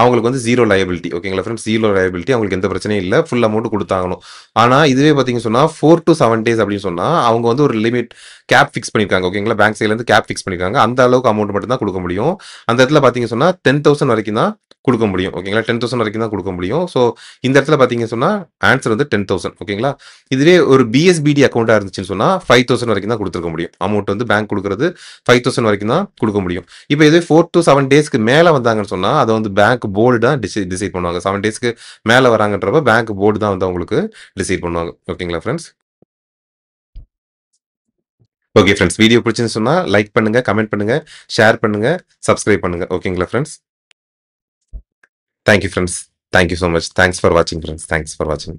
அவங்களுக்கு வந்து 0 லயபிலிட்டி. ஓகேங்களா ஃபிரெண்ட்ஸ்? 0 லயபிலிட்டி. அவங்களுக்கு எந்த பிரச்சனையும் இல்ல. ஃபுல் அமௌண்ட் குடுத்தாகணும். ஆனா, இதுவே பார்த்தீங்கன்னு சொன்னா, 4 டூ 7 டேஸ் அப்படின்னு சொன்னா, அவங்க வந்து ஒரு லிமிட் கேப் ஃபிக்ஸ் பண்ணியிருக்காங்க. ஓகேங்களா? பேங்க் சைட்லருந்து கேப் ஃபிக்ஸ் பண்ணியிருக்காங்க. அந்த அளவுக்கு அமௌண்ட் மட்டும் தான் குடுக்க முடியும். அந்த இடத்துல பார்த்தீங்கன்னு சொன்னா, 10,000 வரைக்கும் தான் குடுக்க முடியும். ஓகேங்களா? 10,000 வரைக்கும் தான் குடுக்க முடியும். ஸோ, இந்த இடத்துல பார்த்தீங்கன்னு சொன்னா, ஆன்ஸர் வந்து 10,000. ஓகேங்களா? இதுவே ஒரு பிஎஸ்பிடி அக்கவுண்டா இருந்துச்சுன்னு சொன்னா 5,000 வரைக்கும் தான் குடுத்துருக்க முடியும். அமௌண்ட் வந்து பேங்க் குடுக்குறது 5,000 வரைக்கும் தான் குடுக்க முடியும். இப்ப இதே 4 டூ 7 டேஸ்க்கு மேல வந்தாங்கன்னு சொன்னா, அத வந்து பேங்க் போர்டு தான் டிசைட் பண்ணுவாங்க. 7 டேஸ்க்கு மேல வராங்கன்றப்ப பேங்க் போர்டு தான் வந்து அவங்களுக்கு டிசைட் பண்ணுவாங்க. ஓகேங்களா ஃபிரெண்ட்ஸ்? Okay friends. வீடியோ பிடிச்சிருந்துச்சுன்னு சொன்னா லைக் பண்ணுங்க, கமெண்ட் பண்ணுங்க, ஷேர் பண்ணுங்க, சப்ஸ்கிரைப் பண்ணுங்க. ஓகேங்களா friends? Thank you friends. Thank you so much. Thanks for வாட்சிங் ஃபிரெண்ட்ஸ். தேங்க்ஸ் ஃபார் வாட்சிங்.